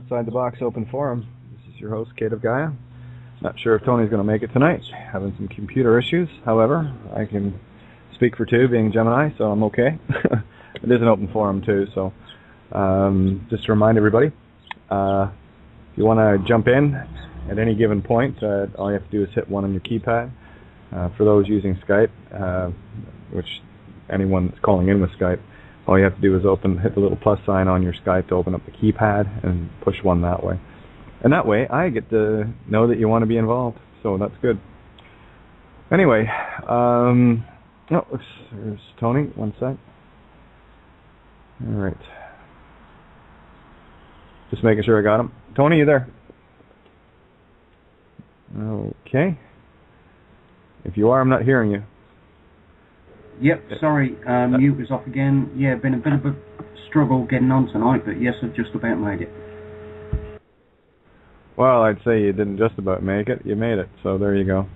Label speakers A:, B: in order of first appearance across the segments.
A: Outside the Box Open Forum. This is your host, Kate of Gaia. Not sure if Tony's going to make it tonight. Having some computer issues. However, I can speak for two, being Gemini, so I'm okay. It is an open forum too, so just to remind everybody, if you want to jump in at any given point, all you have to do is hit 1 on your keypad. For those using Skype, which anyone that's calling in with Skype, all you have to do is hit the little plus sign on your Skype to open up the keypad and push 1 that way. And that way, I get to know that you want to be involved, so that's good. Anyway, there's Tony. 1 sec. All right. Just making sure I got him. Tony, you there? Okay. If you are, I'm not hearing you.
B: Yep, sorry, mute was off again. Yeah, been a bit of a struggle getting on tonight, but yes, I've just about made it.
A: Well, I'd say you didn't just about make it. You made it, so there you go.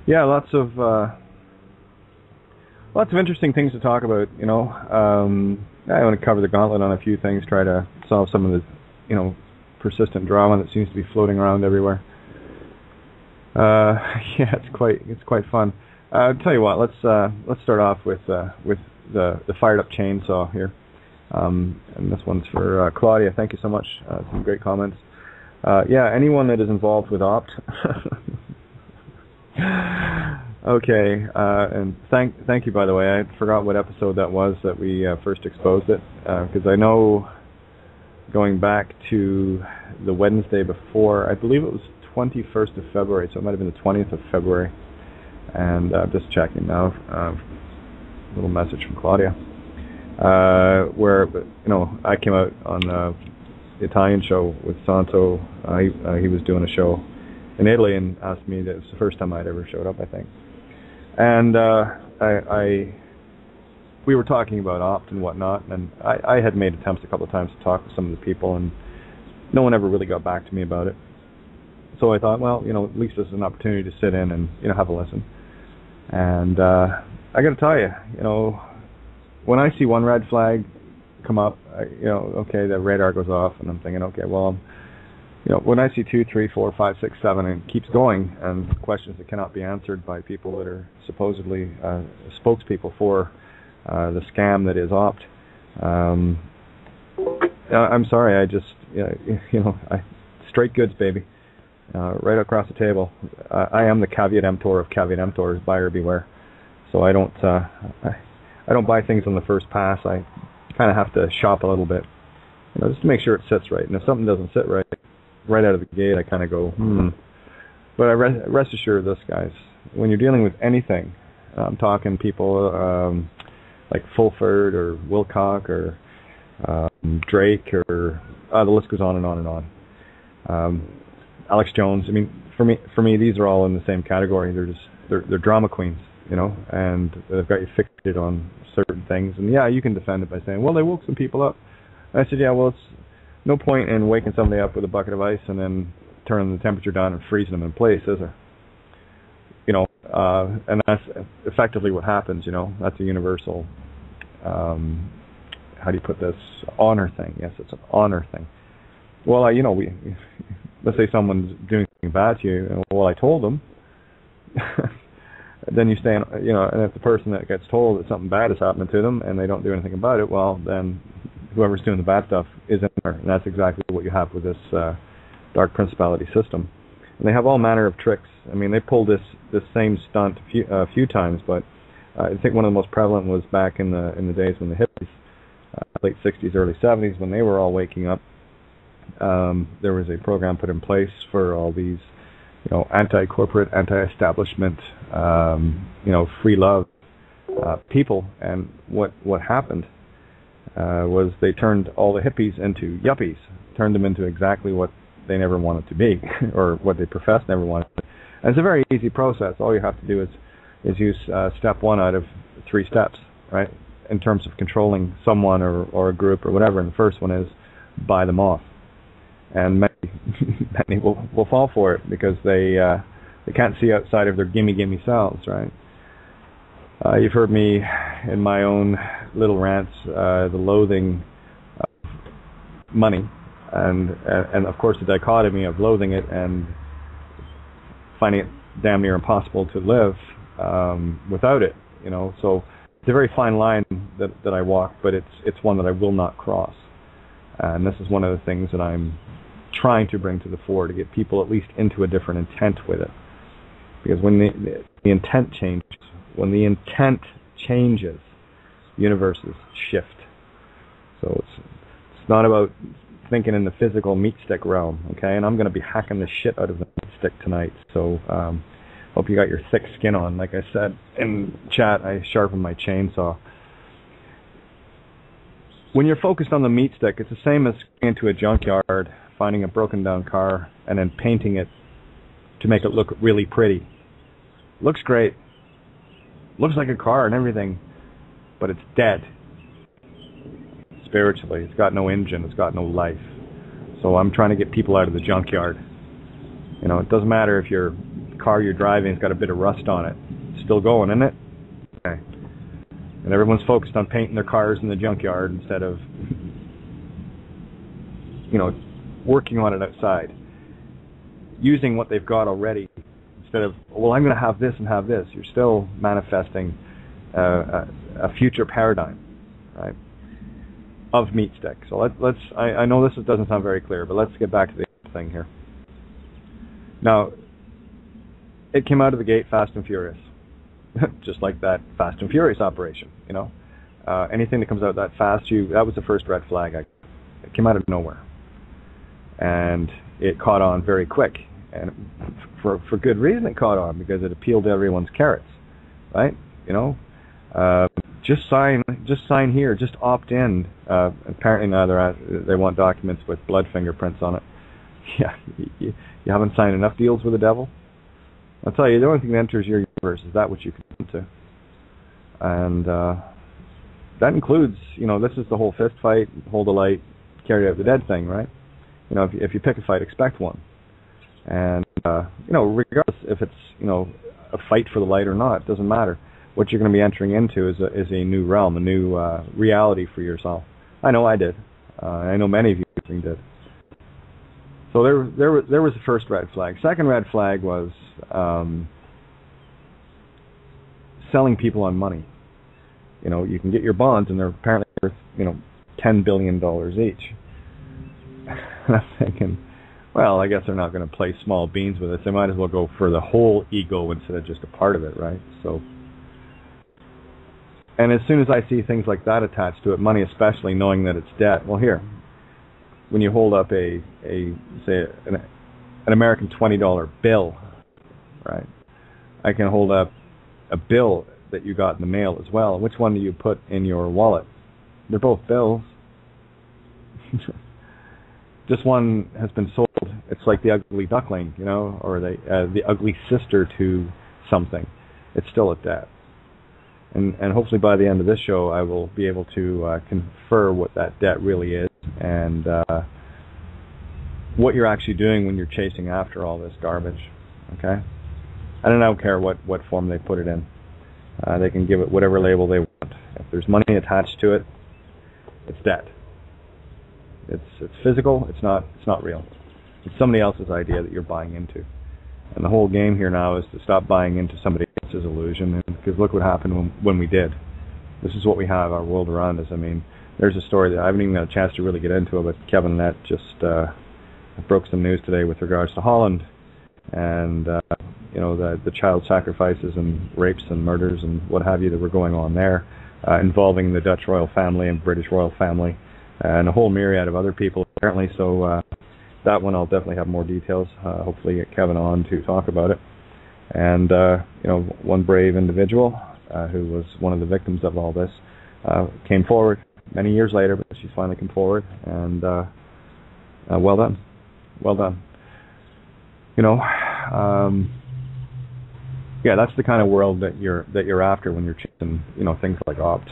A: Yeah, lots of interesting things to talk about. You know, I want to cover the gauntlet on a few things. Try to solve some of the, persistent drama that seems to be floating around everywhere. Yeah, it's quite fun. I'll tell you what. Let's start off with the fired up chainsaw here, and this one's for Claudia. Thank you so much. Some great comments. Yeah, anyone that is involved with Opt. Okay, and thank you, by the way. I forgot what episode that was that we first exposed it, because I know going back to the Wednesday before, I believe it was 21st of February, so it might have been the 20th of February. And just checking now, a little message from Claudia, where I came out on the Italian show with Santo. He was doing a show in Italy and asked me. That was the first time I'd ever showed up, I think. And we were talking about Opt and whatnot, and I had made attempts a couple of times to talk to some of the people, and no one ever really got back to me about it. So I thought, well, at least this is an opportunity to sit in and have a listen. And I got to tell you, when I see one red flag come up, okay, the radar goes off, and I'm thinking, okay, well, when I see 2, 3, 4, 5, 6, 7, and it keeps going, and questions that cannot be answered by people that are supposedly spokespeople for the scam that is Opt, I'm sorry, I just, straight goods, baby. Right across the table. I am the caveat emptor of caveat emptors, buyer beware. So I don't buy things on the first pass. I kind of have to shop a little bit, just to make sure it sits right. And if something doesn't sit right out of the gate, I kind of go, But rest assured, this, guys, when you're dealing with anything, I'm talking people like Fulford or Wilcock or Drake or the list goes on and on and on. Alex Jones. I mean, for me, these are all in the same category. They're drama queens, and they've got you fixated on certain things. And yeah, you can defend it by saying, well, they woke some people up. And I said, yeah, well, it's no point in waking somebody up with a bucket of ice and then turning the temperature down and freezing them in place, is there? And that's effectively what happens. That's a universal. How do you put this? Honor thing. Yes, it's an honor thing. Well, let's say someone's doing something bad to you, and well, I told them. Then you stay, and if the person that gets told that something bad is happening to them and they don't do anything about it, well, then whoever's doing the bad stuff is in there, and that's exactly what you have with this dark principality system. And they have all manner of tricks. I mean, they pulled this same stunt a few times, but I think one of the most prevalent was back in the days when the hippies, late 60s, early 70s, when they were all waking up. There was a program put in place for all these, anti-corporate, anti-establishment, free love people. And what happened was they turned all the hippies into yuppies, turned them into exactly what they never wanted to be, or what they professed never wanted to be. And it's a very easy process. All you have to do is use step 1 out of 3 steps, right, in terms of controlling someone or a group or whatever. And the first one is buy them off. And many will fall for it because they can't see outside of their gimme selves, right? You've heard me in my own little rants, the loathing of money, and of course the dichotomy of loathing it and finding it damn near impossible to live without it. So it's a very fine line that I walk, but it's one that I will not cross. And this is one of the things that I'm trying to bring to the fore, to get people at least into a different intent with it. Because when the intent changes, universes shift. So it's not about thinking in the physical meat stick realm, okay? And I'm going to be hacking the shit out of the meat stick tonight. So hope you got your thick skin on. Like I said in chat, I sharpened my chainsaw. When you're focused on the meat stick, it's the same as going into a junkyard, finding a broken down car, and then painting it to make it look really pretty. Looks great. Looks like a car and everything, but it's dead. Spiritually, it's got no engine, it's got no life. So I'm trying to get people out of the junkyard. It doesn't matter if your car you're driving has got a bit of rust on it. It's still going, isn't it? Okay. And everyone's focused on painting their cars in the junkyard instead of, working on it outside. Using what they've got already instead of, well, I'm going to have this and have this. You're still manifesting a future paradigm, right, of meat stick. So let's. I know this doesn't sound very clear, but let's get back to the thing here. Now, it came out of the gate fast and furious, just like that Fast and Furious operation. Anything that comes out that fast, that was the first red flag. It came out of nowhere, and it caught on very quick, and for good reason it caught on, because it appealed to everyone's carrots, right? Just sign here, just opt in. Apparently now they want documents with blood fingerprints on it. Yeah, you haven't signed enough deals with the devil? I'll tell you, the only thing that enters your universe is that which you can to. And that includes, this is the whole fist fight, hold the light, carry out the dead thing, right? If you pick a fight, expect one. And, regardless if it's, a fight for the light or not, it doesn't matter. What you're going to be entering into is a new realm, a new reality for yourself. I know I did. I know many of you did. So there was the first red flag. Second red flag was selling people on money. You can get your bonds, and they're apparently worth $10 billion each. And I'm thinking, well, I guess they're not going to play small beans with us. They might as well go for the whole ego instead of just a part of it, right? So, and as soon as I see things like that attached to it, money especially, knowing that it's debt. Well, here, when you hold up say an American $20 bill, right? I can hold up a bill that you got in the mail as well. Which one do you put in your wallet? They're both bills. Just one has been sold. It's like the ugly duckling, or the ugly sister to something. It's still a debt. And hopefully by the end of this show, I will be able to confer what that debt really is, and what you're actually doing when you're chasing after all this garbage. Okay? I don't care what form they put it in. They can give it whatever label they want. If there's money attached to it, it's debt. It's physical. It's not real. It's somebody else's idea that you're buying into. And the whole game here now is to stop buying into somebody else's illusion. Because look what happened when we did. This is what we have our world around us. I mean, there's a story that I haven't even got a chance to really get into it, but Kevin Nett just broke some news today with regards to Holland, and the child sacrifices and rapes and murders and what have you that were going on there, involving the Dutch royal family and British royal family, and a whole myriad of other people apparently. So that one I'll definitely have more details. Hopefully get Kevin on to talk about it. And one brave individual who was one of the victims of all this came forward many years later, but she's finally come forward, and well done. Yeah, that's the kind of world that you're after when you're chasing, things like opt.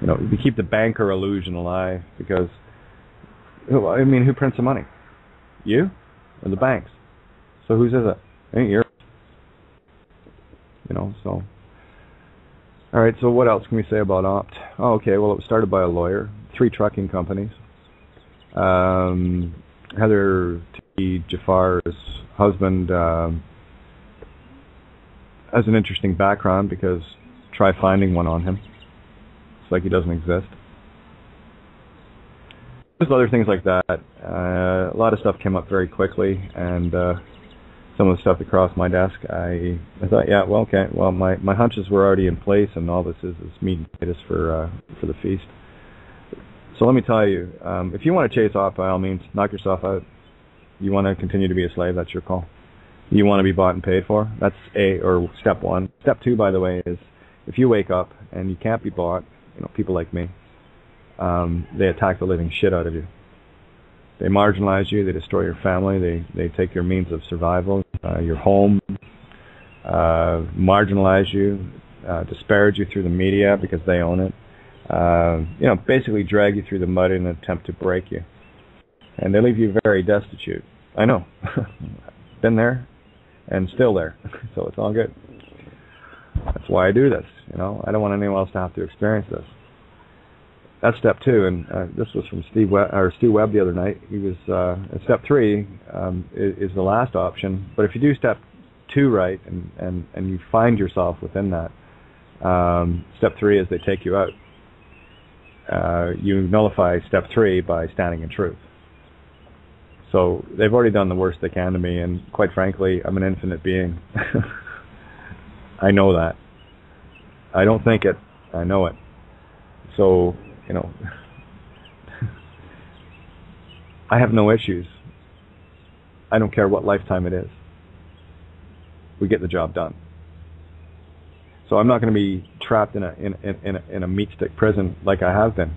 A: You keep the banker illusion alive, because, who prints the money? You or the banks? So whose is it? It ain't yours. So. All right, so what else can we say about opt? Oh, okay, well, it was started by a lawyer, 3 trucking companies. Heather T. Jafar's husband has an interesting background, because try finding one on him. It's like he doesn't exist. There's other things like that. A lot of stuff came up very quickly, and some of the stuff that crossed my desk, I thought, yeah, well, okay, well, my hunches were already in place, and all this is meat and potatoes for the feast. So let me tell you, if you want to chase off, by all means, knock yourself out. You want to continue to be a slave, that's your call. You want to be bought and paid for, that's step one. Step two, by the way, is if you wake up and you can't be bought, people like me, they attack the living shit out of you. They marginalize you, they destroy your family, they take your means of survival, your home, marginalize you, disparage you through the media because they own it. Basically drag you through the mud in an attempt to break you. And they leave you very destitute. I know. Been there and still there. So it's all good. That's why I do this. I don't want anyone else to have to experience this. That's step two, and this was from Stu Webb the other night. He was step three is the last option. But if you do step two right, and you find yourself within that, step three is they take you out. You nullify step three by standing in truth. So they've already done the worst they can to me, and quite frankly, I'm an infinite being. I know that. I don't think it. I know it. So, I have no issues. I don't care what lifetime it is. We get the job done. So I'm not going to be trapped in a meat stick prison like I have been,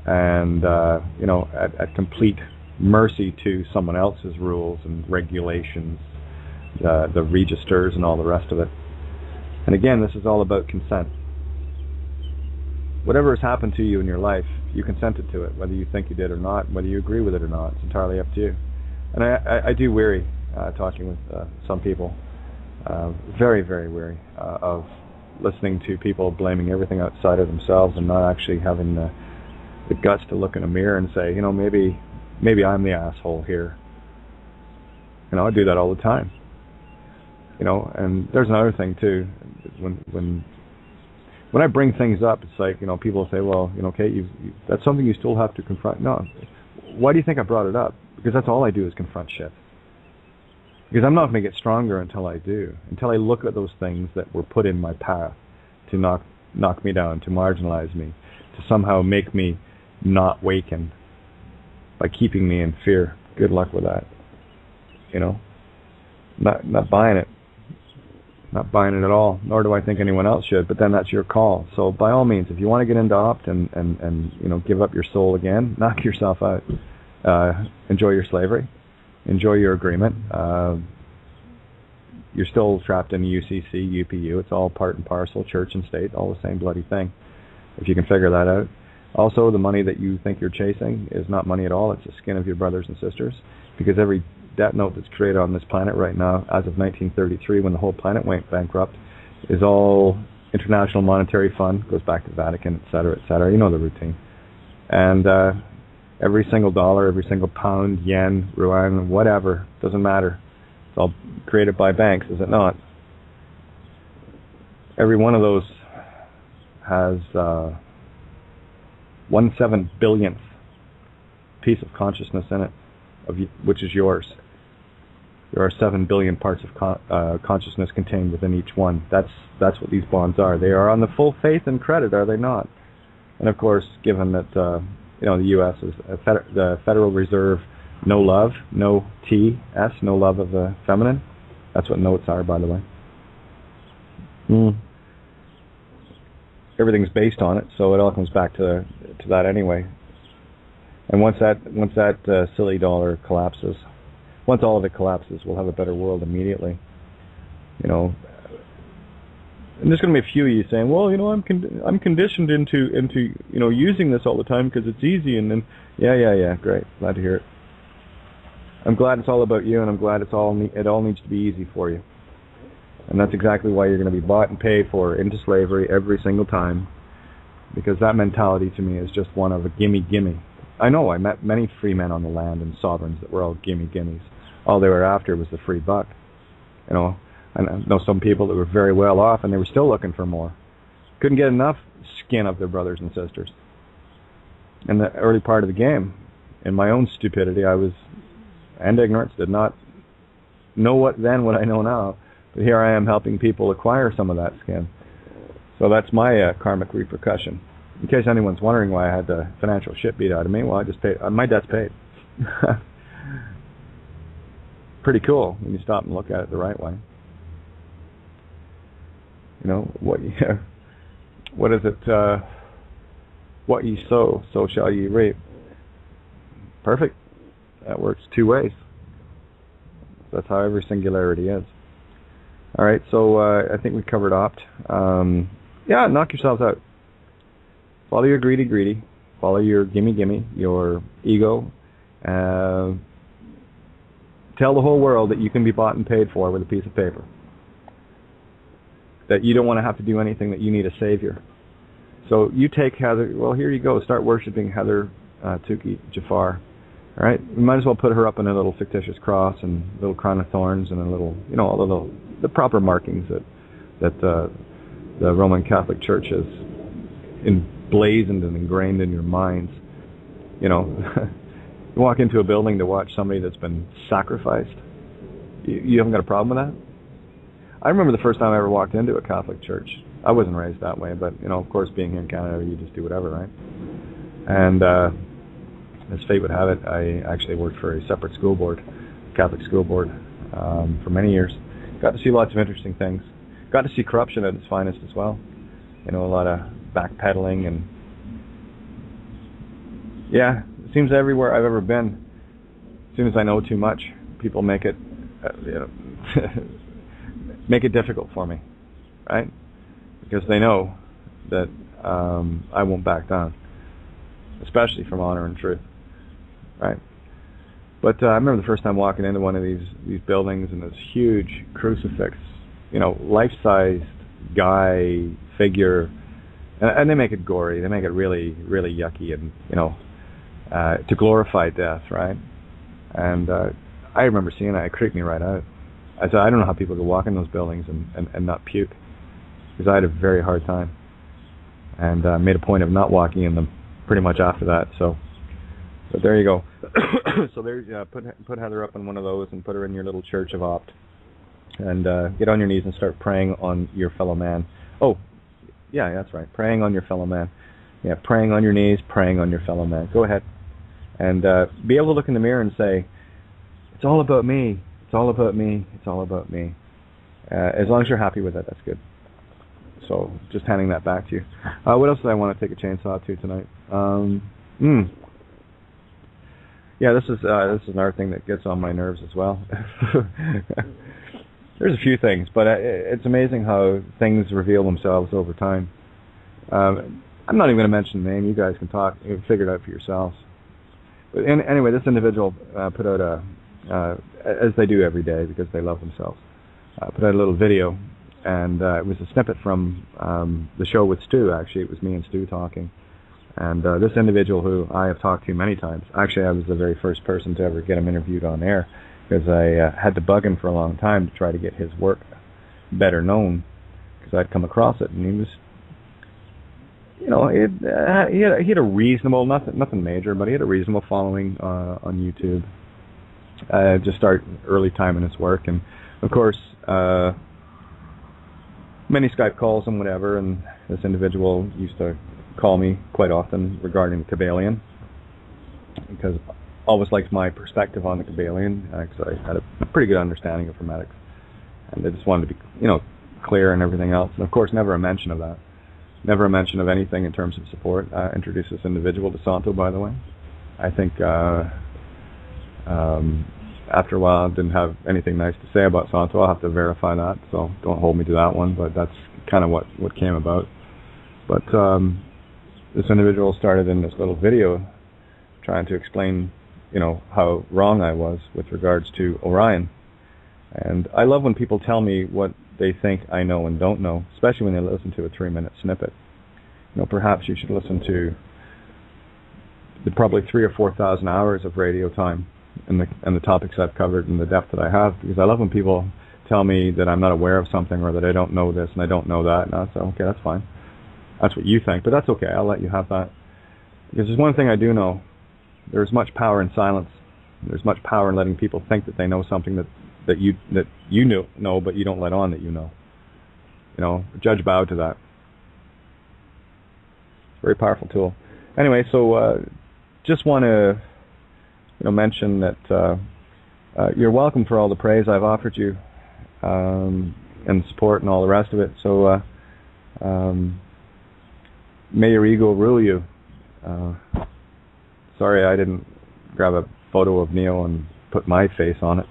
A: and at complete mercy to someone else's rules and regulations, the registers and all the rest of it. And again, this is all about consent. Whatever has happened to you in your life, you consented to it, whether you think you did or not, whether you agree with it or not. It's entirely up to you. And I do weary talking with some people. Very, very weary of listening to people blaming everything outside of themselves and not actually having the guts to look in a mirror and say, maybe I'm the asshole here. I do that all the time. And there's another thing too. When I bring things up, it's like, people say, well, Kate, that's something you still have to confront. No. Why do you think I brought it up? Because that's all I do is confront shit. Because I'm not going to get stronger until I do. Until I look at those things that were put in my path to knock me down, to marginalize me, to somehow make me not waken by keeping me in fear. Good luck with that. Not buying it. Not buying it at all, nor do I think anyone else should, but then that's your call. So by all means, if you want to get into opt and give up your soul again, knock yourself out. Enjoy your slavery. Enjoy your agreement. You're still trapped in the UCC, UPU. It's all part and parcel, church and state, all the same bloody thing, if you can figure that out. Also, the money that you think you're chasing is not money at all. It's the skin of your brothers and sisters, because every debt note that's created on this planet right now, as of 1933, when the whole planet went bankrupt, is all International Monetary Fund, goes back to Vatican, et cetera, et cetera. You know the routine. And every single dollar, every single pound, yen, yuan, whatever, doesn't matter. It's all created by banks, is it not? Every one of those has 1/7 billionth piece of consciousness in it, which is yours. There are 7 billion parts of consciousness contained within each one. That's what these bonds are. They are on the full faith and credit, are they not? And of course, given that the U.S. is the Federal Reserve, no love, no T-S, no love of the feminine. That's what notes are, by the way. Everything's based on it, so it all comes back to that anyway. And once that silly dollar collapses, once all of it collapses, we'll have a better world immediately. And there's going to be a few of you saying, well, I'm conditioned into using this all the time because it's easy. And then, yeah, great, glad to hear it. I'm glad it's all about you, and I'm glad it all needs to be easy for you. And that's exactly why you're going to be bought and paid for into slavery every single time, because that mentality to me is just one of a gimme. I know I met many free men on the land and sovereigns that were all gimmies. All they were after was the free buck. You know, I know some people that were very well off and they were still looking for more. Couldn't get enough skin of their brothers and sisters. In the early part of the game, in my own stupidity, and ignorance, did not know what I know now. But here I am helping people acquire some of that skin. So that's my karmic repercussion. In case anyone's wondering why I had the financial shit beat out of me, well, I just paid. My debt's paid. Pretty cool when you stop and look at it the right way. You know, what is it? What ye sow, so shall ye reap. Perfect. That works two ways. That's how every singularity is. All right, so I think we covered opt. Yeah, knock yourselves out. Follow your greedy. Follow your gimme, your ego. Tell the whole world that you can be bought and paid for with a piece of paper. That you don't want to have to do anything, that you need a savior. So you take Heather, well, here you go. Start worshiping Heather Tukey Jafar. All right? You might as well put her up in a little fictitious cross and a little crown of thorns and a little, you know, all the proper markings that the Roman Catholic Church has emblazoned and ingrained in your minds. You know, you walk into a building to watch somebody that's been sacrificed. You haven't got a problem with that? I remember the first time I ever walked into a Catholic church. I wasn't raised that way, but, you know, of course, being here in Canada, you just do whatever, right? And as fate would have it, I actually worked for a separate school board, Catholic school board, for many years. Got to see lots of interesting things. Got to see corruption at its finest as well. You know, a lot of backpedaling and... Yeah, it seems everywhere I've ever been, as soon as I know too much, people make it, you know, make it difficult for me, right? Because they know that I won't back down, especially from honor and truth, right? But I remember the first time walking into one of these buildings and this huge crucifix, you know, life-sized guy figure, and they make it gory, they make it really, really yucky, and, you know, to glorify death, right? And I remember seeing it creeped me right out. I said, I don't know how people could walk in those buildings and not puke, because I had a very hard time, and made a point of not walking in them pretty much after that. So there you go. So there's put Heather up in one of those and put her in your little church of opt, and get on your knees and start praying on your fellow man. Oh, yeah, that's right, praying on your fellow man. Yeah, praying on your knees, praying on your fellow man. Go ahead, and be able to look in the mirror and say, it's all about me. It's all about me. It's all about me. As long as you're happy with it, that's good. So just handing that back to you. What else did I want to take a chainsaw to tonight? Yeah, this is another thing that gets on my nerves as well. There's a few things, but it's amazing how things reveal themselves over time. I'm not even going to mention the name. You guys can talk, figure it out for yourselves. But anyway, this individual put out as they do every day because they love themselves, put out a little video, and it was a snippet from the show with Stu. Actually, it was me and Stu talking, and this individual who I have talked to many times. Actually, I was the very first person to ever get him interviewed on air, because I had to bug him for a long time to try to get his work better known, because I'd come across it, and he was, you know, he had a reasonable, nothing major, but he had a reasonable following on YouTube. Just start early time in his work, and of course many Skype calls and whatever, and this individual used to call me quite often regarding the Kabbalion, because I always liked my perspective on the Kabbalion, because I had a pretty good understanding of Hermetics, and I just wanted to be, you know, clear and everything else. And of course, never a mention of that, never a mention of anything in terms of support. Introduced this individual to Santo, by the way. I think after a while I didn't have anything nice to say about Santo. I'll have to verify that, so don't hold me to that one, but that's kind of what came about. But this individual started in this little video trying to explain, you know, how wrong I was with regards to Orion. And I love when people tell me what they think I know and don't know, especially when they listen to a 3-minute snippet. You know, perhaps you should listen to probably 3,000 or 4,000 hours of radio time and the topics I've covered and the depth that I have, because I love when people tell me that I'm not aware of something or that I don't know this and I don't know that, and I say, okay, that's fine. That's what you think, but that's okay. I'll let you have that. Because there's one thing I do know. There's much power in silence. There's much power in letting people think that they know something that you know, but you don't let on that you know. You know, judge bow to that. It's a very powerful tool. Anyway, so just want to mention that you're welcome for all the praise I've offered you and support and all the rest of it. So may your ego rule you. Sorry I didn't grab a photo of Neo and put my face on it.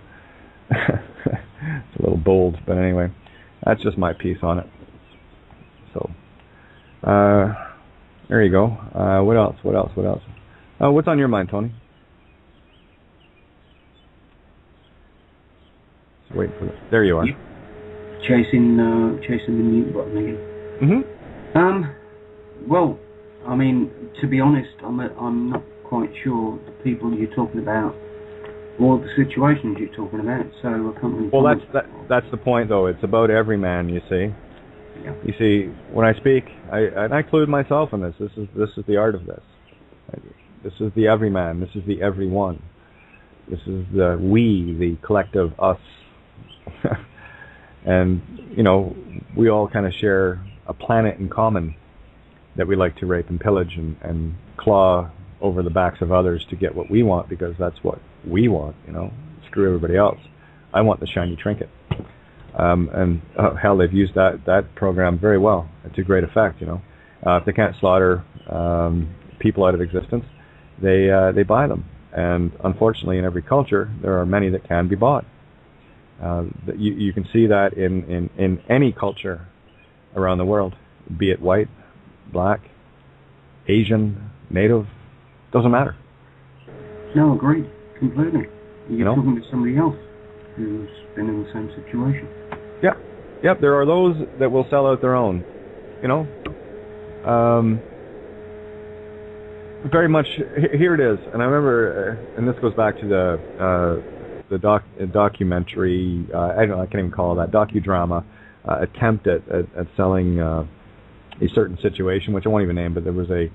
A: It's a little bold, but anyway, that's just my piece on it. So there you go. What else? What's on your mind, Tony? Just wait for it. There you are.
B: Chasing the mute button again.
A: Mm-hmm.
B: Well, I mean, to be honest, I'm not quite sure the people you're talking about or the situations you're talking about, so I can't really...
A: Well, that's the point, though. It's about every man, you see.
B: Yeah.
A: You see, when I speak, I include myself in this. This is the art of this. This is the everyman. This is the everyone. This is the we, the collective us. And, we all kind of share a planet in common that we like to rape and pillage and claw over the backs of others to get what we want, because that's what we want, Screw everybody else. I want the shiny trinket. And hell, they've used that program very well to great effect, If they can't slaughter people out of existence, they buy them. And unfortunately, in every culture, there are many that can be bought. You can see that in any culture around the world, be it white, black, Asian, native, doesn't matter.
B: No, agreed, completely. You're talking to somebody else who's been in the same situation.
A: Yep, there are those that will sell out their own, very much, here it is, and I remember, and this goes back to the documentary, I can't even call it that, docudrama, attempt at selling a certain situation, which I won't even name, but there was a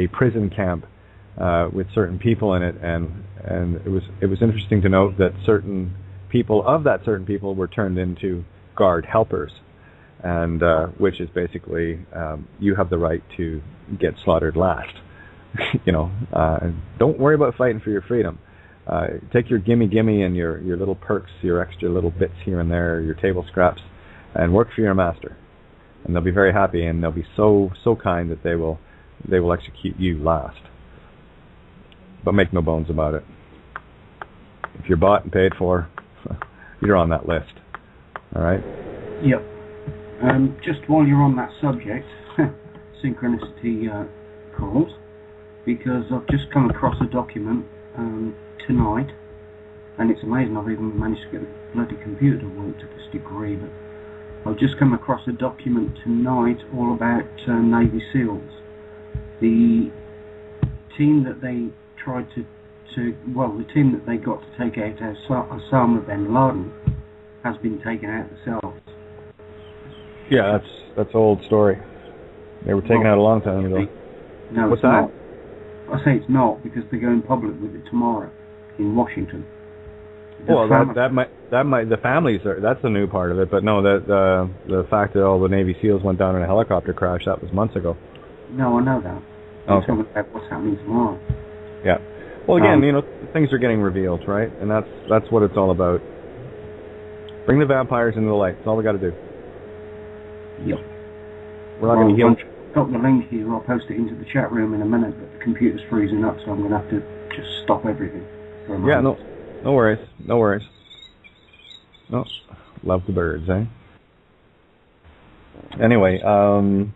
A: prison camp with certain people in it, and it was interesting to note that certain people were turned into guard helpers, and which is basically you have the right to get slaughtered last. Don't worry about fighting for your freedom. Take your gimme and your little perks, your extra little bits here and there, your table scraps, and work for your master. And they'll be very happy, and they'll be so kind that they will execute you last. But make no bones about it. If you're bought and paid for, you're on that list. All right?
B: Yep. Just while you're on that subject, Syncrenicity calls, because I've just come across a document tonight, and it's amazing I've even managed to get a bloody computer to work to this degree, but I've just come across a document tonight all about Navy SEALs. The team that they tried the team that they got to take out Osama bin Laden has been taken out themselves.
A: Yeah, that's an old story. They were taken out a long time ago.
B: No,
A: what's
B: it's
A: that?
B: Not. I say it's not, because they're going public with it tomorrow in Washington.
A: That might the families are, that's the new part of it, but no, the fact that all the Navy SEALs went down in a helicopter crash, that was months ago.
B: No, I know that. I'm talking about what's happening tomorrow.
A: Yeah. Well, again, things are getting revealed, right? And that's what it's all about. Bring the vampires into the light. That's all we got to do.
B: Yep.
A: We're not going to heal.
B: I've got the link here. I'll post it into the chat room in a minute, but the computer's freezing up, so I'm going to have to just stop everything for a moment.
A: Yeah, no worries. No, love the birds, eh? Anyway, so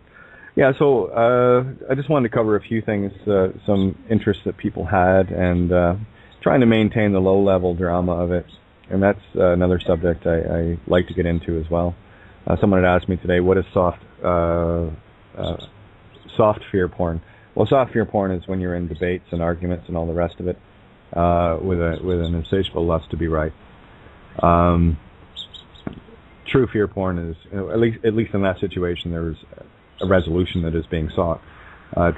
A: I just wanted to cover a few things, some interests that people had, and trying to maintain the low-level drama of it. And that's another subject I like to get into as well. Someone had asked me today, what is soft fear porn? Well, soft fear porn is when you're in debates and arguments and all the rest of it, with an insatiable lust to be right. True fear porn is, at least in that situation, there's a resolution that is being sought.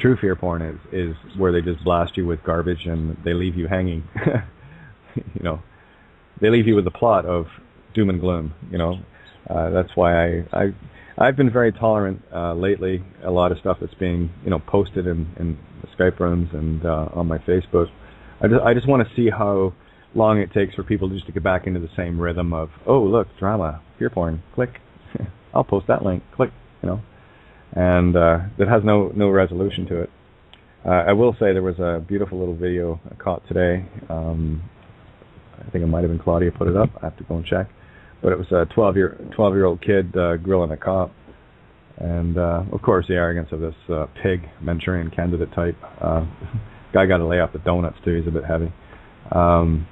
A: True fear porn is where they just blast you with garbage and they leave you hanging. They leave you with the plot of doom and gloom. That's why I've been very tolerant lately. A lot of stuff that's being posted in the Skype rooms and on my Facebook. I just want to see how long it takes for people just to get back into the same rhythm of, oh look, drama, fear porn, click, I'll post that link, click, and that has no resolution to it. I will say there was a beautiful little video I caught today. I think it might have been Claudia put it up. I have to go and check. But it was a 12-year-old kid grilling a cop, and of course the arrogance of this pig Manchurian candidate type. Guy got to lay off the donuts too. He's a bit heavy. I'm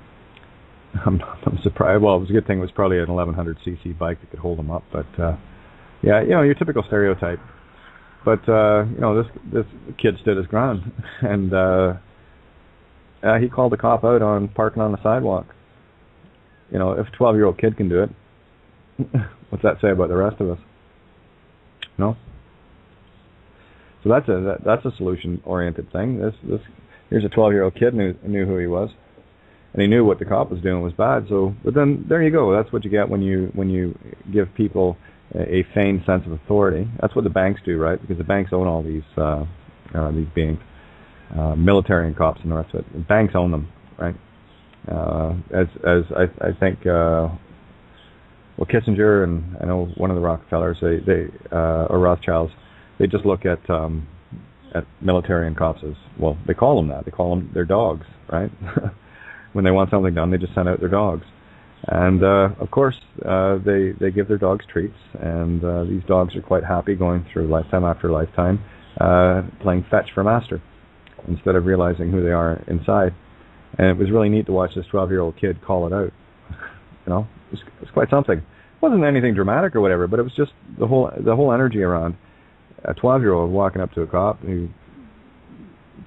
A: surprised. Well, it was a good thing it was probably an 1100cc bike that could hold him up. But yeah, your typical stereotype. But this kid stood his ground, and he called the cop out on parking on the sidewalk. If a 12-year-old kid can do it, what's that say about the rest of us? No. So that's a solution-oriented thing. Here's a 12-year-old kid knew who he was, and he knew what the cop was doing was bad. So, but then there you go. That's what you get when you give people a feigned sense of authority. That's what the banks do, right? Because the banks own all these beings, military and cops and the rest of it. The banks own them, right? As I think, Kissinger and I know one of the Rockefellers, or Rothschilds, they just look at military and cops as, well, they call them that. They call them their dogs, right? When they want something done, they just send out their dogs. And of course, they give their dogs treats, and these dogs are quite happy going through lifetime after lifetime, playing fetch for master, instead of realizing who they are inside. And it was really neat to watch this 12-year-old kid call it out. It was quite something. It wasn't anything dramatic or whatever, but it was just the whole energy around a 12-year-old walking up to a cop who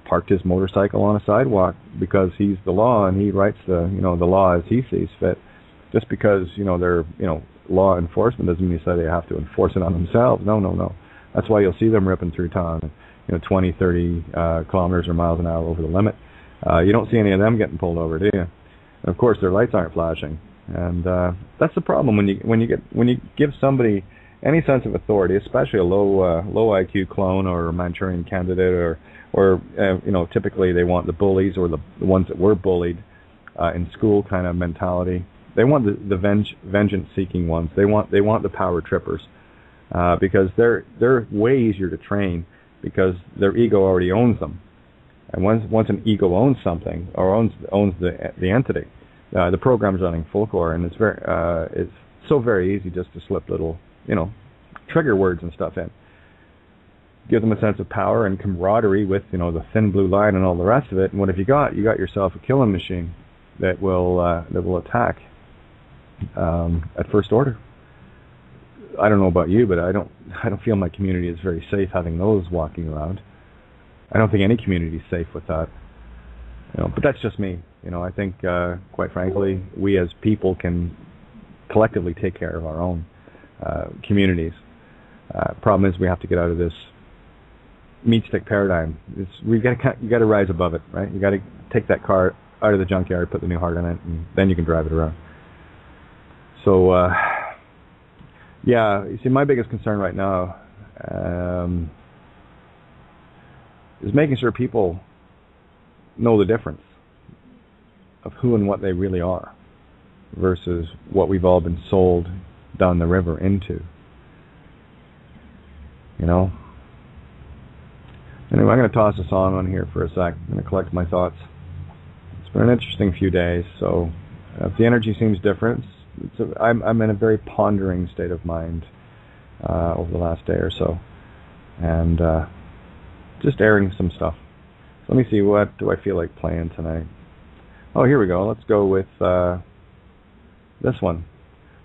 A: parked his motorcycle on a sidewalk because he's the law and he writes the law as he sees fit. Just because they're law enforcement doesn't mean they have to enforce it on themselves. No. That's why you'll see them ripping through town, 20, 30 kilometers or miles an hour over the limit. You don't see any of them getting pulled over, do you? And of course, their lights aren't flashing, and that's the problem when you give somebody any sense of authority, especially a low IQ clone or a Manchurian candidate, or typically they want the bullies or the ones that were bullied in school kind of mentality. They want the vengeance-seeking ones. They want the power trippers because they're way easier to train because their ego already owns them. And once an ego owns something or owns the entity, the program's running full core, and it's so very easy just to slip little trigger words and stuff in. Give them a sense of power and camaraderie with the thin blue line and all the rest of it. And what have you got? You got yourself a killing machine that will attack at first order. I don't know about you, but I don't feel my community is very safe having those walking around. I don't think any community is safe with that. But that's just me. I think, quite frankly, we as people can collectively take care of our own communities. Problem is, we have to get out of this meat stick paradigm. You got to rise above it, right? You got to take that car out of the junkyard, put the new heart in it, and then you can drive it around. So, yeah, you see, my biggest concern right now is making sure people know the difference of who and what they really are versus what we've all been sold down the river into. Anyway, I'm going to toss a song on here for a sec. I'm going to collect my thoughts. It's been an interesting few days, so if the energy seems different, I'm in a very pondering state of mind over the last day or so, and just airing some stuff. So let me see, what do I feel like playing tonight? Oh, here we go. Let's go with this one.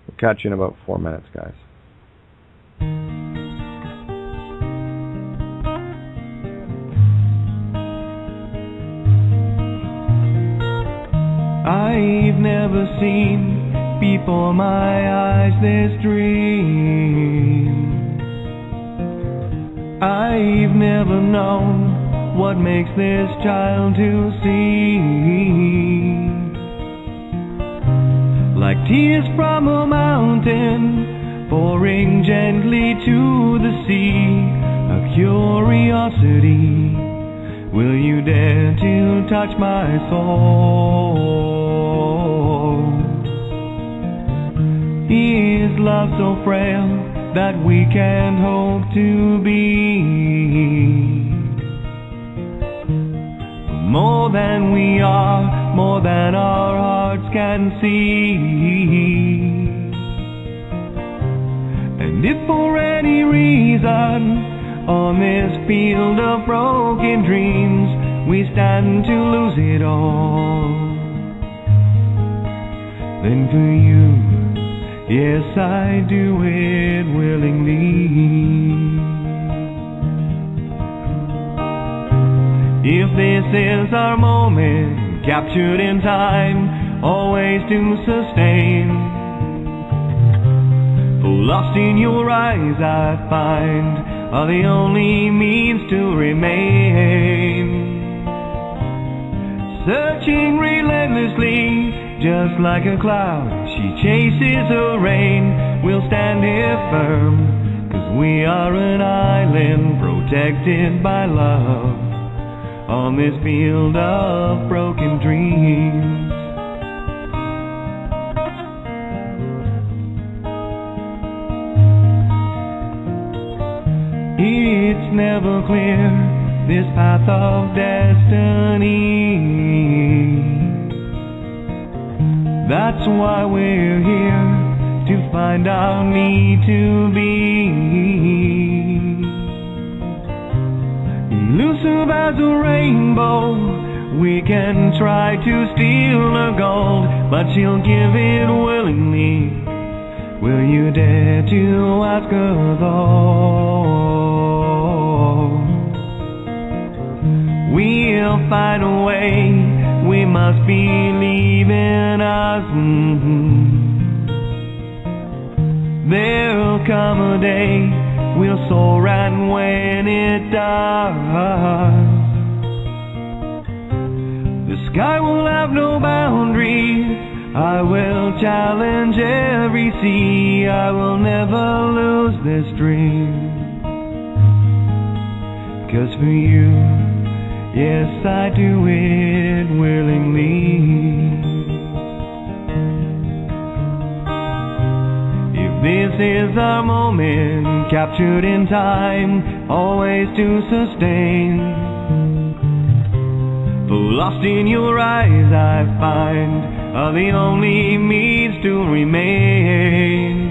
A: We'll catch you in about 4 minutes, guys.
C: I've never seen before my eyes this dream. I've never known what makes this child to see. Like tears from a mountain pouring gently to the sea, a curiosity. Will you dare to touch my soul? Is love so frail that we can't hope to be more than we are, more than our hearts can see? And if for any reason on this field of broken dreams we stand to lose it all, then for you, yes, I do it willingly. If this is our moment, captured in time, always to sustain, for lost in your eyes I find are the only means to remain. Searching relentlessly, just like a cloud, she chases her rain. We'll stand here firm, 'cause we are an island protected by love on this field of broken dreams. It's never clear, this path of destiny. That's why we're here, to find our need to be. Elusive as a rainbow, we can try to steal her gold, but she'll give it willingly. Will you dare to ask her though? We'll find a way, we must believe in us. There'll come a day, we'll soar, and when it does, the sky will have no boundaries. I will challenge every sea, I will never lose this dream. 'Cause for you, yes, I do it willingly. If this is our moment, captured in time, always to sustain, for lost in your eyes I find are the only means to remain.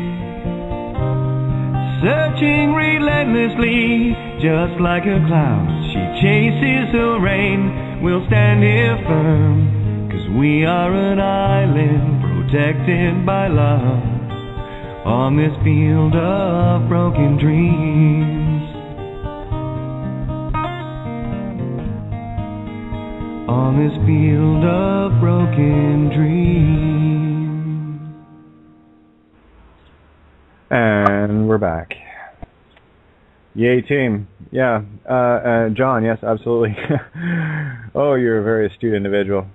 C: Searching relentlessly, just like a cloud, she chases the rain. We'll stand here firm, 'cause we are an island protected by love on this field of broken dreams. On this field of broken dreams.
A: And we're back. Yay, team. Yeah, John, yes, absolutely. Oh, you're a very astute individual.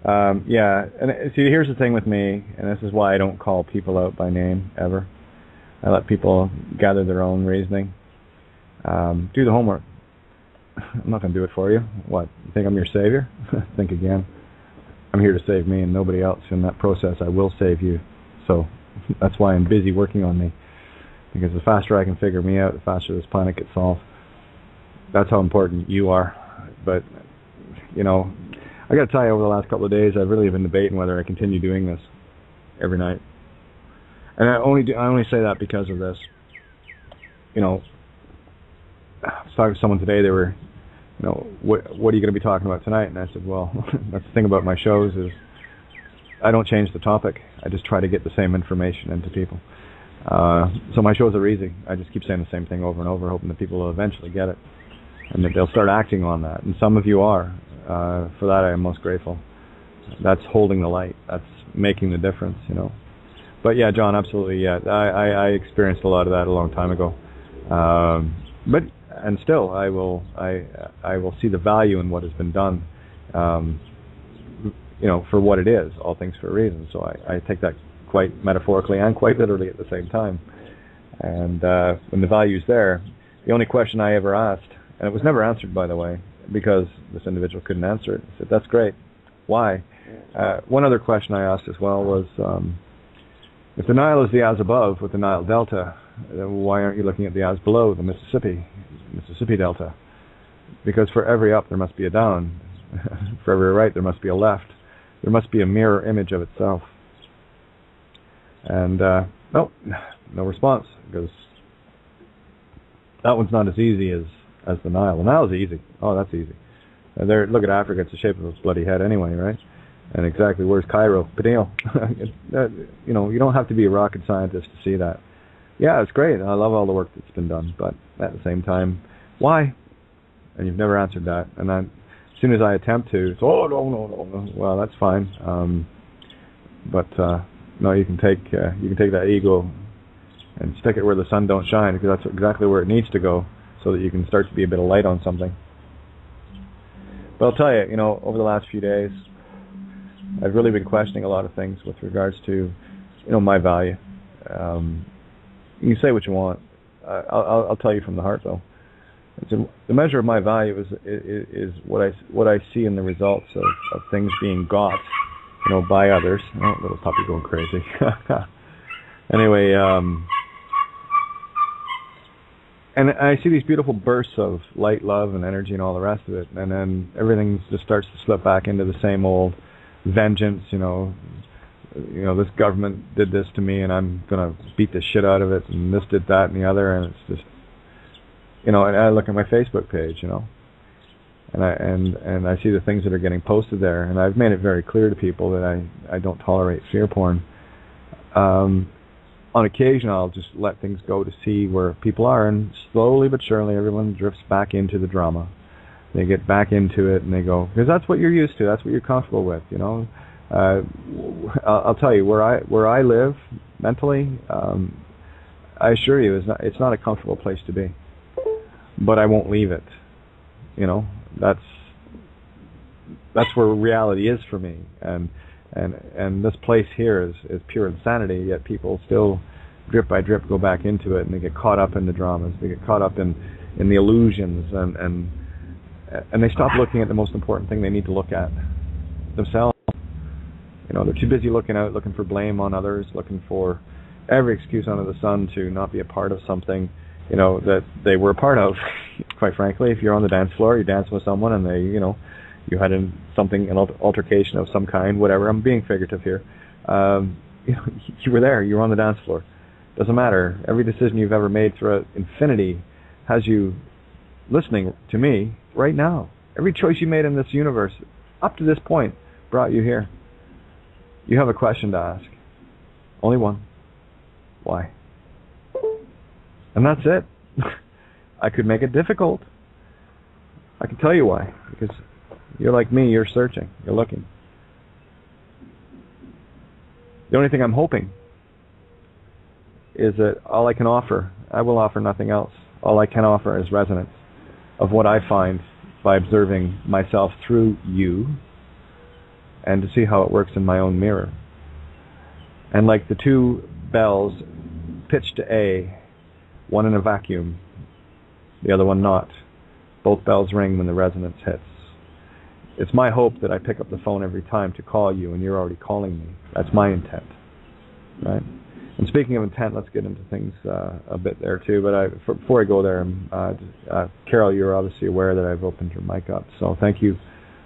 A: Yeah, and see, here's the thing with me, and this is why I don't call people out by name, ever. I let people gather their own reasoning. Do the homework. I'm not going to do it for you. What, you think I'm your savior? Think again. I'm here to save me and nobody else. In that process, I will save you. So that's why I'm busy working on me. Because the faster I can figure me out, the faster this planet gets solved. That's how important you are. But, you know, I got to tell you, over the last couple of days, I've really been debating whether I continue doing this every night. And I only say that because of this. You know, I was talking to someone today. They were, you know, what are you going to be talking about tonight? And I said, well, that's the thing about my shows is I don't change the topic. I just try to get the same information into people. So my shows are easy. I just keep saying the same thing over and over, hoping that people will eventually get it and that they'll start acting on that. And some of you are. For that, I am most grateful. That's holding the light. That's making the difference, you know. But yeah, John, absolutely, yeah. I experienced a lot of that a long time ago. But still, I will see the value in what has been done, you know, for what it is. All things for a reason. So I take that quite metaphorically and quite literally at the same time. And when the value's there, the only question I ever asked, and it was never answered, by the way, because this individual couldn't answer it. I said, "That's great. Why?" One other question I asked as well was, if the Nile is the as above with the Nile Delta, then why aren't you looking at the as below, the Mississippi Delta? Because for every up there must be a down. For every right there must be a left. There must be a mirror image of itself. And no response, because that one's not as easy as the Nile. The Nile's easy. Oh, that's easy. There, look at Africa. It's the shape of a bloody head anyway, right? And exactly, where's Cairo? Peniel. You know, you don't have to be a rocket scientist to see that. Yeah, it's great. I love all the work that's been done, but at the same time, why? And you've never answered that. And then, as soon as I attempt to, it's, oh no. Well, that's fine. But no, you can take that ego and stick it where the sun don't shine, because that's exactly where it needs to go, so that you can start to be a bit of light on something. But I'll tell you, you know, over the last few days, I've really been questioning a lot of things with regards to, you know, my value. You can say what you want. I'll tell you from the heart, though. The measure of my value is what I see in the results of things being got, you know, by others. Oh, little puppy going crazy. Anyway, and I see these beautiful bursts of light, love, and energy, and all the rest of it, and then everything just starts to slip back into the same old vengeance. You know, this government did this to me, and I'm gonna beat the shit out of it, and this did that and the other, and it's just, you know. And I look at my Facebook page, you know, and I see the things that are getting posted there, and I've made it very clear to people that I don't tolerate fear porn. On occasion, I'll just let things go to see where people are, and slowly but surely, everyone drifts back into the drama. They get back into it, and they go, because that's what you're used to, that's what you're comfortable with, you know. I'll tell you, where I live mentally, I assure you, it's not a comfortable place to be. But I won't leave it. You know, that's where reality is for me, and this place here is pure insanity. Yet people still, drip by drip, go back into it, and they get caught up in the dramas. They get caught up in the illusions, and they stop looking at the most important thing they need to look at, themselves. You know, they're too busy looking for blame on others, looking for every excuse under the sun to not be a part of something, you know, that they were a part of. Quite frankly, if you're on the dance floor, you're dancing with someone, and they, you know, you had an altercation of some kind, whatever. I'm being figurative here. You know, you were there. You were on the dance floor. Doesn't matter. Every decision you've ever made throughout infinity has you listening to me right now. Every choice you made in this universe up to this point brought you here. You have a question to ask. Only one. Why? And that's it. I could make it difficult. I can tell you why. Because you're like me, you're searching, you're looking. The only thing I'm hoping is that all I can offer, I will offer nothing else. All I can offer is resonance of what I find by observing myself through you, and to see how it works in my own mirror. And like the two bells pitched to A, one in a vacuum, the other one not, both bells ring when the resonance hits. It's my hope that I pick up the phone every time to call you, and you're already calling me. That's my intent, right? And speaking of intent, let's get into things a bit there too. But before I go there, Carol, you're obviously aware that I've opened your mic up, so thank you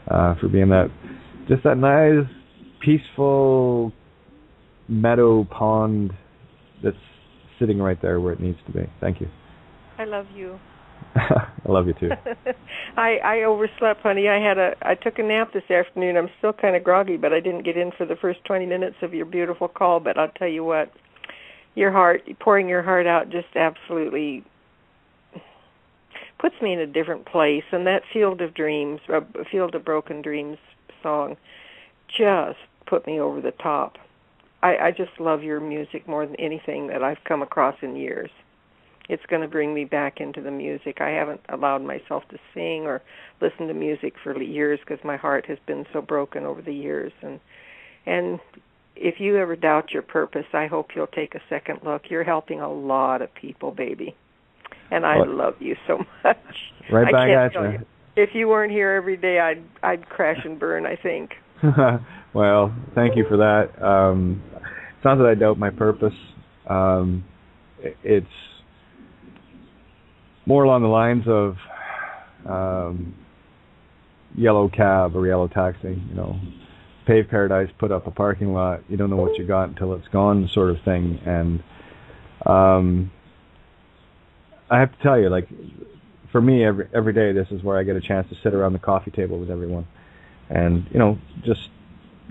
A: for being that nice, peaceful meadow pond that's sitting right there where it needs to be. Thank you.
D: I love you.
A: I love you too.
D: I overslept, honey. I took a nap this afternoon. I'm still kind of groggy, but I didn't get in for the first 20 minutes of your beautiful call. But I'll tell you what, pouring your heart out just absolutely puts me in a different place. And that Field of Dreams, Field of Broken Dreams song, just put me over the top. I just love your music more than anything that I've come across in years. It's going to bring me back into the music. I haven't allowed myself to sing or listen to music for years because my heart has been so broken over the years. And if you ever doubt your purpose, I hope you'll take a second look. You're helping a lot of people, baby. And I love you so much.
A: Right back at you.
D: If you weren't here every day, I'd crash and burn, I think.
A: Well, thank you for that. It's not that I doubt my purpose. It's more along the lines of yellow cab or yellow taxi, pave paradise, put up a parking lot, you don't know what you got until it's gone, sort of thing. And I have to tell you, like, for me, every day, this is where I get a chance to sit around the coffee table with everyone and, just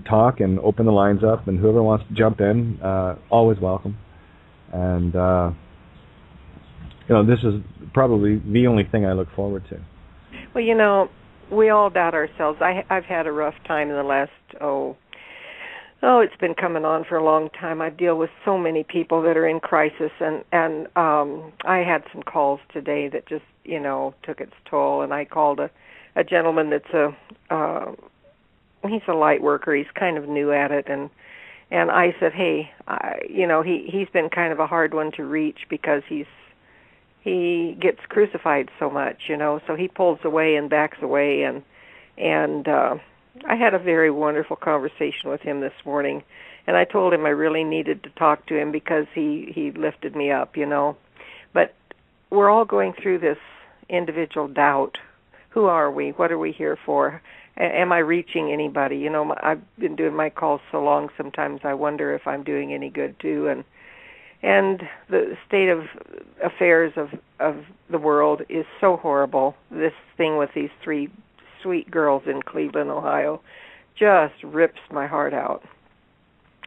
A: talk and open the lines up, and whoever wants to jump in, always welcome. And, this is probably the only thing I look forward to.
D: Well, we all doubt ourselves. I've had a rough time in the last, it's been coming on for a long time. I deal with so many people that are in crisis, and I had some calls today that just, took its toll, and I called a gentleman that's he's a light worker. He's kind of new at it, and I said, hey, he's been kind of a hard one to reach because he gets crucified so much, so he pulls away and backs away, and I had a very wonderful conversation with him this morning, and I told him I really needed to talk to him because he lifted me up, But we're all going through this individual doubt. Who are we? What are we here for? Am I reaching anybody? I've been doing my calls so long, sometimes I wonder if I'm doing any good too, and the state of affairs of the world is so horrible. This thing with these 3 sweet girls in Cleveland, Ohio, just rips my heart out.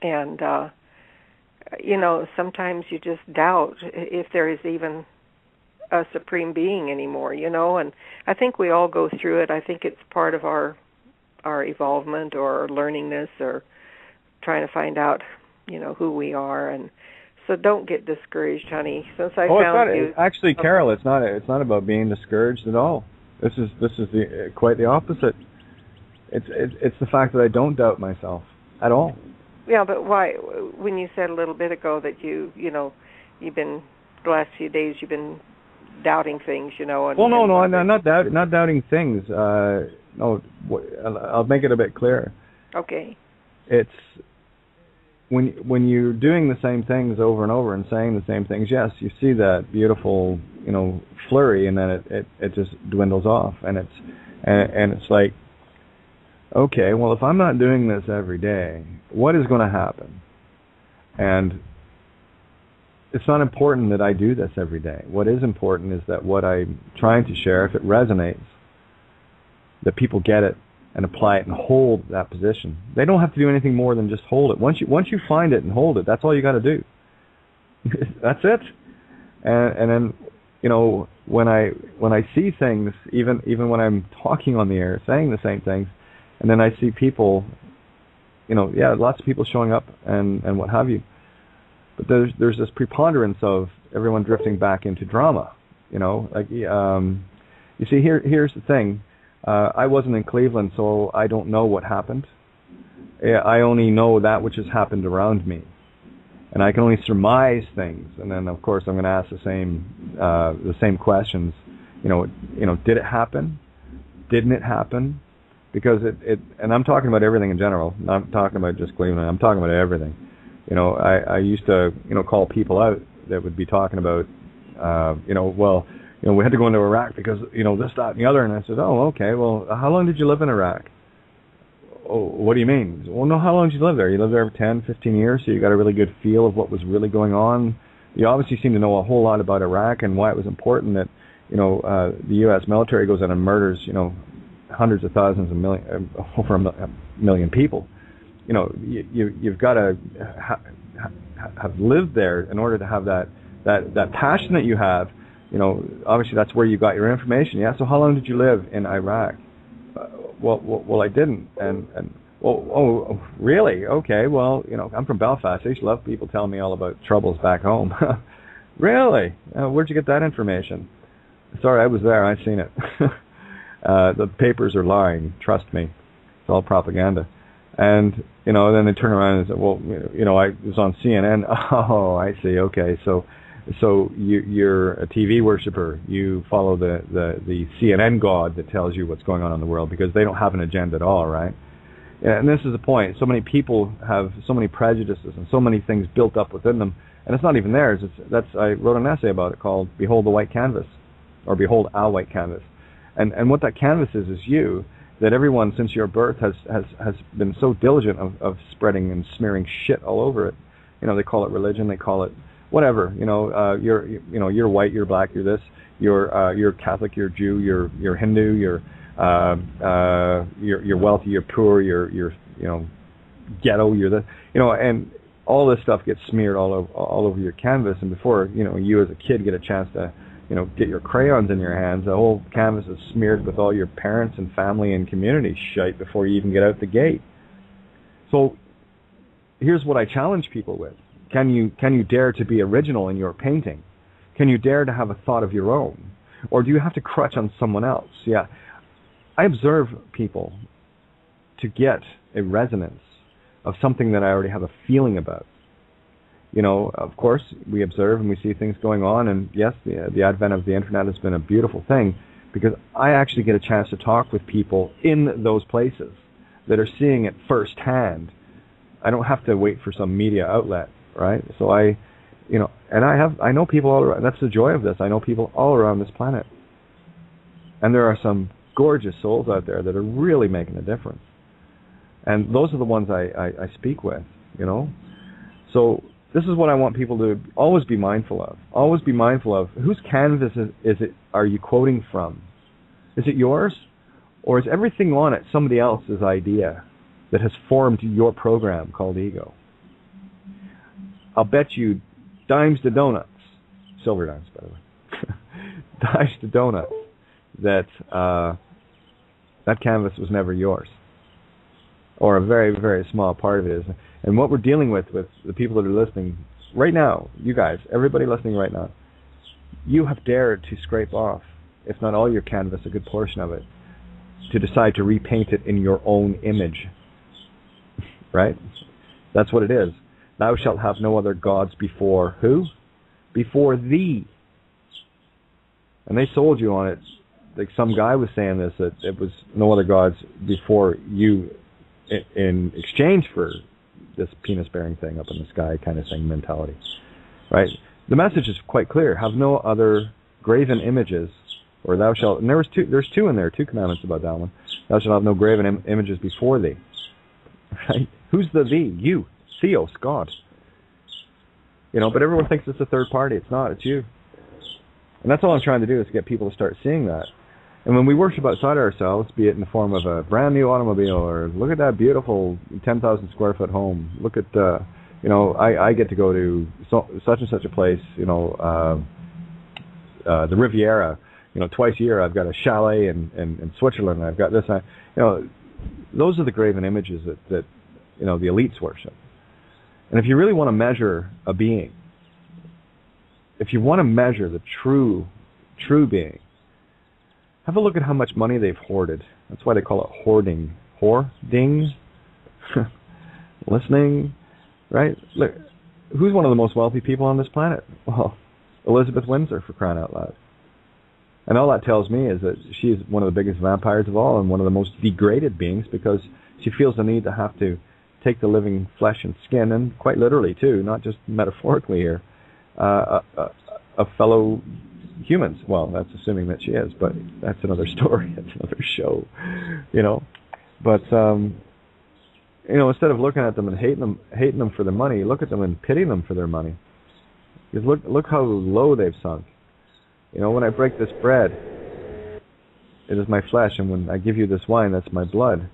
D: And, sometimes you just doubt if there is even a supreme being anymore, and I think we all go through it. I think it's part of our evolvement or learningness or trying to find out, who we are. And so don't get discouraged, honey. Since I found you,
A: actually, Carol, it's not about being discouraged at all. This is quite the opposite. It's the fact that I don't doubt myself at all.
D: Yeah, but why? When you said a little bit ago that you've been the last few days you've been doubting things, And,
A: well, no, I'm not doubting things. No, I'll make it a bit clearer.
D: Okay.
A: It's when you're doing the same things over and over and saying the same things. Yes, you see that beautiful, flurry, and then it just dwindles off, and it's like, okay, well, if I'm not doing this every day, what is going to happen? And it's not important that I do this every day. What is important is that what I'm trying to share, if it resonates, that people get it and apply it and hold that position. They don't have to do anything more than just hold it. Once you find it and hold it, that's all you got to do. That's it. And then, when I see things, even when I'm talking on the air, saying the same things, and then I see people, lots of people showing up and what have you. But there's this preponderance of everyone drifting back into drama. You see, here's the thing. I wasn't in Cleveland, so I don't know what happened. I only know that which has happened around me, and I can only surmise things. And then, of course, I'm going to ask the same questions. Did it happen? Didn't it happen? Because and I'm talking about everything in general. I'm not talking about just Cleveland. I'm talking about everything. I used to call people out that would be talking about we had to go into Iraq because, this, that, and the other. And I said, oh, okay, well, how long did you live in Iraq? Oh, what do you mean? Well, no, how long did you live there? You lived there for 10, 15 years, so you got a really good feel of what was really going on. You obviously seem to know a whole lot about Iraq and why it was important that, the U.S. military goes in and murders, hundreds of thousands of over a million people. You've got to have lived there in order to have that passion that you have. Obviously that's where you got your information. Yeah. So how long did you live in Iraq? Well, I didn't. And Oh, really? Okay. Well, I'm from Belfast. I used to love people telling me all about troubles back home. Really? Where'd you get that information? Sorry, I was there. I've seen it. The papers are lying. Trust me. It's all propaganda. And, then they turn around and say, well, I was on CNN. Oh, I see. Okay. So you're a TV worshiper. You follow the CNN god that tells you what's going on in the world because they don't have an agenda at all, right? And this is the point. So many people have so many prejudices and so many things built up within them, and it's not even theirs. I wrote an essay about it called "Behold the White Canvas," or "Behold our White Canvas," and what that canvas is you. That everyone since your birth has been so diligent of spreading and smearing shit all over it. They call it religion. They call it whatever. You're white. You're black. You're this. You're Catholic. You're Jew. You're Hindu. You're wealthy, you're poor, you're ghetto, you're the and all this stuff gets smeared all over your canvas, and before you as a kid get a chance to get your crayons in your hands, the whole canvas is smeared with all your parents and family and community shite before you even get out the gate. So here's what I challenge people with: can you dare to be original in your painting? Can you dare to have a thought of your own, or do you have to crutch on someone else? Yeah. I observe people to get a resonance of something that I already have a feeling about. Of course, we observe and we see things going on, and yes, the advent of the internet has been a beautiful thing because I actually get a chance to talk with people in those places that are seeing it firsthand. I don't have to wait for some media outlet, right? So I know people all around. That's the joy of this. I know people all around this planet, and there are some gorgeous souls out there that are really making a difference, and those are the ones I speak with. So this is what I want people to always be mindful of. Always be mindful of whose canvas are you quoting from? Is it yours, or is everything on it somebody else's idea that has formed your program called ego? I'll bet you dimes to donuts, silver dimes by the way, dimes to donuts, that that canvas was never yours, or a very, very small part of it is. And what we're dealing with the people that are listening right now, you guys, everybody listening right now, you have dared to scrape off, if not all your canvas, a good portion of it, to decide to repaint it in your own image. Right? That's what it is. Thou shalt have no other gods before who? Before thee. And they sold you on it. Like some guy was saying this, that it was no other gods before you in exchange for this penis-bearing thing up in the sky kind of thing mentality. Right? The message is quite clear. Have no other graven images, or thou shalt, and there's two in there, two commandments about that one. Thou shalt have no graven images before thee. Right? Who's the thee? You. Theos, God. But everyone thinks it's a third party. It's not. It's you. And that's all I'm trying to do is get people to start seeing that. And when we worship outside ourselves, be it in the form of a brand new automobile, or look at that beautiful 10,000 square foot home. Look at, I get to go to such and such a place, the Riviera. Twice a year I've got a chalet in Switzerland. I've got this. Those are the graven images that the elites worship. And if you really want to measure a being, if you want to measure the true being, have a look at how much money they've hoarded. That's why they call it hoarding. Hoarding? Listening? Right? Look, who's one of the most wealthy people on this planet? Well, Elizabeth Windsor, for crying out loud. And all that tells me is that she's one of the biggest vampires of all and one of the most degraded beings, because she feels the need to have to take the living flesh and skin, and quite literally too, not just metaphorically here, of fellow humans. Well, that's assuming that she is, but that's another story. That's another show, But instead of looking at them and hating them for their money, look at them and pitying them for their money. Because look how low they've sunk. When I break this bread, it is my flesh, and when I give you this wine, that's my blood.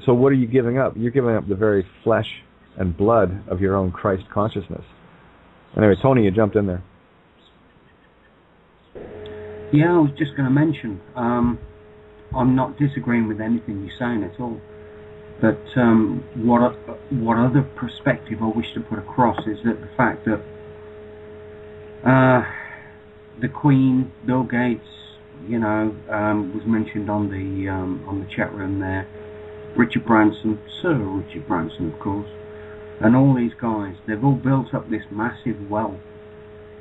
A: So what are you giving up? You're giving up the very flesh and blood of your own Christ consciousness. Anyway, Tony, you jumped in there.
B: Yeah, I was just going to mention, I'm not disagreeing with anything you're saying at all. But what other perspective I wish to put across is that the fact that the Queen, Bill Gates, was mentioned on the chat room there, Richard Branson, Sir Richard Branson, of course, and all these guys, they've all built up this massive wealth,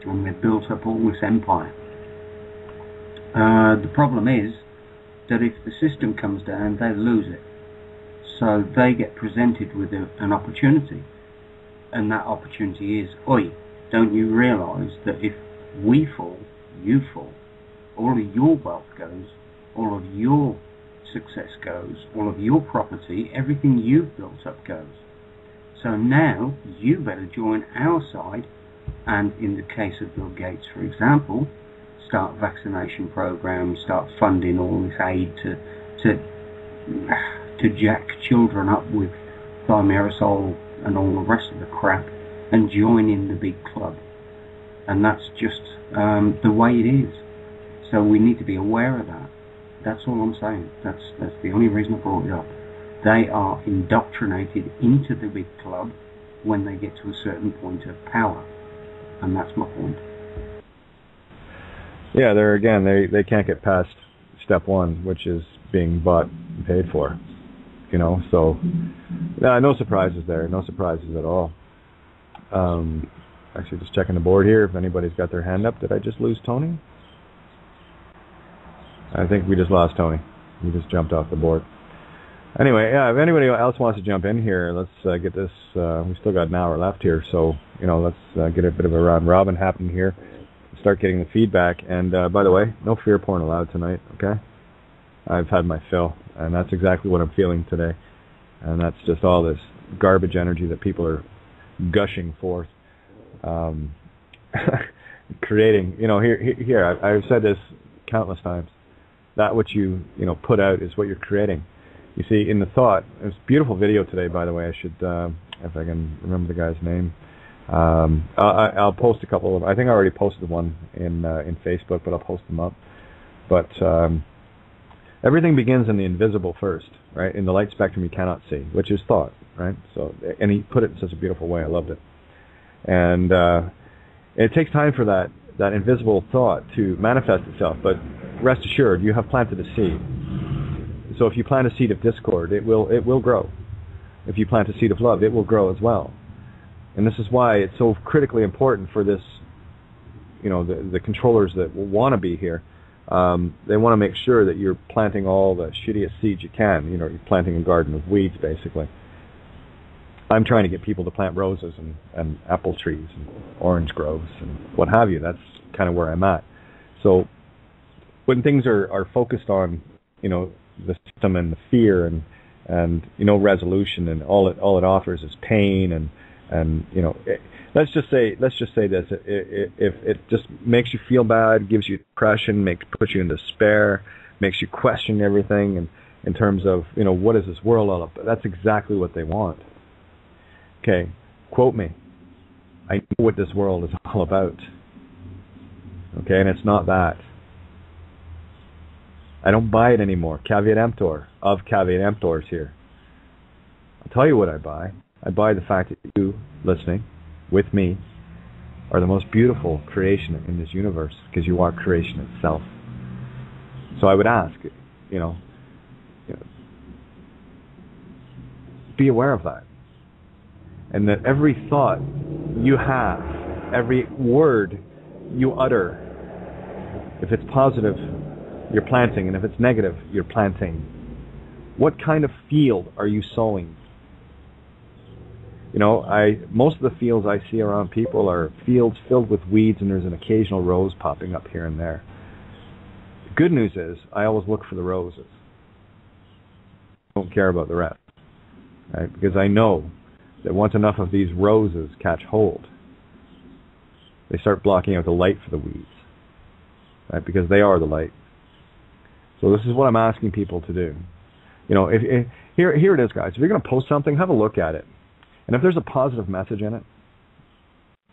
B: and they've built up all this empire. The problem is that if the system comes down, they lose it. So they get presented with an opportunity, and that opportunity is, oi, don't you realise that if we fall, you fall, all of your wealth goes, all of your success goes, all of your property, everything you've built up goes. So now you better join our side, and in the case of Bill Gates, for example, start vaccination programs, start funding all this aid to jack children up with thimerosal and all the rest of the crap, and join in the big club. And that's just the way it is. So we need to be aware of that. That's all I'm saying. That's the only reason I brought it up. They are indoctrinated into the big club when they get to a certain point of power. And that's my point.
A: Yeah, they can't get past step one, which is being bought and paid for. So no surprises there. No surprises at all. Actually, just checking the board here. If anybody's got their hand up, did I just lose Tony? I think we just lost Tony. He just jumped off the board. Anyway, yeah, if anybody else wants to jump in here, let's get this. We've still got an hour left here, so let's get a bit of a round robin happening here. Start getting the feedback. And by the way, no fear porn allowed tonight. Okay, I've had my fill, and that's exactly what I'm feeling today. And that's just all this garbage energy that people are gushing forth, creating. Here I've said this countless times. That what you put out is what you're creating. You see, in the thought, it's a beautiful video today, by the way. I should, if I can remember the guy's name, I'll post a couple of. I think I already posted one in Facebook, but I'll post them up. But everything begins in the invisible first, right? In the light spectrum you cannot see, which is thought, right? So, and he put it in such a beautiful way. I loved it. And it takes time for that invisible thought to manifest itself, but rest assured, you have planted a seed. So if you plant a seed of discord, it will grow. If you plant a seed of love, it will grow as well. And this is why it's so critically important for this, the controllers that want to be here. They want to make sure that you're planting all the shittiest seeds you can. You're planting a garden of weeds, basically. I'm trying to get people to plant roses and apple trees and orange groves and what have you. That's kind of where I'm at. So when things are focused on, the system and the fear and resolution, and all it offers is pain and let's just say this: if it just makes you feel bad, gives you depression, puts you in despair, makes you question everything, and in terms of what is this world all about? That's exactly what they want. Okay, quote me. I know what this world is all about. Okay, and it's not that. I don't buy it anymore. Caveat emptor of caveat emptors here. I'll tell you what I buy. I buy the fact that you, listening with me, are the most beautiful creation in this universe, because you are creation itself. So I would ask, be aware of that. And that every thought you have, every word you utter, if it's positive, you're planting, and if it's negative, you're planting. What kind of field are you sowing? Most of the fields I see around people are fields filled with weeds, and there's an occasional rose popping up here and there. The good news is, I always look for the roses. I don't care about the rest, right? Because I know that once enough of these roses catch hold, they start blocking out the light for the weeds, right? Because they are the light. So this is what I'm asking people to do. Here it is, guys. If you're going to post something, have a look at it. And if there's a positive message in it,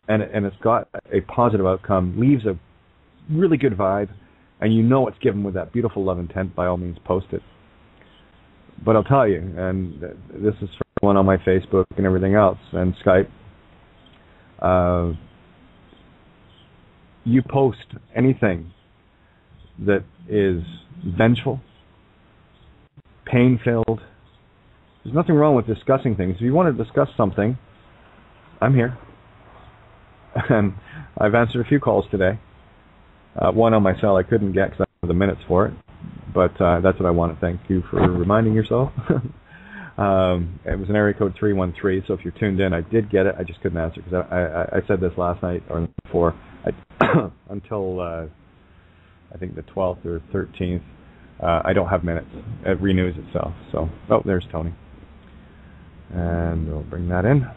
A: and it's got a positive outcome, leaves a really good vibe, and it's given with that beautiful love intent, by all means, post it. But I'll tell you, and this is for everyone on my Facebook and everything else, and Skype, you post anything that is vengeful, pain-filled. There's nothing wrong with discussing things. If you want to discuss something, I'm here. And I've answered a few calls today. One on my cell I couldn't get because I don't have the minutes for it. But that's what I want to thank you for reminding yourself. It was an area code 313, so if you're tuned in, I did get it. I just couldn't answer because I said this last night or before. Until I think the 12th or 13th, I don't have minutes. It renews itself. So, oh, there's Tony. And we'll bring that in.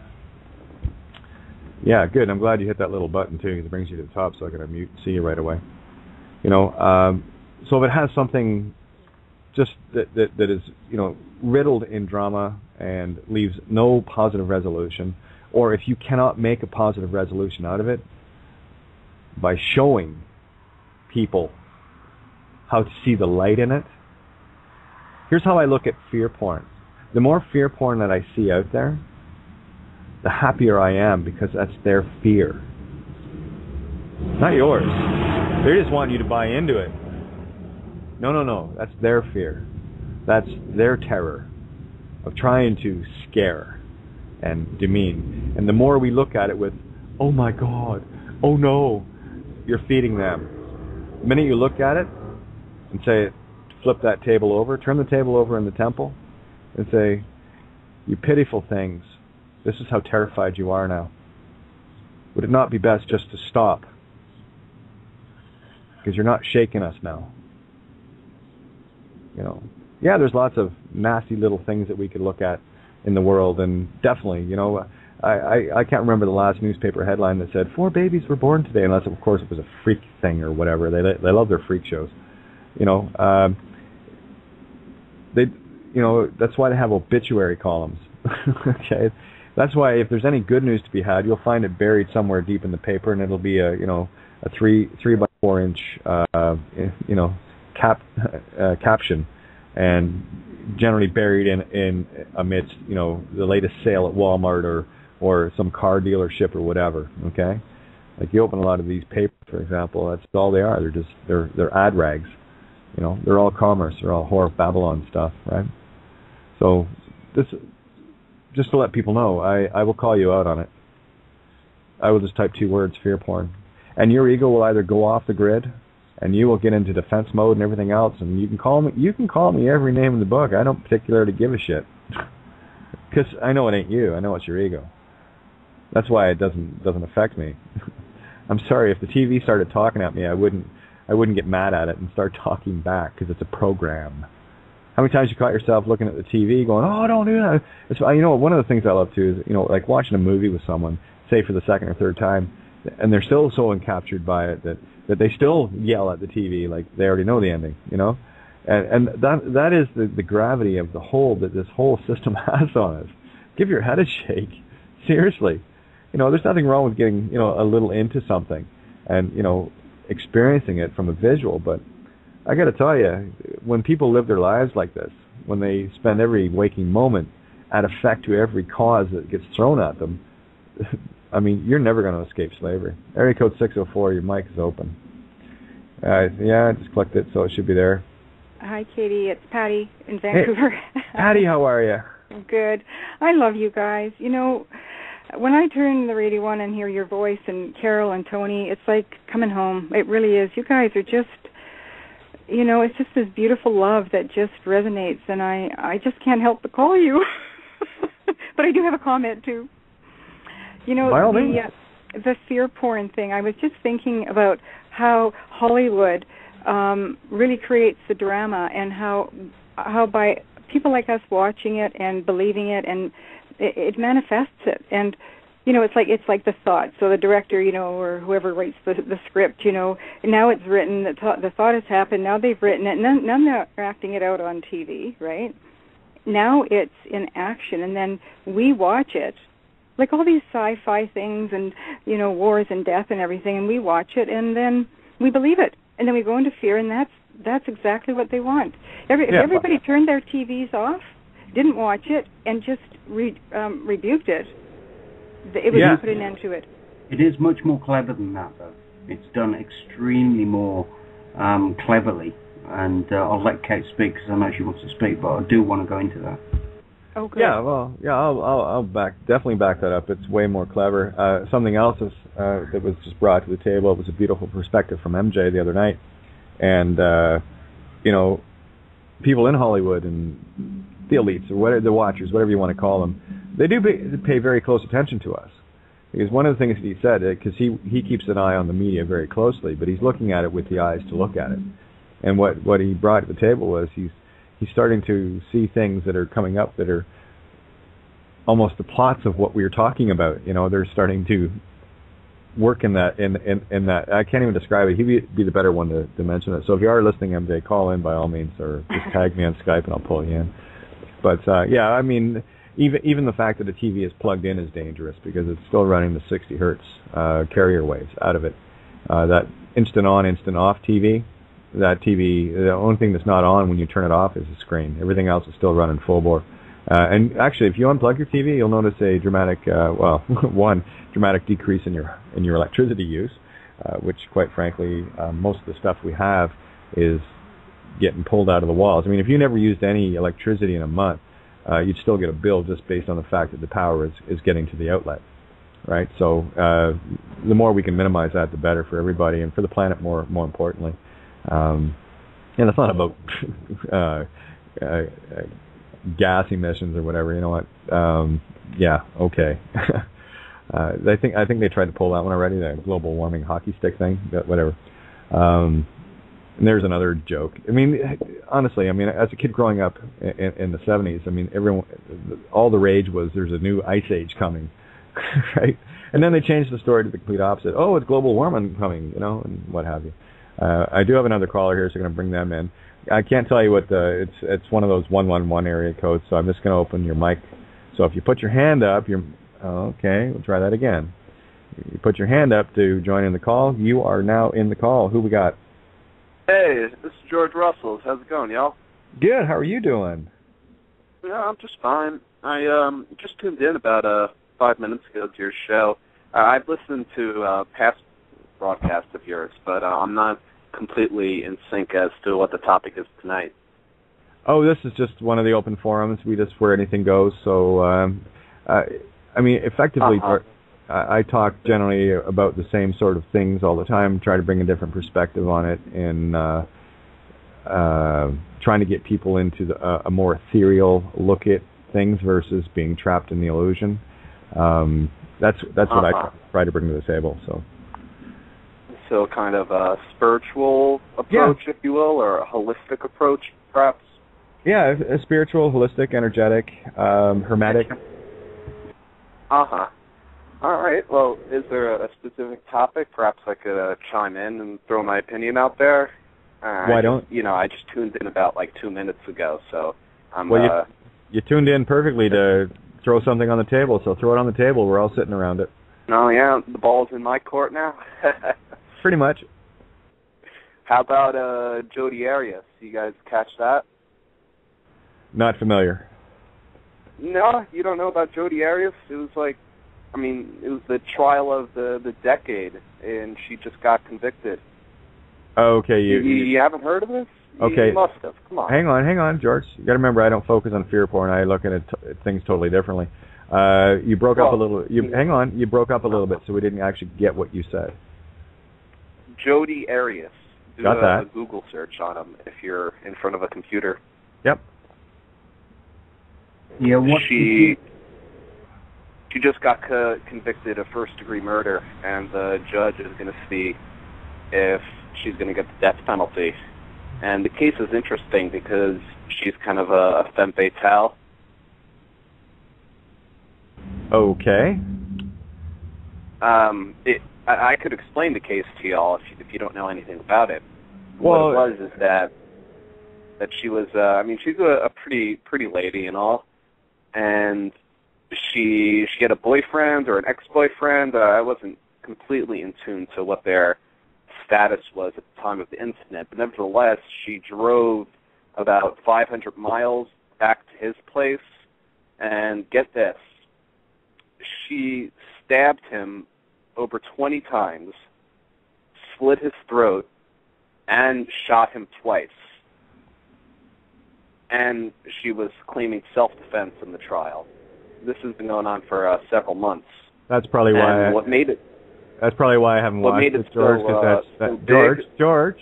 A: Yeah, good. I'm glad you hit that little button too, because it brings you to the top, so I can unmute and see you right away. You know, so if it has something just that is, you know, riddled in drama and leaves no positive resolution, or if you cannot make a positive resolution out of it by showing people how to see the light in it. Here's how I look at fear porn. The more fear porn that I see out there, the happier I am, because that's their fear. Not yours. They just want you to buy into it. No. That's their fear. That's their terror of trying to scare and demean. And the more we look at it with, oh my God, oh no, you're feeding them. The minute you look at it and say, flip that table over, turn the table over in the temple and say, you pitiful things, this is how terrified you are now. Would it not be best just to stop? Because you're not shaking us now. You know, yeah, there's lots of nasty little things that we could look at in the world, and definitely, you know, I can't remember the last newspaper headline that said 4 babies were born today, unless of course it was a freak thing or whatever. They love their freak shows, you know. That's why they have obituary columns. Okay, that's why if there's any good news to be had, you'll find it buried somewhere deep in the paper, and it'll be a 3 by 4 inch caption, and generally buried in amidst the latest sale at Walmart or some car dealership or whatever. Okay, like you open a lot of these papers, for example, that's all they are. They're ad rags. You know, they're all commerce. They're all whore of Babylon stuff, right? So this, just to let people know, I will call you out on it. I will just type 2 words, fear porn, and your ego will either go off the grid, and you will get into defense mode and everything else, and you can call me every name in the book. I don't particularly give a shit, because I know it ain't you. I know it's your ego. That's why it doesn't affect me. I'm sorry, if the TV started talking at me, I wouldn't get mad at it and start talking back, because it's a program. How many times you caught yourself looking at the TV going, oh, don't do that? One of the things I love too is, like watching a movie with someone, say for the second or third time, and they're still so encaptured by it that they still yell at the TV like they already know the ending, and that is the gravity of the hold that this whole system has on us. Give your head a shake, seriously. There's nothing wrong with getting a little into something and experiencing it from a visual, but I got to tell you, when people live their lives like this, when they spend every waking moment at effect to every cause that gets thrown at them, I mean, you're never going to escape slavery. Area code 604, your mic is open. Yeah, I just clicked it, so it should be there.
E: Hi, Katie. It's Patty in Vancouver.
A: Hey, Patty, how are you?
E: Good. I love you guys. When I turn the radio on and hear your voice and Carol and Tony, it's like coming home. It really is. You guys are just, it's just this beautiful love that just resonates, and I just can't help but call you. But I do have a comment, too. The fear porn thing, I was just thinking about how Hollywood really creates the drama, and how by people like us watching it and believing it, and it manifests it. And it's like the thought. So the director, or whoever writes the script, now it's written, the thought has happened, now they've written it, and then they're acting it out on TV, right? Now it's in action, and then we watch it, like all these sci-fi things and, wars and death and everything, and we watch it, and then we believe it, and then we go into fear, and that's exactly what they want. If everybody turned their TVs off, didn't watch it and just rebuked it. It was put an end to it.
B: It is much more clever than that, though. It's done extremely more cleverly. And I'll let Kate speak because I know she wants to speak, but I do want to go into that.
E: Oh, good.
A: Yeah, well, I'll definitely back that up. It's way more clever. Something else that was just brought to the table. It was a beautiful perspective from MJ the other night, and people in Hollywood and the elites or whatever, the watchers, whatever you want to call them, they do pay very close attention to us. Because one of the things that he said, because he keeps an eye on the media very closely, but he's looking at it with the eyes to look at it. And what he brought to the table was he's starting to see things that are coming up that are almost the plots of what we were talking about. They're starting to work in that. In that, I can't even describe it. He'd be the better one to mention it. So if you are listening, MJ, call in by all means, or just tag me on Skype and I'll pull you in. But even the fact that the TV is plugged in is dangerous because it's still running the 60 hertz carrier waves out of it. That instant on, instant off TV. That TV, the only thing that's not on when you turn it off is the screen. Everything else is still running full bore. And actually, if you unplug your TV, you'll notice a dramatic, dramatic decrease in your electricity use, which, quite frankly, most of the stuff we have is getting pulled out of the walls. I mean, if you never used any electricity in a month, you'd still get a bill just based on the fact that the power is getting to the outlet, right? So the more we can minimize that, the better for everybody and for the planet, more importantly. And it's not about gas emissions or whatever. You know what? Okay. I think they tried to pull that one already. The global warming hockey stick thing, whatever. And there's another joke. I mean, honestly, as a kid growing up in the 70s, all the rage was there's a new ice age coming, right? And then they changed the story to the complete opposite. Oh, it's global warming coming, and what have you. I do have another caller here, so I'm going to bring them in. I can't tell you what it's one of those 111 area codes, so I'm just going to open your mic. So if you put your hand up, okay, we'll try that again. You put your hand up to join in the call. You are now in the call. Who we got?
F: Hey, this is George Russell. How's it going, y'all?
A: Good. How are you doing?
F: Yeah, I'm just fine. I just tuned in about 5 minutes ago to your show. I've listened to past broadcasts of yours, but I'm not completely in sync as to what the topic is tonight.
A: Oh, this is just one of the open forums. We just where anything goes. So, effectively, I talk generally about the same sort of things all the time, try to bring a different perspective on it, and trying to get people into a more ethereal look at things versus being trapped in the illusion. That's what I try to bring to the table.
F: So kind of a spiritual approach, if you will, or a holistic approach, perhaps?
A: Yeah, a spiritual, holistic, energetic, hermetic.
F: Uh-huh. All right. Well, is there a specific topic? Perhaps I could chime in and throw my opinion out there. I just tuned in about 2 minutes ago, so I'm...
A: Well, you tuned in perfectly to throw something on the table, so throw it on the table. We're all sitting around it.
F: Oh, yeah? The ball's in my court now?
A: Pretty much.
F: How about Jodi Arias? You guys catch that?
A: Not familiar.
F: No, you don't know about Jodi Arias? It was it was the trial of the decade, and she just got convicted.
A: Okay,
F: you haven't heard of this?
A: Okay.
F: You must have. Come on.
A: Hang on, George. You got to remember, I don't focus on fear porn. I look at things totally differently. You broke up a little. Hang on. You broke up a little bit, so we didn't actually get what you said.
F: Jodi Arias. Do
A: got that.
F: A Google search on him if you're in front of a computer.
A: Yep.
B: Yeah.
F: She just got convicted of first-degree murder, and the judge is going to see if she's going to get the death penalty. And the case is interesting because she's kind of a femme fatale.
A: Okay.
F: I could explain the case to y'all if you don't know anything about it.
A: Well,
F: what it was is that she was, she's a pretty lady and all, and she had a boyfriend or an ex-boyfriend. I wasn't completely in tune to what their status was at the time of the incident, but nevertheless, she drove about 500 miles back to his place, and get this, she stabbed him over 20 times, slit his throat, and shot him twice. And she was claiming self-defense in the trial. This has been going on for several months.
A: That's probably why.
F: What made it?
A: That's probably why I haven't watched it, George.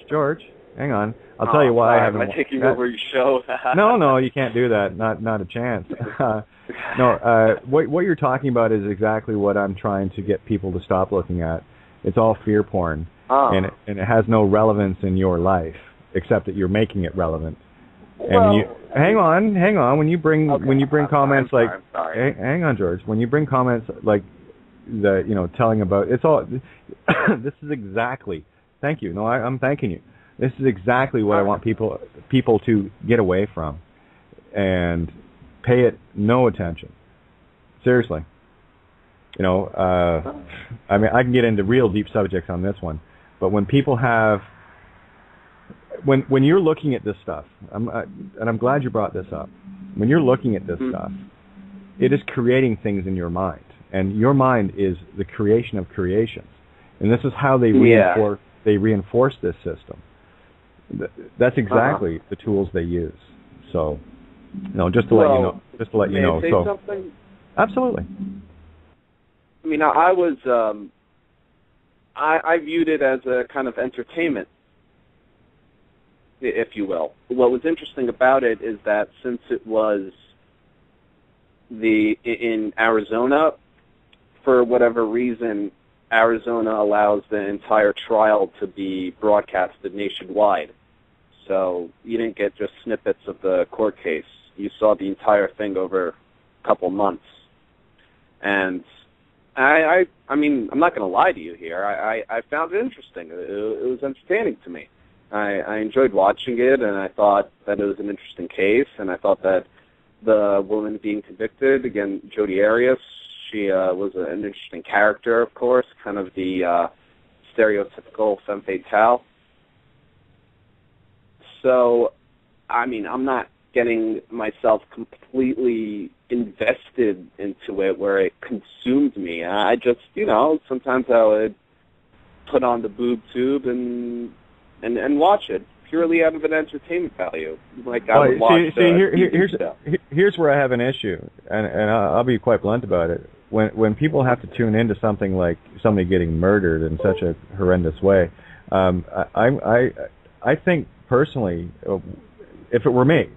A: George, hang on. I'll tell you why I haven't.
F: Am I taking over your show?
A: No, you can't do that. Not a chance. What you're talking about is exactly what I'm trying to get people to stop looking at. It's all fear porn, and it has no relevance in your life except that you're making it relevant. And hang on. When you bring comments like, hang on, George. When you bring comments like telling about, it's all. This is exactly. Thank you. No, I'm thanking you. This is exactly what I want people to get away from, and pay it no attention. Seriously. I mean, I can get into real deep subjects on this one, but when people have. When you're looking at this stuff, and I'm glad you brought this up, when you're looking at this stuff, it is creating things in your mind. And your mind is the creation of creations. And this is how they reinforce this system. That's exactly the tools they use. So, just to let you know.
F: Say something?
A: Absolutely.
F: I mean, I was, I viewed it as a kind of entertainment, if you will. What was interesting about it is that since it was in Arizona, for whatever reason, Arizona allows the entire trial to be broadcasted nationwide. So you didn't get just snippets of the court case. You saw the entire thing over a couple months. And I mean, I'm not going to lie to you here. I found it interesting. It was entertaining to me. I enjoyed watching it, and I thought that it was an interesting case, and I thought that the woman being convicted, again, Jodi Arias, she was an interesting character, of course, kind of the stereotypical femme fatale. So, I mean, I'm not getting myself completely invested into it where it consumed me. I just, sometimes I would put on the boob tube and watch it purely out of an entertainment value. Like I would watch.
A: Here's where I have an issue, and I'll be quite blunt about it. When people have to tune into something like somebody getting murdered in such a horrendous way, I think personally, if it were me,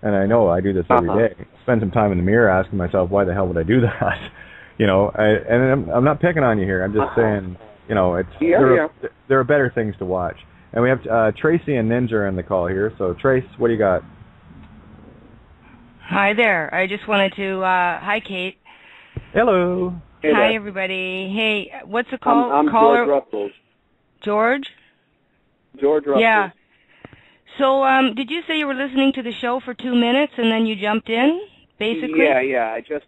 A: and I know I do this every day, spend some time in the mirror asking myself, why the hell would I do that? And I'm not picking on you here. I'm just saying, there are better things to watch. And we have Tracy and Ninja on the call here. So, Trace, what do you got?
G: Hi there. I just wanted to... hi, Kate.
A: Hello.
F: Hey
G: hi,
F: there.
G: Everybody. Hey, what's the call?
F: I'm
G: caller?
F: George Russell.
G: George?
F: George Russell.
G: Yeah. So, did you say you were listening to the show for 2 minutes and then you jumped in, basically?
F: Yeah. I just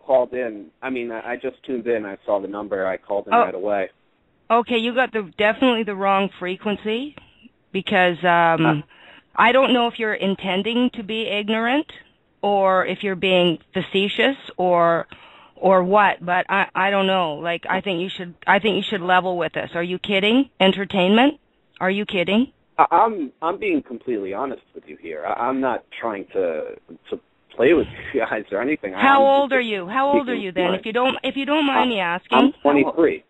F: called in. I mean, I just tuned in. I saw the number. I called in right away.
G: Okay, you got definitely the wrong frequency because I don't know if you're intending to be ignorant or if you're being facetious or what, but I don't know. Like I think you should level with us. Are you kidding? Entertainment? Are you kidding?
F: I'm being completely honest with you here. I'm not trying to play with you guys or anything.
G: How old are you? How old are you then? If you don't mind me asking.
F: I'm 23.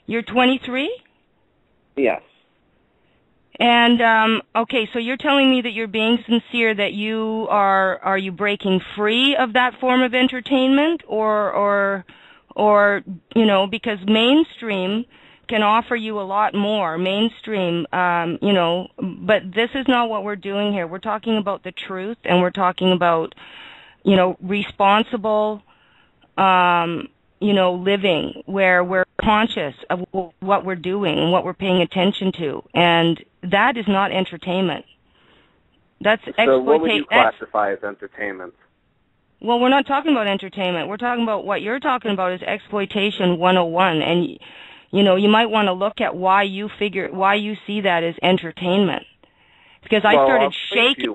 G: You're 23?
F: Yes.
G: And okay, so you're telling me that you're being sincere that you are you breaking free of that form of entertainment or because mainstream can offer you a lot more. Mainstream, but this is not what we're doing here. We're talking about the truth and we're talking about responsible living where we're conscious of what we're doing and what we're paying attention to. And that is not entertainment. That's exploitation.
F: So what would you classify as entertainment?
G: Well, we're not talking about entertainment. We're talking about what you're talking about is exploitation 101. And, you might want to look at why you see that as entertainment. Because I started shaking.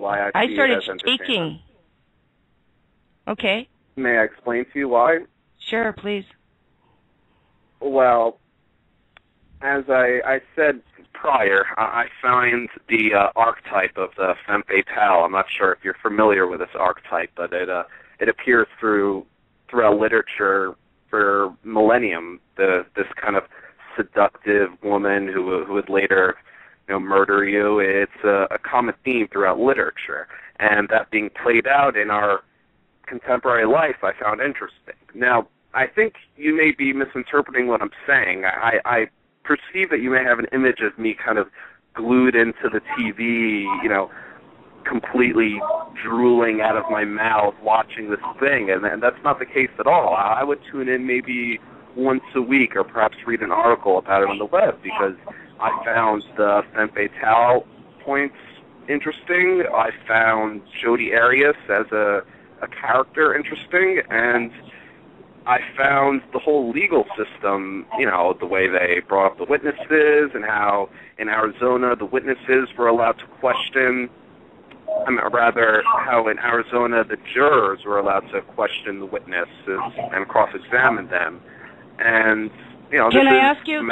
G: Okay.
F: May I explain to you why?
G: Sure, please.
F: Well, as I said prior, I find the archetype of the femme fatale. I'm not sure if you're familiar with this archetype, but it appears throughout literature for millennium. This kind of seductive woman who would later, murder you. It's a common theme throughout literature, and that being played out in our contemporary life, I found interesting. Now, I think you may be misinterpreting what I'm saying. I perceive that you may have an image of me kind of glued into the TV, completely drooling out of my mouth watching this thing, and that's not the case at all. I would tune in maybe once a week or perhaps read an article about it on the web because I found the femme fatale points interesting. I found Jodi Arias as a character interesting, and I found the whole legal system, the way they brought up the witnesses and how in Arizona the witnesses were allowed to question, how in Arizona the jurors were allowed to question the witnesses and cross-examine them. And,
G: Can I ask you?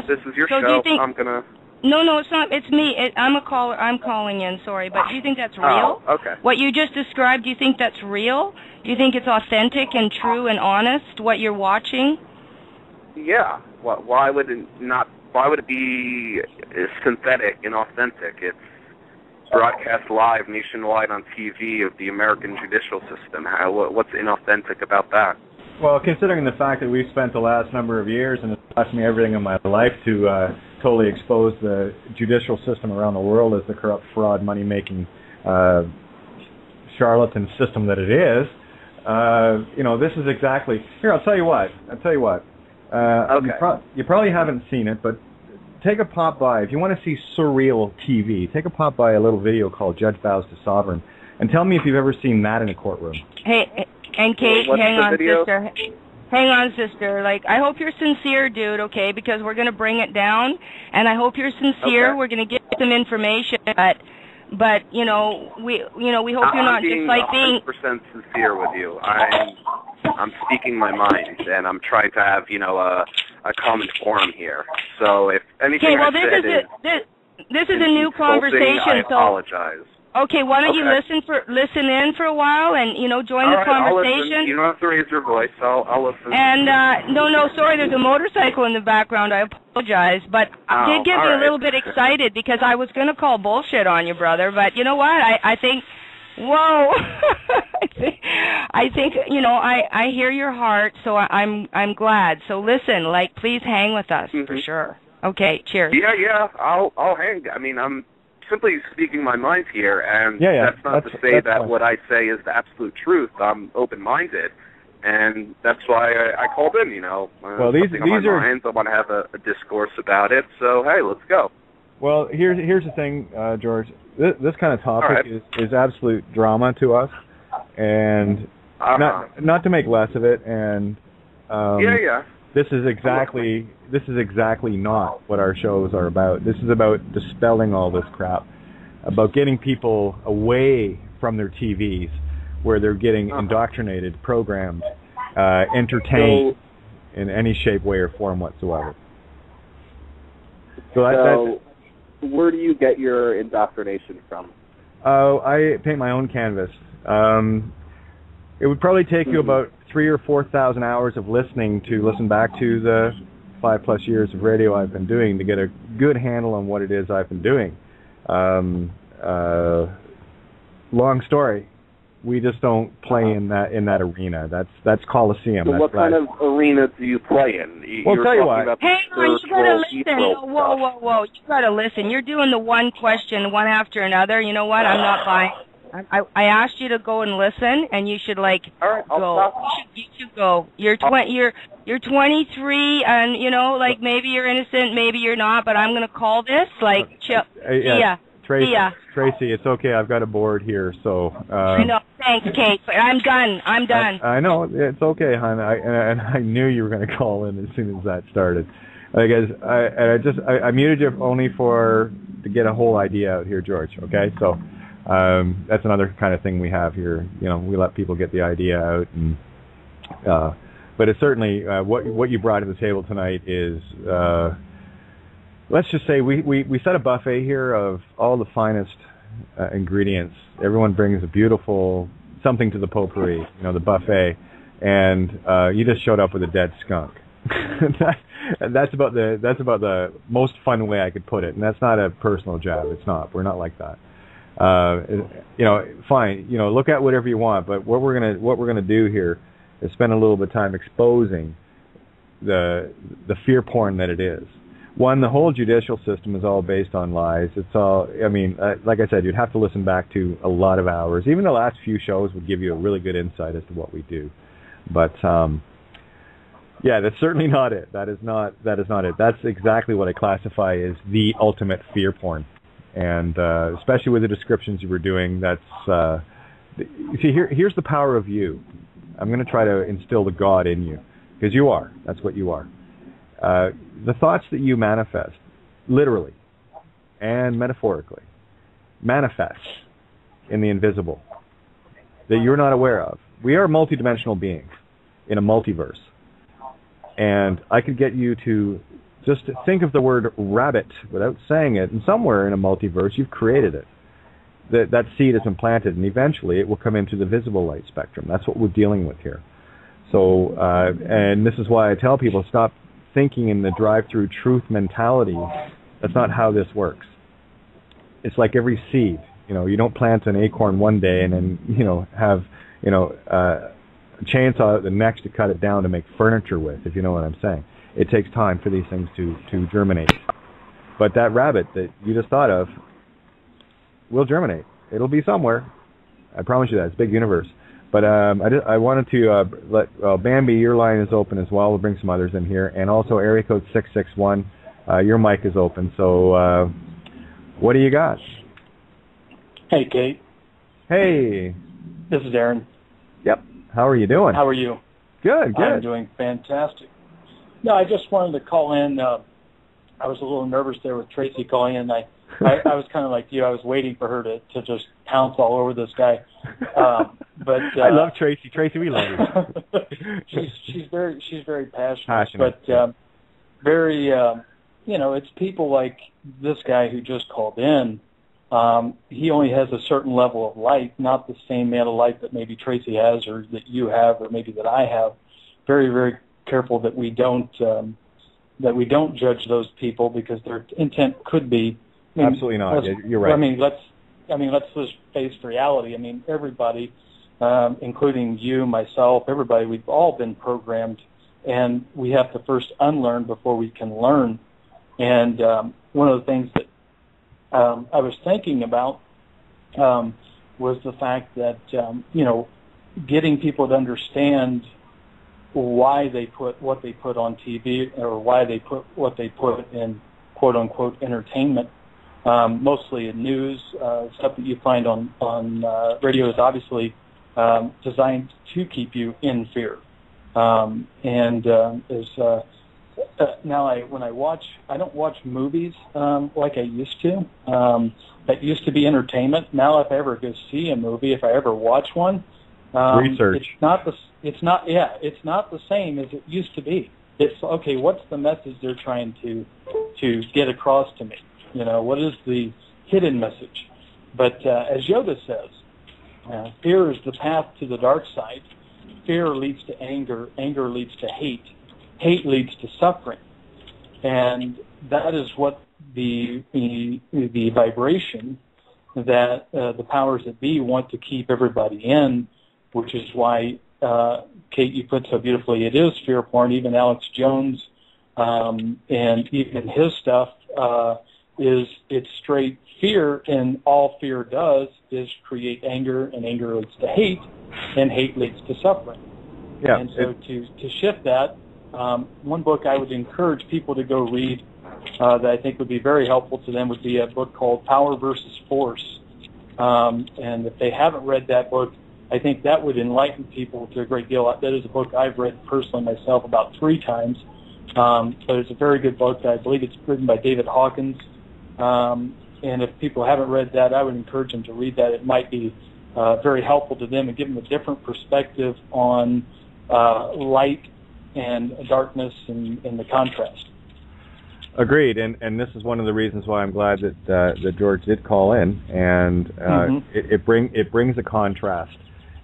F: This is your show. I'm going to...
G: No, it's not. It's me. I'm a caller. I'm calling in. Sorry, but do you think that's real?
F: Oh, okay.
G: What you just described, do you think that's real? Do you think it's authentic and true and honest? What you're watching?
F: Yeah. Why would it not? Why would it be synthetic and authentic? It's broadcast live nationwide on TV of the American judicial system. What's inauthentic about that?
A: Well, considering the fact that we've spent the last number of years, and it's cost me everything in my life to totally expose the judicial system around the world as the corrupt, fraud, money-making charlatan system that it is, this is exactly... Here, I'll tell you what.
F: Okay.
A: You probably haven't seen it, but take a pop by. If you want to see surreal TV, take a pop by a little video called Judge Bows to Sovereign, and tell me if you've ever seen that in a courtroom.
G: Hey, and Kate, hang on, sister. Hang on, sister. I hope you're sincere, dude, okay? Because we're going to bring it down, and I hope you're sincere. Okay. We're going to get some information, but we hope you're not just like being...
F: I'm 100% sincere with you. I'm speaking my mind, and I'm trying to have, a common forum here. So if anything
G: this is a new conversation,
F: I apologize.
G: Okay, why don't you listen in for a while and, join the conversation?
F: You don't have to raise your voice. I'll listen.
G: And, sorry, there's a motorcycle in the background. I apologize. But it did get me a little bit excited because I was going to call bullshit on you, brother. But you know what? I think, whoa. I think, I hear your heart, so I'm glad. So listen, please hang with us for sure. Okay, cheers.
F: Yeah, I'll hang. I mean, I'm simply speaking my mind here, and that's not to say that fine. What I say is the absolute truth. I'm open-minded, and that's why I called in,
A: Well, these
F: on my mind. I want to have a discourse about it, so hey, let's go.
A: Well, here's the thing, George. This kind of topic is absolute drama to us, and not to make less of it, and This is exactly not what our shows are about. This is about dispelling all this crap, about getting people away from their TVs, where they're getting indoctrinated, programmed, entertained in any shape, way, or form whatsoever.
F: So where do you get your indoctrination from?
A: I paint my own canvas. It would probably take you about 3,000 or 4,000 hours of listen back to the 5+ years of radio I've been doing to get a good handle on what it is I've been doing. Long story. We just don't play in that arena. That's Coliseum.
F: So what kind of arena do you play in?
A: Well, tell you what.
G: Hang on, you gotta listen. Whoa. You gotta listen. You're doing the one question one after another. You know what? I'm not buying. I asked you to go and listen, and you should
F: All right, I'll
G: go.
F: Stop.
G: You should go. You're 23, and maybe you're innocent, maybe you're not. But I'm gonna call this chill.
A: Tracy, it's okay. I've got a board here, so.
G: No, thanks, Kate. But I'm done.
A: I know it's okay, hon. I knew you were going to call in as soon as that started. I muted you only to get a whole idea out here, George. Okay, so That's another kind of thing we have here. We let people get the idea out, and but it's certainly what you brought to the table tonight is. Let's just say we set a buffet here of all the finest ingredients. Everyone brings a beautiful something to the potpourri, the buffet, and you just showed up with a dead skunk. That's about the most fun way I could put it, and that's not a personal jab. It's not. We're not like that. Fine. Look at whatever you want, but what we're gonna do here is spend a little bit of time exposing the fear porn that it is. One, the whole judicial system is all based on lies. It's all, like I said, you'd have to listen back to a lot of hours. Even the last few shows would give you a really good insight as to what we do. But, that's certainly not it. That is not it. That's exactly what I classify as the ultimate fear porn. And especially with the descriptions you were doing, that's, here's the power of you. I'm going to try to instill the God in you, because you are. That's what you are. The thoughts that you manifest, literally and metaphorically, manifest in the invisible that you're not aware of. We are multidimensional beings in a multiverse. And I could get you to just think of the word rabbit without saying it, and somewhere in a multiverse you've created it. That seed is implanted, and eventually it will come into the visible light spectrum. That's what we're dealing with here. So, and this is why I tell people, stop thinking in the drive-through truth mentality. That's not how this works. It's like every seed. You don't plant an acorn one day and then, have, a chainsaw the next to cut it down to make furniture with, if you know what I'm saying. It takes time for these things to germinate. But that rabbit that you just thought of will germinate. It'll be somewhere. I promise you that. It's a big universe. But I wanted to let Bambi, your line is open as well. We'll bring some others in here. And also area code 661, your mic is open. So what do you got?
H: Hey, Kate.
A: Hey.
H: This is Aaron.
A: Yep. How are you doing?
H: How are you?
A: Good.
H: I'm doing fantastic. No, I just wanted to call in. I was a little nervous there with Tracy calling in. I was kind of like you. I was waiting for her to just pounce all over this guy. But
A: I love Tracy. Tracy, we love you.
H: she's very passionate. But very, it's people like this guy who just called in. He only has a certain level of light, not the same amount of light that maybe Tracy has, or that you have, or maybe that I have. Very, very careful that we don't judge those people, because their intent could be.
A: Absolutely not. You're right.
H: Let's just face reality. Everybody, including you, myself, everybody, we've all been programmed, and we have to first unlearn before we can learn. And one of the things that I was thinking about was the fact that, getting people to understand why they put what they put on TV, or why they put what they put in quote-unquote entertainment, mostly in news, stuff that you find on radio is obviously designed to keep you in fear. Now when I watch, I don't watch movies like I used to. That used to be entertainment. Now if I ever go see a movie, if I ever watch one,
A: research.
H: It's not the same as it used to be. It's okay. What's the message they're trying to get across to me? What is the hidden message? But as Yoda says, fear is the path to the dark side. Fear leads to anger. Anger leads to hate. Hate leads to suffering. And that is what the vibration that the powers that be want to keep everybody in, which is why, Kate, you put so beautifully, it is fear porn. Even Alex Jones and even his stuff it's straight fear, and all fear does is create anger, and anger leads to hate, and hate leads to suffering.
A: Yeah.
H: And so to shift that, one book I would encourage people to go read that I think would be very helpful to them would be a book called Power versus Force. And if they haven't read that book, I think that would enlighten people to a great deal. That is a book I've read personally myself about 3 times. But it's a very good book. I believe it's written by David Hawkins. And if people haven't read that, I would encourage them to read that. It might be very helpful to them and give them a different perspective on light and darkness and the contrast.
A: Agreed, and this is one of the reasons why I'm glad that George did call in, and it brings a contrast,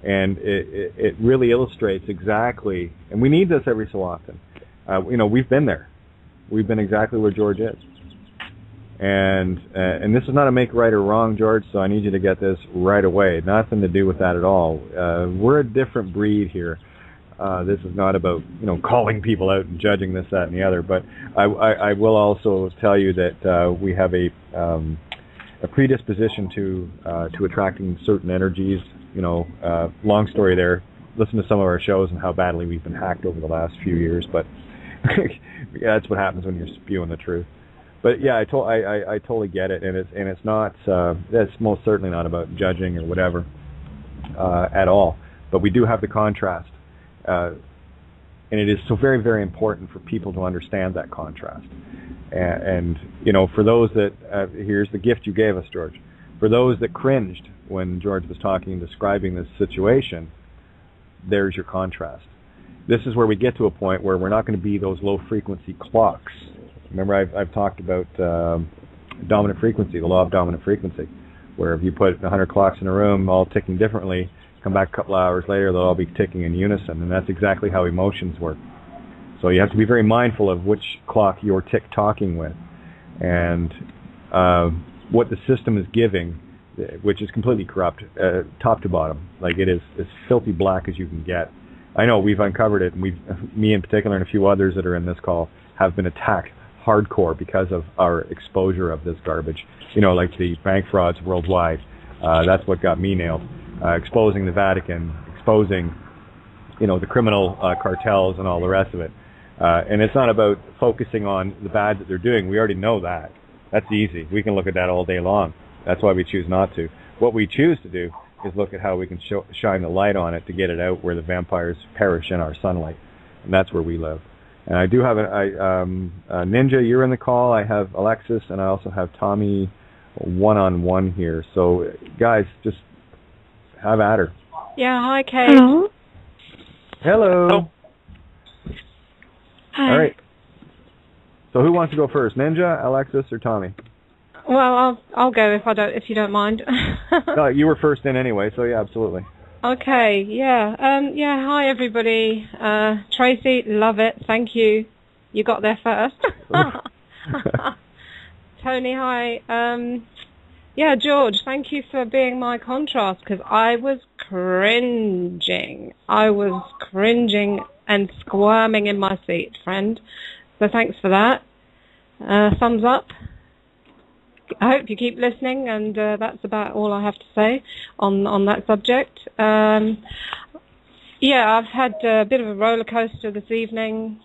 A: and it really illustrates exactly. And we need this every so often. We've been there. We've been exactly where George is, and this is not a make right or wrong, George. So I need you to get this right away. Nothing to do with that at all. We're a different breed here. This is not about calling people out and judging this, that, and the other. But I will also tell you that we have a predisposition to attracting certain energies. Long story there. Listen to some of our shows and how badly we've been hacked over the last few years. But yeah, that's what happens when you're spewing the truth. But yeah, I totally get it, and it's not. That's most certainly not about judging or whatever at all. But we do have the contrast. And it is so very, very important for people to understand that contrast. And for those that, here's the gift you gave us, George. For those that cringed when George was talking and describing this situation, there's your contrast. This is where we get to a point where we're not going to be those low-frequency clocks. Remember, I've talked about dominant frequency, the law of dominant frequency, where if you put 100 clocks in a room all ticking differently, come back a couple hours later, they'll all be ticking in unison, and that's exactly how emotions work. So you have to be very mindful of which clock you're tick-tocking with, and what the system is giving, which is completely corrupt, top to bottom. Like, it is as filthy black as you can get. I know we've uncovered it, and me in particular and a few others that are in this call, have been attacked hardcore because of our exposure of this garbage. Like the bank frauds worldwide. That's what got me nailed. Exposing the Vatican, exposing, the criminal cartels and all the rest of it. And it's not about focusing on the bad that they're doing. We already know that. That's easy. We can look at that all day long. That's why we choose not to. What we choose to do is look at how we can shine the light on it to get it out where the vampires perish in our sunlight. And that's where we live. And I do have Ninja, you're in the call. I have Alexis, and I also have Tommy one-on-one here. So, guys, just have at her.
I: Yeah, hi, Kate. Hello.
A: Hello.
I: Hi.
A: All right. So who wants to go first, Ninja, Alexis, or Tommy?
I: Well, I'll go if you don't mind.
A: No, you were first in anyway, so yeah, absolutely.
I: Okay, yeah. Hi everybody. Tracy, love it. Thank you. You got there first. Tony, hi. George, thank you for being my contrast, because I was cringing. And squirming in my seat, friend. So thanks for that. Thumbs up. I hope you keep listening, and that's about all I have to say on that subject. I've had a bit of a roller coaster this evening.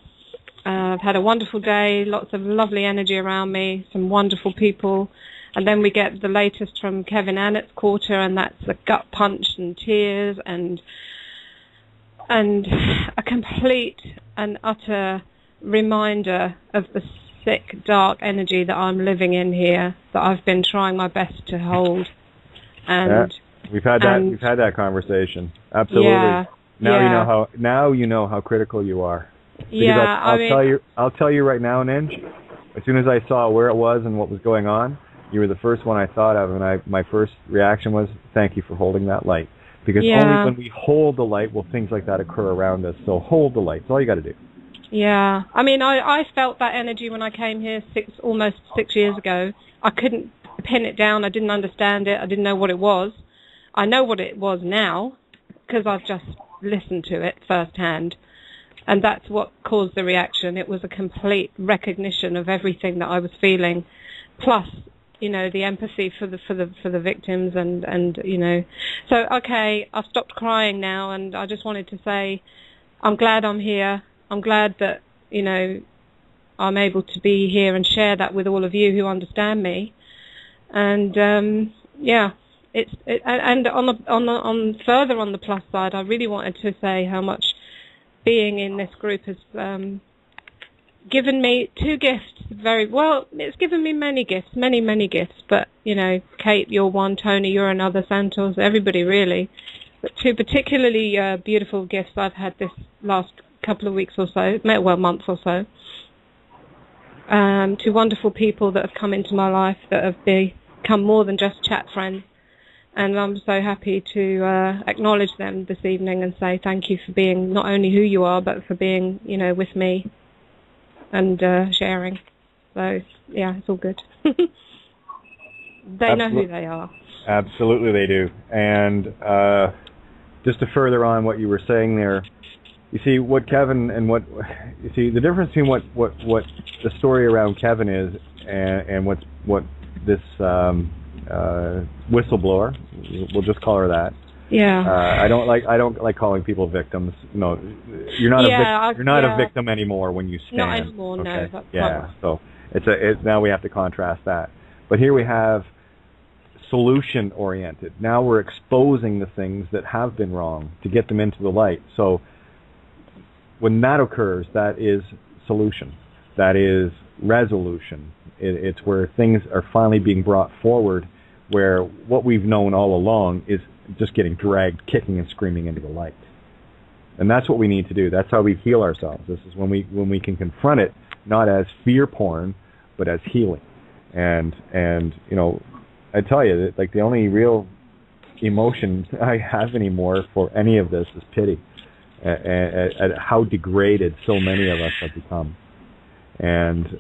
I: I've had a wonderful day, lots of lovely energy around me, some wonderful people. And then we get the latest from Kevin Annett's quarter, and that's a gut punch and tears and a complete and utter reminder of the sick, dark energy that I'm living in here, that I've been trying my best to hold. And
A: we've had that conversation. Absolutely.
I: Yeah,
A: Now you know how critical you are. Because I'll tell you right now, Ninj. As soon as I saw where it was and what was going on, you were the first one I thought of, and my first reaction was, thank you for holding that light. Because only when we hold the light will things like that occur around us. So hold the light. That's all you got to do.
I: Yeah. I mean, I felt that energy when I came here almost 6 years ago. I couldn't pin it down. I didn't understand it. I didn't know what it was. I know what it was now because I've just listened to it firsthand. And that's what caused the reaction. It was a complete recognition of everything that I was feeling, plus, the empathy for the victims and. So, okay, I've stopped crying now, and I just wanted to say I'm glad I'm here. I'm glad that, I'm able to be here and share that with all of you who understand me. And, and on the plus side, I really wanted to say how much being in this group has given me 2 gifts. Very well, it's given me many gifts, many gifts. But Kate, you're one. Tony, you're another. Santos, everybody really. But 2 particularly beautiful gifts I've had this last couple of weeks or so, month or so. 2 wonderful people that have come into my life that have become more than just chat friends. And I'm so happy to acknowledge them this evening and say thank you for being not only who you are, but for being, with me and sharing. So, yeah, it's all good. They know who they are.
A: Absolutely they do. And just to further on what you were saying there, you see what Kevin and the difference between what the story around Kevin is and what this whistleblower, we'll just call her that.
I: Yeah.
A: I don't like calling people victims. No, you're not a victim anymore when you stand.
I: Not anymore. Okay? No. That's
A: right. So now we have to contrast that. But here we have solution oriented. Now we're exposing the things that have been wrong to get them into the light. So when that occurs, that is solution. That is resolution. It's where things are finally being brought forward, where what we've known all along is just getting dragged, kicking and screaming into the light. And that's what we need to do. That's how we heal ourselves. This is when we can confront it, not as fear porn, but as healing. And I tell you, that, like, the only real emotion I have anymore for any of this is pity at how degraded so many of us have become. And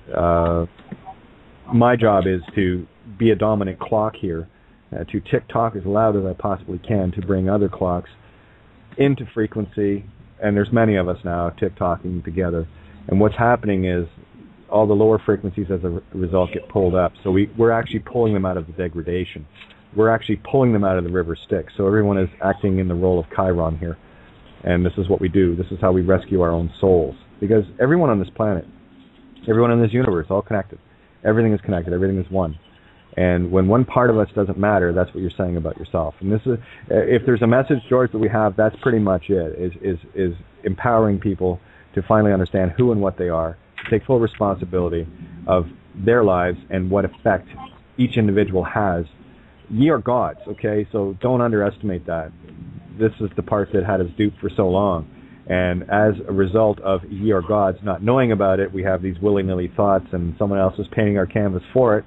A: my job is to be a dominant clock here, to tick-tock as loud as I possibly can to bring other clocks into frequency. And there's many of us now tick-tocking together. And what's happening is all the lower frequencies as a result get pulled up. So we're actually pulling them out of the degradation. We're actually pulling them out of the river Styx. So everyone is acting in the role of Chiron here. And this is what we do. This is how we rescue our own souls. Because everyone on this planet, everyone in this universe, all connected. Everything is connected. Everything is one. And when one part of us doesn't matter, that's what you're saying about yourself. And this is, if there's a message, George, that we have, that's pretty much it, is empowering people to finally understand who and what they are, to take full responsibility of their lives and what effect each individual has. Ye are gods, okay? So don't underestimate that. This is the part that had us duped for so long. And as a result of ye are gods not knowing about it, we have these willy-nilly thoughts and someone else is painting our canvas for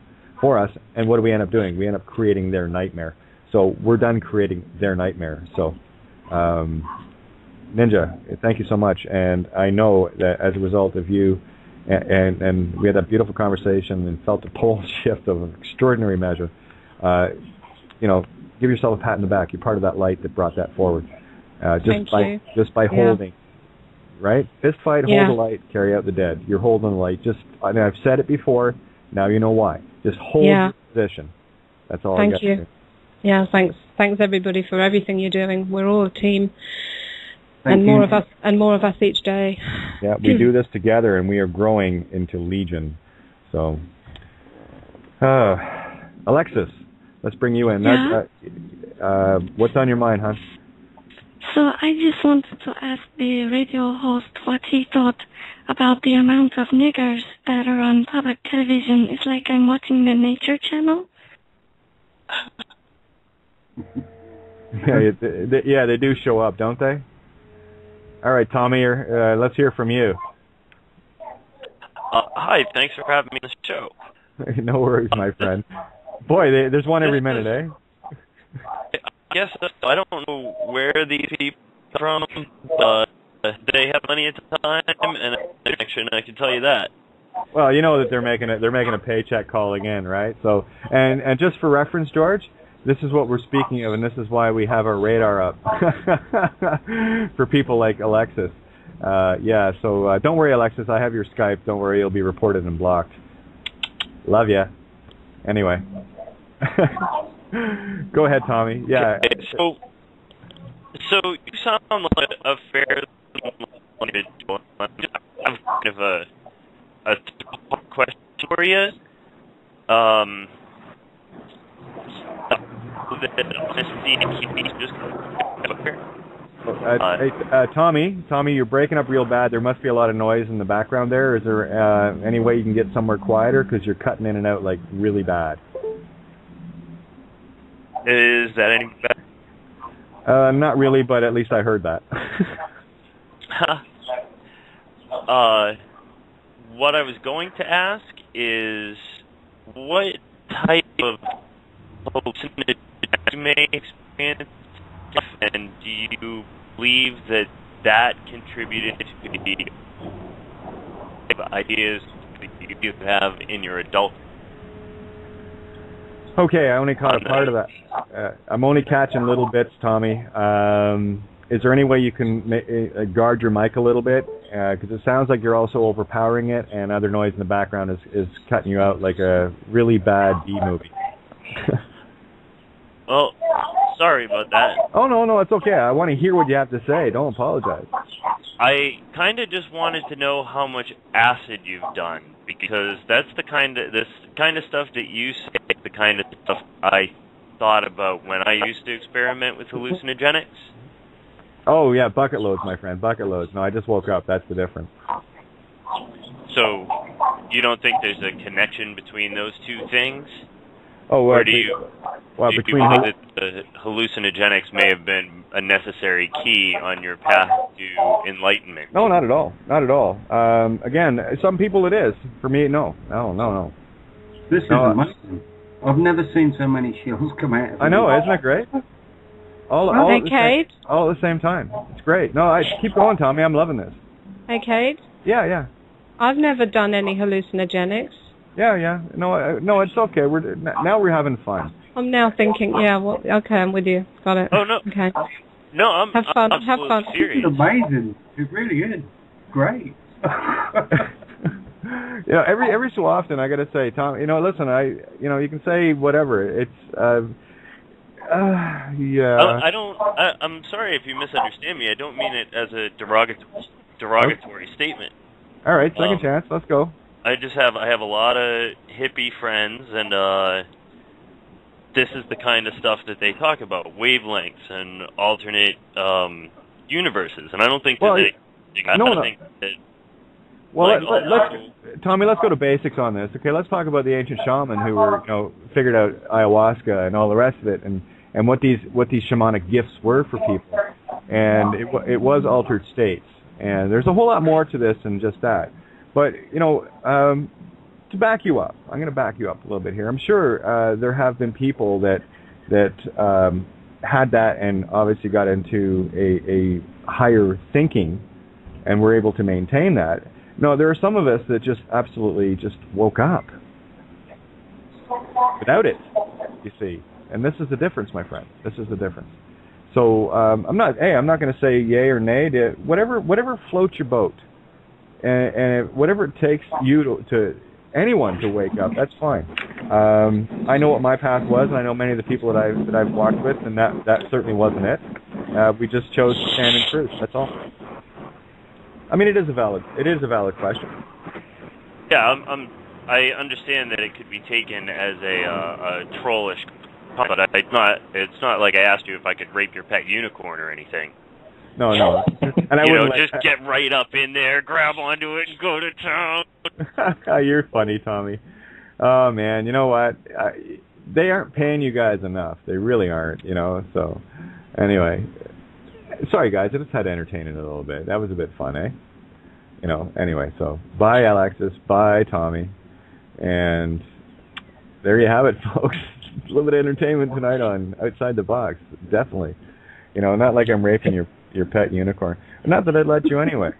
A: us. And what do we end up doing? We end up creating their nightmare. So we're done creating their nightmare. So Ninja, thank you so much. And I know that as a result of you, and we had that beautiful conversation and felt a pole shift of an extraordinary measure, give yourself a pat in the back. You're part of that light that brought that forward. Just by holding, right? Fist fight, hold the light, carry out the dead. You're holding the light. I've said it before. Now you know why. Just hold your position. That's all I got to say.
I: Yeah, thanks. Thanks everybody for everything you're doing. We're all a team. More of us each day.
A: Yeah, we do this together and we are growing into Legion. So Alexis, let's bring you in.
J: Yeah?
A: What's on your mind, hon?
J: So I just wanted to ask the radio host what he thought about the amount of niggers that are on public television. It's like I'm watching the Nature Channel.
A: They do show up, don't they? All right, Tommy, let's hear from you.
K: Hi, thanks for having me on the show.
A: No worries, my friend. Boy, there's one every minute, eh?
K: I guess I don't know where these people come from, but they have plenty of time and connection. I can tell you that.
A: Well, you know that they're making a paycheck calling in, right? So, and just for reference, George, this is what we're speaking of, and this is why we have our radar up for people like Alexis. So don't worry, Alexis. I have your Skype. Don't worry, you'll be reported and blocked. Love ya. Anyway. Go ahead, Tommy. Yeah.
K: So you sound like a fairly individual. I have kind of a question for you.
A: Tommy, you're breaking up real bad. There must be a lot of noise in the background there. Is there any way you can get somewhere quieter? Because you're cutting in and out like really bad.
K: Is that any better?
A: Not really, but at least I heard that.
K: What I was going to ask is, what type of hallucination you may experience, and do you believe that contributed to the ideas that you have in your adult?
A: Okay, I only caught a part of that. I'm only catching little bits, Tommy. Is there any way you can guard your mic a little bit? Because it sounds like you're also overpowering it, and other noise in the background is cutting you out like a really bad B-movie.
K: Well, sorry about that.
A: Oh, no, it's okay. I want to hear what you have to say. Don't apologize.
K: I kind of just wanted to know how much acid you've done, because that's this kind of stuff that you say, the kind of stuff I thought about when I used to experiment with hallucinogenics.
A: Oh, yeah, bucket loads, my friend, bucket loads. No, I just woke up. That's the difference.
K: So, you don't think there's a connection between those two things?
A: Oh, well,
K: or do you believe that the hallucinogenics may have been a necessary key on your path to enlightenment?
A: No, not at all. Not at all. Again, some people it is. For me, no. No.
B: This is amazing. I've never seen so many shills come out.
A: I know, isn't it great? All at the same time. It's great. No, keep going, Tommy. I'm loving this.
I: Hey, Kate?
A: Yeah.
I: I've never done any hallucinogenics.
A: Yeah. No, it's okay. Now we're having fun.
I: I'm now thinking, okay, I'm with you. Got it.
K: Oh, no.
I: Okay.
K: No, I'm
I: have fun.
B: This
K: serious.
B: is amazing. It really is. Great.
A: Every so often I got to say, Tom, listen, you can say whatever. It's
K: I'm sorry if you misunderstand me. I don't mean it as a derogatory statement.
A: All right, second chance. Let's go.
K: I have a lot of hippie friends, and this is the kind of stuff that they talk about: wavelengths and alternate universes. And I don't think that think that.
A: Well, Tommy, let's go to basics on this. Okay, let's talk about the ancient shaman who were, figured out ayahuasca and all the rest of it, and what these shamanic gifts were for people, and it was altered states, and there's a whole lot more to this than just that. But to back you up, I'm going to back you up a little bit here. I'm sure there have been people that had that and obviously got into a higher thinking, and were able to maintain that. No, there are some of us that just absolutely just woke up without it, you see. And this is the difference, my friend. This is the difference. So I'm not going to say yay or nay. Whatever floats your boat, and whatever it takes you to anyone to wake up, that's fine. I know what my path was, and I know many of the people that I've walked with, and that certainly wasn't it. We just chose to stand in truth. That's all. I mean, it is a valid question.
K: Yeah, I understand that it could be taken as a trollish, but it's not like I asked you if I could rape your pet unicorn or anything.
A: No. And I wouldn't
K: just get right up in there, grab onto it, and go to town.
A: You're funny, Tommy. Oh man, you know what? They aren't paying you guys enough. They really aren't. So anyway. Sorry, guys. I just had to entertain it a little bit. That was a bit fun, eh? Anyway, so bye, Alexis. Bye, Tommy. And there you have it, folks. A little bit of entertainment tonight on Outside the Box. Definitely. Not like I'm raping your pet unicorn. Not that I'd let you anyway.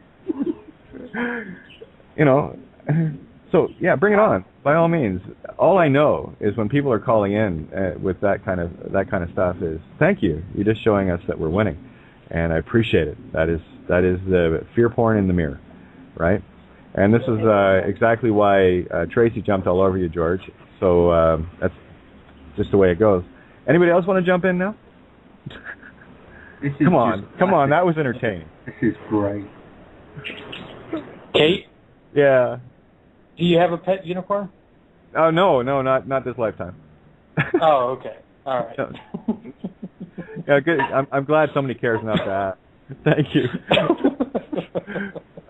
A: So, yeah, bring it on. By all means. All I know is when people are calling in with that kind of stuff is, thank you. You're just showing us that we're winning. And I appreciate it. That is the fear porn in the mirror, right? And this is exactly why Tracy jumped all over you, George. So that's just the way it goes. Anybody else want to jump in now? Come on, that was entertaining.
B: This is great.
H: Kate?
A: Yeah.
H: Do you have a pet unicorn?
A: Oh no, not this lifetime.
H: Oh, okay. All right.
A: Yeah, good. I'm glad somebody cares enough to ask. Thank you.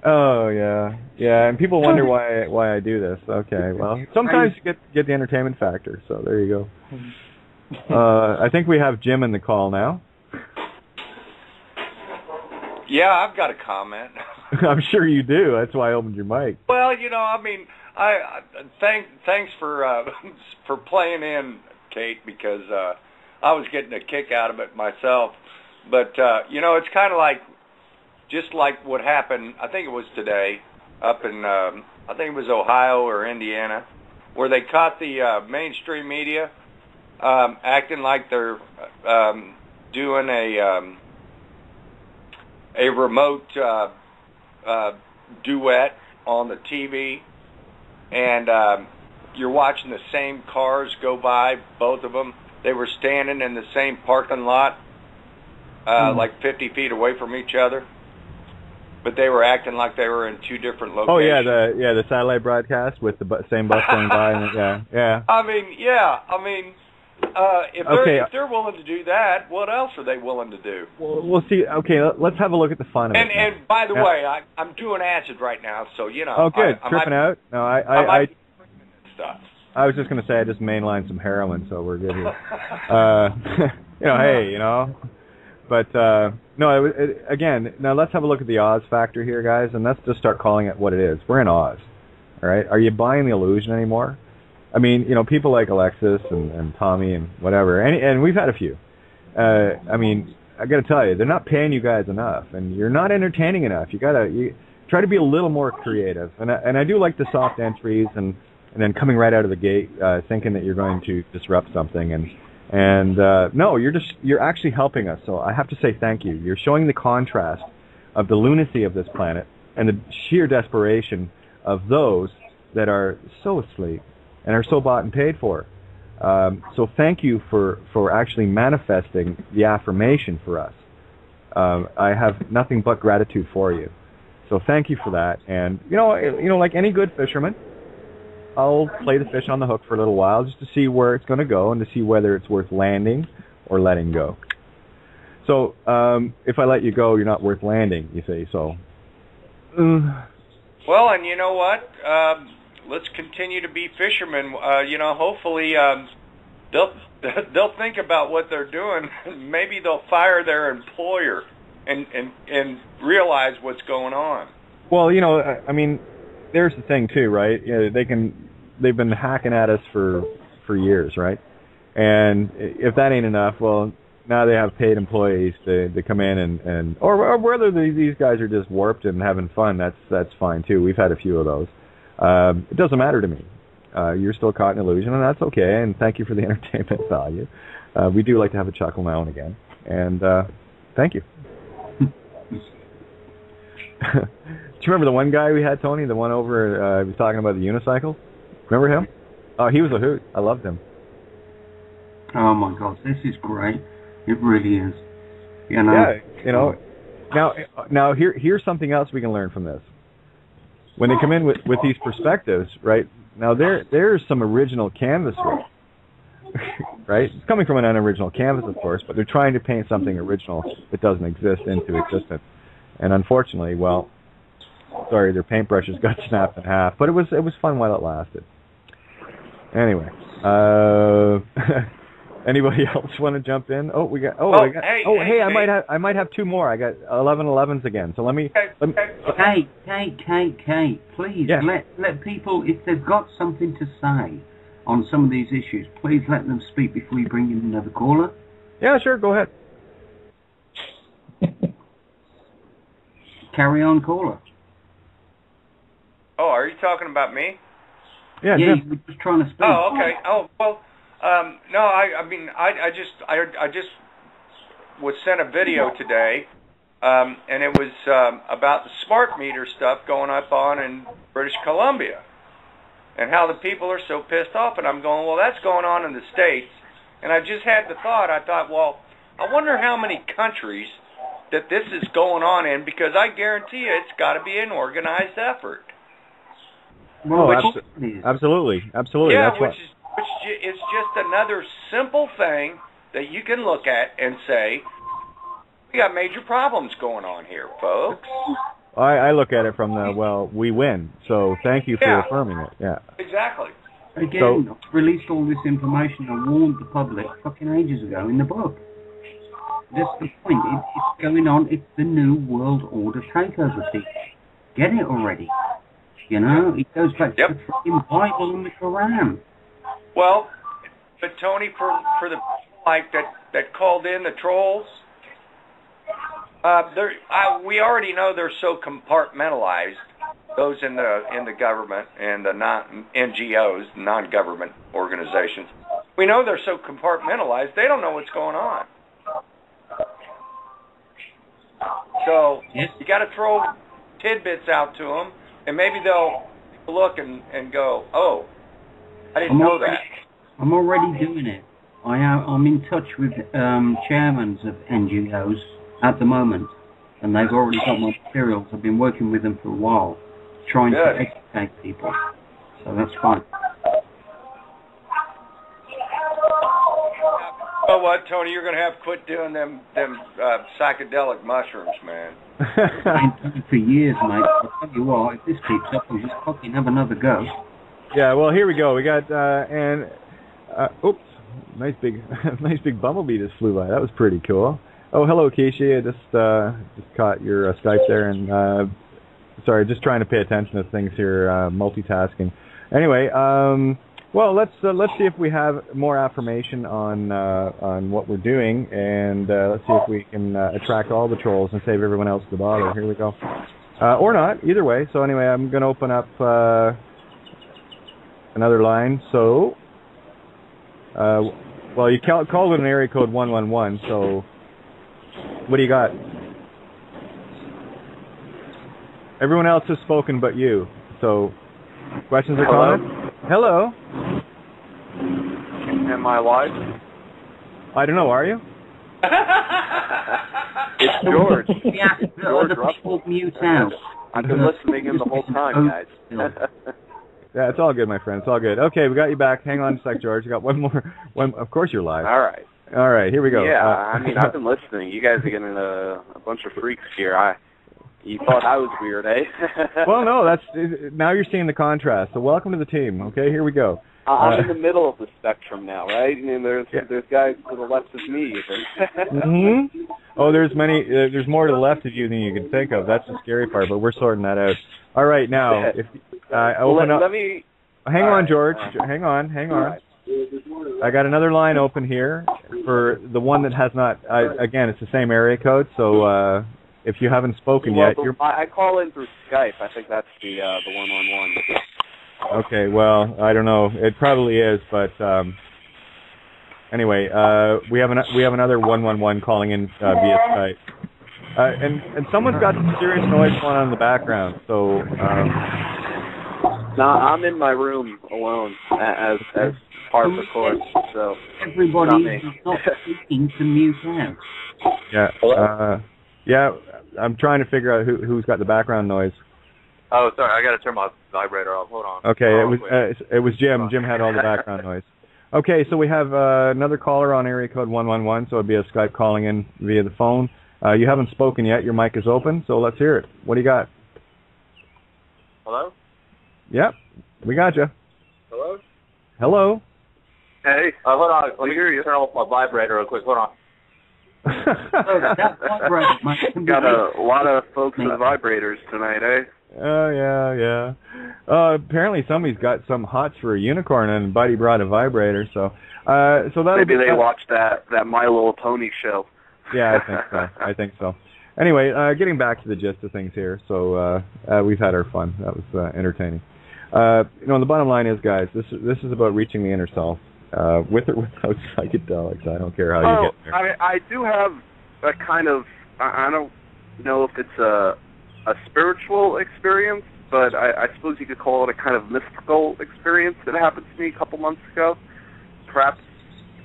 A: Oh yeah, and people wonder why I do this. Okay, well, sometimes you get the entertainment factor. So there you go. I think we have Jim in the call now.
L: Yeah, I've got a comment.
A: I'm sure you do. That's why I opened your mic.
L: Well, I mean, I thanks for playing in, Kate, because I was getting a kick out of it myself. But it's kind of like just like what happened. I think it was today up in I think it was Ohio or Indiana, where they caught the mainstream media acting like they're doing a remote duet on the TV, and you're watching the same cars go by, both of them. They were standing in the same parking lot, like 50 feet away from each other, but they were acting like they were in two different locations.
A: Oh yeah, the satellite broadcast with the same bus going by. And, yeah.
L: I mean, if they're willing to do that, what else are they willing to do?
A: Well, we'll see. Okay, let's have a look at the fun of it.
L: And by the way, I'm doing acid right now, so
A: Oh, good. Tripping out? No, I
L: stuff.
A: I was just going to say I just mainlined some heroin, so we're good here. But no, again, now let's have a look at the Oz factor here, guys, and let's just start calling it what it is. We're in Oz, all right? Are you buying the illusion anymore? I mean, people like Alexis and Tommy and whatever, and we've had a few. I mean, I got to tell you, they're not paying you guys enough, and you're not entertaining enough. You try to be a little more creative, and I do like the soft entries and then coming right out of the gate, thinking that you're going to disrupt something, and no, you're actually helping us. So I have to say thank you. You're showing the contrast of the lunacy of this planet and the sheer desperation of those that are so asleep and are so bought and paid for. So thank you for actually manifesting the affirmation for us. I have nothing but gratitude for you. So thank you for that. And like any good fisherman, I'll play the fish on the hook for a little while just to see where it's going to go and to see whether it's worth landing or letting go. So if I let you go, you're not worth landing, you see. So.
L: Well, and you know what? Let's continue to be fishermen. Hopefully they'll think about what they're doing. Maybe they'll fire their employer and realize what's going on.
A: Well, I mean, there's the thing too, right? They've been hacking at us for years, right? And if that ain't enough, well, now they have paid employees to come in or whether these guys are just warped and having fun, that's fine too. We've had a few of those. It doesn't matter to me. You're still caught in illusion, and that's okay. And thank you for the entertainment value. We do like to have a chuckle now and again. And thank you. Do you remember the one guy we had, Tony? The one over, he was talking about the unicycle? Remember him? Oh, he was a hoot. I loved him.
B: Oh my God, this is great. It really is.
A: Yeah, Now here's something else we can learn from this. When they come in with these perspectives, right? Now there's some original canvas work, right? It's coming from an unoriginal canvas, of course, but they're trying to paint something original that doesn't exist into existence. And unfortunately, their paintbrushes got snapped in half, but it was fun while it lasted. Anyway, anybody else want to jump in? Hey, I might have two more. I got 11-11s again. So let me.
B: Kate, please let people, if they've got something to say on some of these issues, please let them speak before you bring in another caller.
A: Yeah, sure. Go ahead.
B: Carry on, caller.
L: Oh, are you talking about me?
A: Yeah,
B: you were just trying to speak.
L: Oh, okay. Oh, well, no, I just was sent a video today, and it was about the smart meter stuff going up on in British Columbia, and how the people are so pissed off. And I'm going, well, that's going on in the States. And I just had the thought. I thought, well, I wonder how many countries that this is going on in, because I guarantee you it's got to be an organized effort.
A: Well, absolutely.
L: Yeah, which is just another simple thing that you can look at and say, We got major problems going on here, folks.
A: I look at it from the, well, we win, so thank you for affirming it. Yeah.
L: Exactly.
B: Again, released all this information and warned the public fucking ages ago in the book. That's the point. It's going on. It's the new world order takeover, people. Get it already. You know, it goes back to the fucking Bible and the Quran.
L: Well, but Tony, for the like that called in the trolls, we already know they're so compartmentalized. Those in the government and the NGOs, non-government organizations, we know they're so compartmentalized. They don't know what's going on. So you got to throw tidbits out to them, and maybe they'll look and go, "Oh, I didn't know that."
B: I'm already doing it. I'm in touch with chairmen of NGOs at the moment, and they've already got my materials. I've been working with them for a while, trying to educate people. So that's fine.
L: Oh, what, Tony? You're going to have to quit doing them psychedelic mushrooms, man.
B: I've been doing it for years, mate. I'll tell you what, if this keeps up, we'll just fucking have another go.
A: Yeah, well, here we go. We got, oops, nice big bumblebee just flew by. That was pretty cool. Oh, hello, Kishi. I just caught your Skype there, and sorry, just trying to pay attention to things here, multitasking. Anyway, well, let's see if we have more affirmation on what we're doing, and let's see if we can attract all the trolls and save everyone else the bother. Here we go, or not. Either way. So anyway, I'm going to open up another line. So, well, you called it an area code 111. So, what do you got? Everyone else has spoken but you. So, questions or comments? Hello.
F: Am I live?
A: I don't know. Are you?
F: It's George.
B: George Russell. Mute out.
F: I've been listening in the whole time, guys.
A: Yeah, it's all good, my friend. It's all good. Okay, we got you back. Hang on a sec, George. You got one more. Of course you're live.
F: All right.
A: All right, here we go.
F: Yeah, I mean, I've been listening. You guys are getting a bunch of freaks here. You thought I was weird, eh?
A: Well, no, now you're seeing the contrast. So welcome to the team. Okay, here we go.
F: I'm in the middle of the spectrum now, right? I mean, there's guys to the left of me.
A: Mm-hmm. Oh, there's more to the left of you than you can think of. That's the scary part, but we're sorting that out. All right, now if open up.
F: Let me.
A: Hang on, George. Hang on.
F: Right.
A: I got another line open here for the one that has not. Again, it's the same area code, so if you haven't spoken yet,
F: I call in through Skype. I think that's the 111.
A: Okay, well, I don't know. It probably is, but anyway, we have another 111 calling in via Skype, and someone's got some serious noise going on in the background. So,
F: no, I'm in my room alone as part of the course. So
B: everybody is not speaking to mute out.
A: Yeah, yeah. I'm trying to figure out who's got the background noise.
M: Oh, sorry, I got to turn my vibrator off. Hold on.
A: Okay, it was Jim. Jim had all the background noise. Okay, so we have another caller on area code 111, so it'd be a Skype calling in via the phone. You haven't spoken yet. Your mic is open, so let's hear it. What do you got?
M: Hello?
A: Yep, we got you.
M: Hello?
A: Hello?
M: Hey, hold on. Let me turn off my vibrator real quick. Hold on.
F: Got a lot of folks with vibrators tonight, eh?
A: Oh, yeah. Apparently somebody's got some hots for a unicorn, and Buddy brought a vibrator, so
F: maybe they watched that My Little Pony show.
A: Yeah, I think so. Anyway, getting back to the gist of things here, so we've had our fun. That was entertaining. The bottom line is, guys, this is about reaching the inner self, with or without psychedelics. I don't care how you get there.
F: I do have a kind of, I don't know if it's a spiritual experience, but I suppose you could call it a kind of mystical experience that happened to me a couple months ago. Perhaps,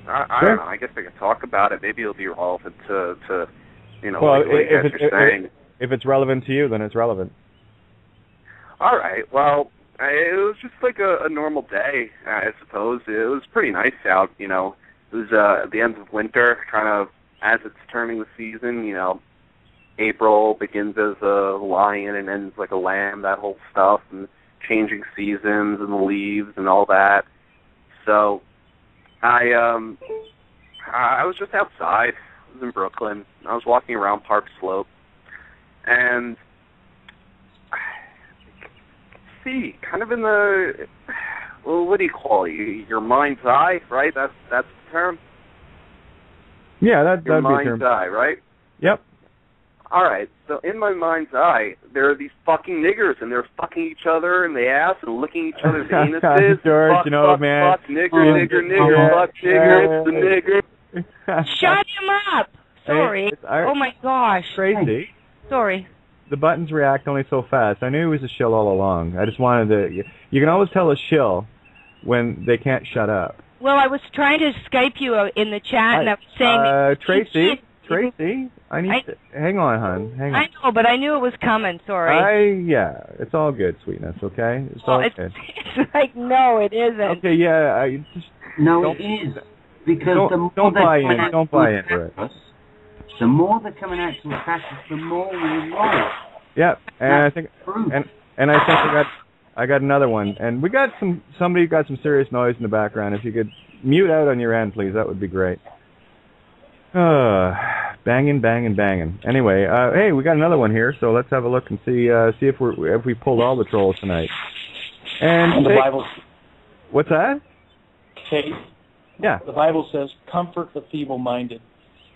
F: I don't know, I guess I could talk about it. Maybe it'll be relevant to what you guys are saying.
A: If it's relevant to you, then it's relevant.
F: All right, well, it was just like a normal day, I suppose. It was pretty nice out, It was at the end of winter, kind of as it's turning the season, April begins as a lion and ends like a lamb, that whole stuff, and changing seasons and the leaves and all that. So I was just outside. I was in Brooklyn. I was walking around Park Slope, and kind of in the, well, what do you call it? Your mind's eye, right? That's the term.
A: Yeah, that'd be a term.
F: Your mind's eye, right?
A: Yep.
F: All right. So in my mind's eye, there are these fucking niggers, and they're fucking each other in the ass and licking each other's anuses.
A: George,
F: fuck,
A: man.
F: Fuck, nigger, fuck, nigger, it's the nigger.
G: Shut him up. Sorry.
A: Hey,
G: oh my gosh.
A: Tracy.
G: Sorry.
A: The buttons react only so fast. I knew he was a shill all along. I just wanted to... You can always tell a shill when they can't shut up.
G: Well, I was trying to Skype you in the chat, and I was saying...
A: Tracy, I need to... Hang on, hon. Hang on.
G: I know, but I knew it was coming. Sorry.
A: Yeah, it's all good, sweetness, okay? It's all good.
G: It's like, no, it isn't.
A: Okay, yeah,
B: No, it is. Because
A: don't buy into it.
B: The more they're coming out to attack us, the more we roll.
A: Yeah, and I think I got another one, and we got somebody got some serious noise in the background. If you could mute out on your end, please, that would be great. Banging, banging, banging. Anyway, hey, we got another one here, so let's have a look and see if we pulled all the trolls tonight. And
H: the Bible.
A: What's that?
H: Kate.
A: Yeah.
H: The Bible says, "Comfort the feeble-minded."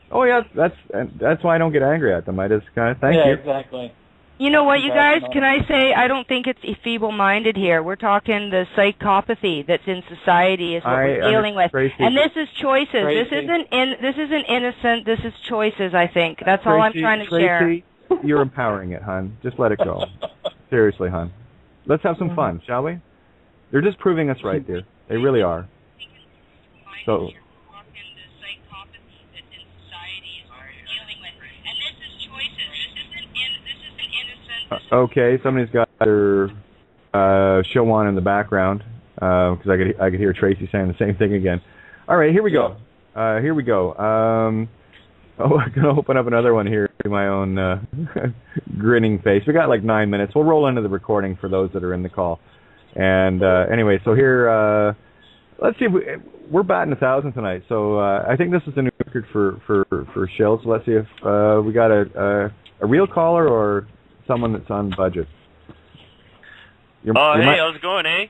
A: Oh yeah, that's why I don't get angry at them. I just kind of thank you.
H: Yeah, exactly.
G: You know what, you guys? Can I say I don't think it's feeble-minded here. We're talking the psychopathy that's in society is what we're dealing with, and this is choices.
H: Tracy.
G: This isn't innocent. This is choices. I think that's all I'm trying to share.
A: Tracy, you're empowering it, hon. Just let it go. Seriously, hon. Let's have some fun, shall we? They're just proving us right, dear. They really are. So. Okay, somebody's got their show on in the background because I could hear Tracy saying the same thing again. All right, here we go. I'm gonna open up another one here to my own grinning face. We got like 9 minutes. We'll roll into the recording for those that are in the call. And anyway, so here, let's see if we're batting 1,000 tonight. So I think this is a new record for shills. So let's see if we got a real caller or someone that's on budget.
K: Hey, how's it going, eh?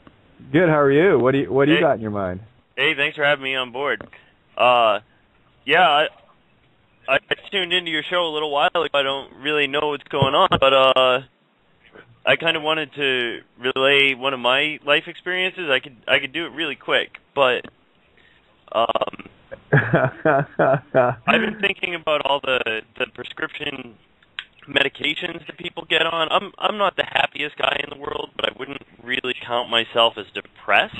A: Good. How are you? What do you got in your mind?
K: Hey, thanks for having me on board. Yeah, I tuned into your show a little while ago. I don't really know what's going on, but I kind of wanted to relay one of my life experiences. I could do it really quick, but I've been thinking about all the prescription medications that people get on. I'm not the happiest guy in the world, but I wouldn't really count myself as depressed.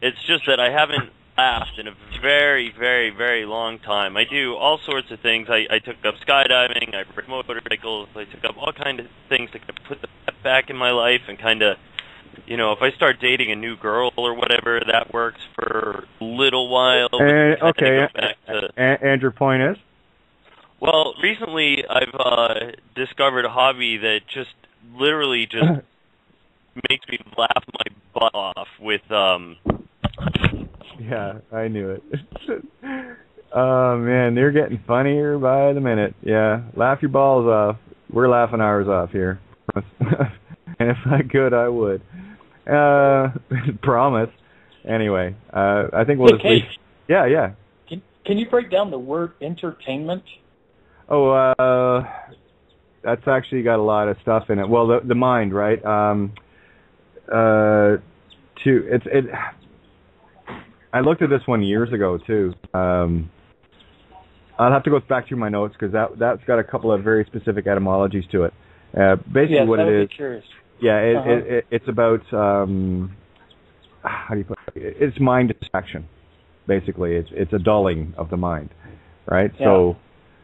K: It's just that I haven't laughed in a very, very, very long time. I do all sorts of things. I took up skydiving, I rode motorcycles, I took up all kinds of things to put the pep back in my life and kind of, if I start dating a new girl or whatever, that works for a little while.
A: Okay, and your point is?
K: Well, recently I've discovered a hobby that just literally makes me laugh my butt off with
A: Yeah, I knew it. Oh man, they're getting funnier by the minute. Yeah, laugh your balls off. We're laughing ours off here. And if I could, I would. Promise. Anyway, I think we'll just leave. Yeah.
H: Can you break down the word entertainment?
A: Oh, that's actually got a lot of stuff in it. Well, the mind, right? I looked at this one years ago too. I'll have to go back through my notes because that's got a couple of very specific etymologies to it. Basically, what it is.
H: Curious.
A: Yeah, it's about how do you put it? It's mind distraction. Basically, it's a dulling of the mind, right? Yeah. So.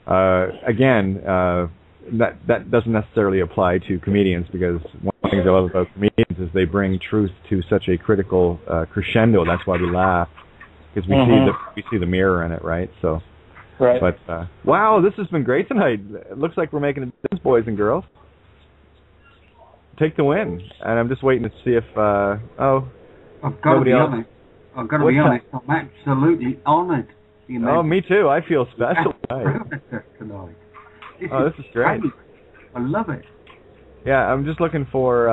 A: Again, that doesn't necessarily apply to comedians because one of the things I love about comedians is they bring truth to such a critical crescendo. That's why we laugh because we see the mirror in it, right? So,
H: Right.
A: But wow, this has been great tonight. It looks like we're making a difference, boys and girls. Take the win, and I'm just waiting to see if
B: I've got to be honest. I'm honest. I'm absolutely honoured.
A: Me too. I feel special tonight. This is great.
B: I love it.
A: Yeah, I'm just looking for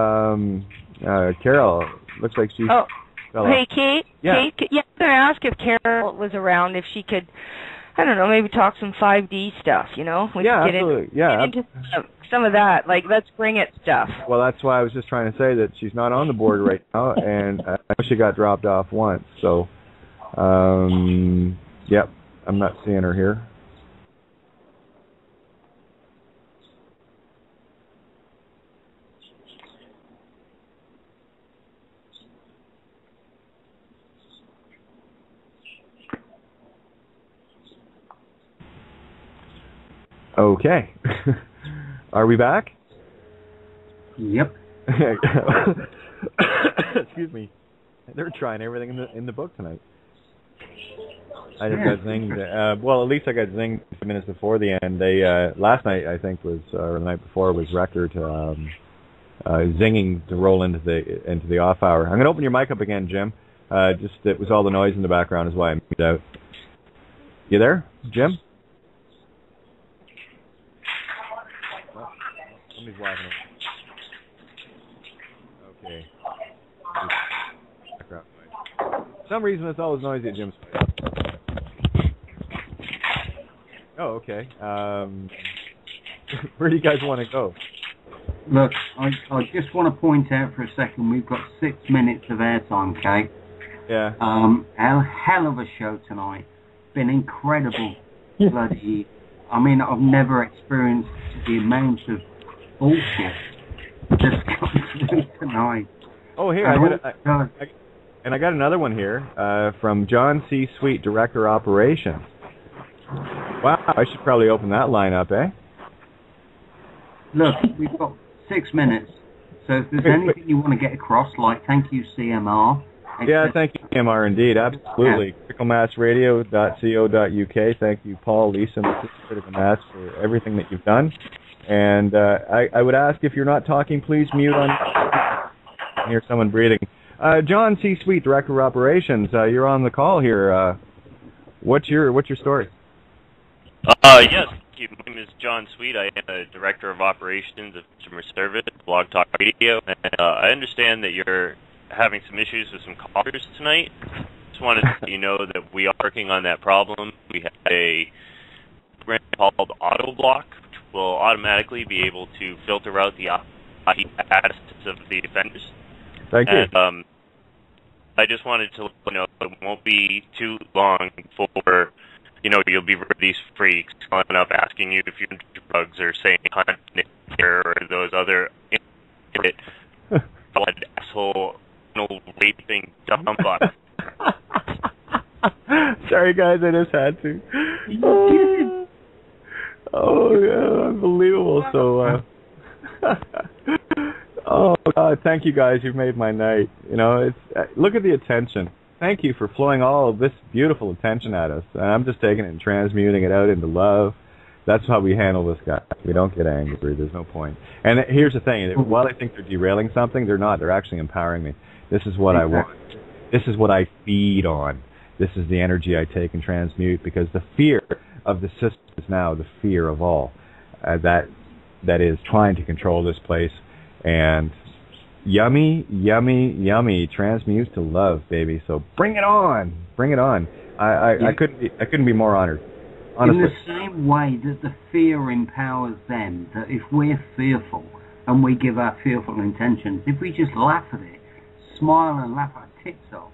A: Carol. Looks like she's.
G: Oh, hey, Kate.
A: Yeah.
G: Kate, I'm going to ask if Carol was around, if she could, I don't know, maybe talk some 5D stuff. We could get
A: absolutely.
G: Get into some of that, like Let's Bring It stuff.
A: Well, that's why I was just trying to say that she's not on the board right now, and I know she got dropped off once. So, yep, I'm not seeing her here. Okay. Are we back?
B: Yep.
A: Excuse me. They're trying everything in the book tonight. I just got zinged. Well, at least I got zinged 5 minutes before the end. They last night, I think, or the night before, was record zinging to roll into the off hour. I'm going to open your mic up again, Jim. It was all the noise in the background is why I moved out. You there, Jim? Somebody's laughing. Okay. For some reason, it's always noisy at Jim's place. Oh, okay. Where do you guys want to go?
B: Look, I just want to point out for a second, we've got 6 minutes of airtime, Kate.
A: Yeah.
B: A hell of a show tonight. Been incredible. Bloody. I mean, I've never experienced the amount of bullshit just come through tonight.
A: Oh, here, I got another one here from John C. Sweet, Director of Operations. Wow, I should probably open that line up, eh?
B: Look, we've got 6 minutes, so if there's anything you want to get across, like thank you, CMR.
A: Yeah, thank you, CMR, indeed, absolutely. Yeah. criticalmassradio.co.uk. Thank you, Paul, Lisa, and Critical Mass for everything that you've done. And I would ask, if you're not talking, please mute on. I hear someone breathing. John C. Sweet, Director of Operations, you're on the call here. What's your story?
K: Yes, thank you. My name is John Sweet. I am the Director of Operations of Customer Service at Blog Talk Radio. And I understand that you're having some issues with some callers tonight. Just wanted to let you know that we are working on that problem. We have a program called AutoBlock, which will automatically be able to filter out the IP addresses of the offenders.
A: Thank you.
K: And I just wanted to let you know it won't be too long before you'll be rid of these freaks calling up asking you if you're into drugs or saying hunt or those other asshole raping dumbucks.
A: Sorry, guys, I just had to. Oh, yeah, unbelievable. So, oh, God, thank you, guys. You've made my night. Look at the attention. Thank you for flowing all of this beautiful attention at us. And I'm just taking it and transmuting it out into love. That's how we handle this guy. We don't get angry. There's no point. And here's the thing. While I think they're derailing something, they're not. They're actually empowering me. This is what I want. This is what I feed on. This is the energy I take and transmute, because the fear of the system is now the fear of all. That is trying to control this place. And yummy, yummy, yummy transmutes to love, baby. So bring it on. Bring it on. I couldn't be more honored. Honestly.
B: In the same way that the fear empowers them, that if we're fearful and we give our fearful intentions, if we just laugh at it, smile and laugh our tits off,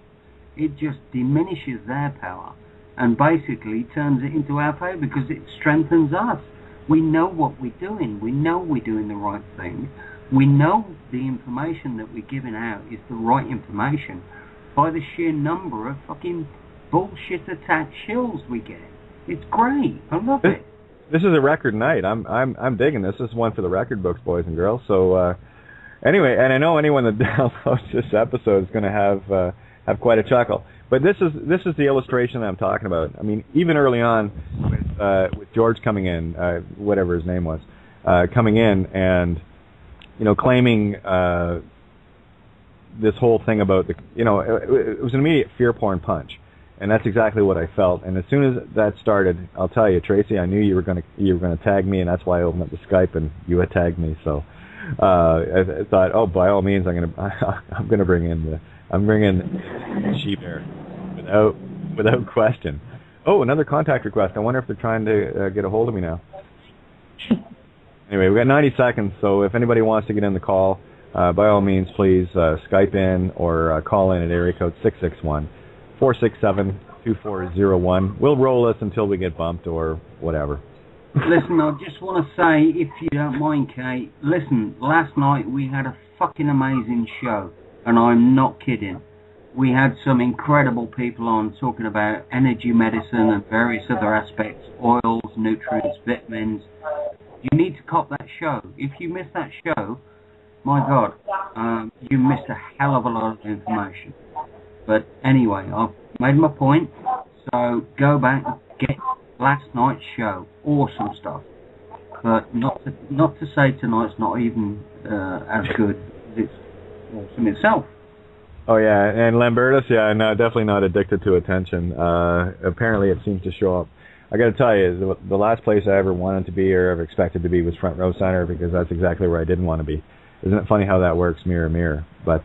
B: it just diminishes their power and basically turns it into our power, because it strengthens us. We know what we're doing. We know we're doing the right thing. We know the information that we're giving out is the right information by the sheer number of fucking bullshit attack shills we get. It's great. I love it.
A: This is a record night. I'm digging this. This is one for the record books, boys and girls. So anyway, and I know anyone that downloads this episode is going to have quite a chuckle. But this is the illustration that I'm talking about. I mean, even early on, with George coming in, whatever his name was, coming in and claiming this whole thing about it was an immediate fear porn punch, and that's exactly what I felt. And as soon as that started, I'll tell you, Tracy, I knew you were gonna tag me, and that's why I opened up the Skype and you had tagged me. So I thought, oh, by all means, I'm bringing She Bear without question. Oh, another contact request. I wonder if they're trying to get a hold of me now. Anyway, we've got 90 seconds, so if anybody wants to get in the call, by all means, please Skype in or call in at area code 661-467-2401. We'll roll this until we get bumped or whatever.
B: Listen, I just want to say, if you don't mind, Kate, listen, last night we had a fucking amazing show, and I'm not kidding. We had some incredible people on talking about energy medicine and various other aspects, oils, nutrients, vitamins. You need to cop that show. If you miss that show, my God, you missed a hell of a lot of information. But anyway, I've made my point, so go back and get last night's show. Awesome stuff. But not to say tonight's not even as good as it's awesome itself.
A: Oh yeah, and Lambertus, no, definitely not addicted to attention. Apparently it seems to show up. I got to tell you, the last place I ever wanted to be or ever expected to be was front row center, because that's exactly where I didn't want to be. Isn't it funny how that works, mirror, mirror? But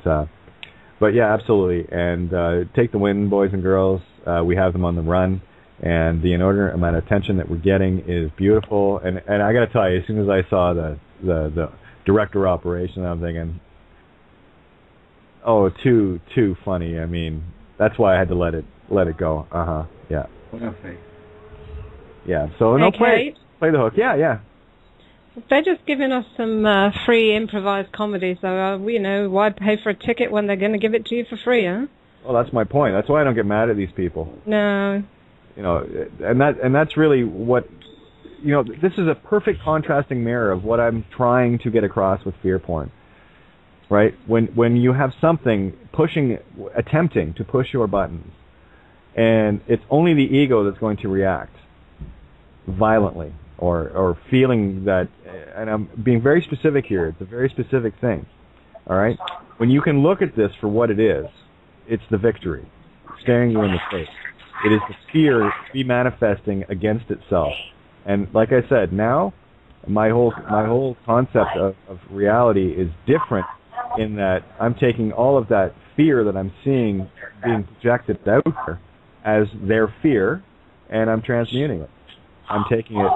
A: yeah, absolutely. And take the win, boys and girls. We have them on the run, and the inordinate amount of attention that we're getting is beautiful. And I got to tell you, as soon as I saw the director of operation, I'm thinking, oh, too funny. I mean, that's why I had to let it go. Yeah.
B: Perfect.
A: Yeah. So no, play the hook. Yeah.
I: They're just giving us some free improvised comedy, so why pay for a ticket when they're going to give it to you for free, huh?
A: Well, that's my point. That's why I don't get mad at these people.
I: No.
A: And that's really what this is a perfect contrasting mirror of what I'm trying to get across with fear porn. Right? When you have something attempting to push your buttons, and it's only the ego that's going to react violently or feeling that, and I'm being very specific here, it's a very specific thing. All right? When you can look at this for what it is, it's the victory, staring you in the face. It is the fear manifesting against itself. And like I said, now my whole concept of reality is different, in that I'm taking all of that fear that I'm seeing being projected out there as their fear, and I'm transmuting it. I'm taking it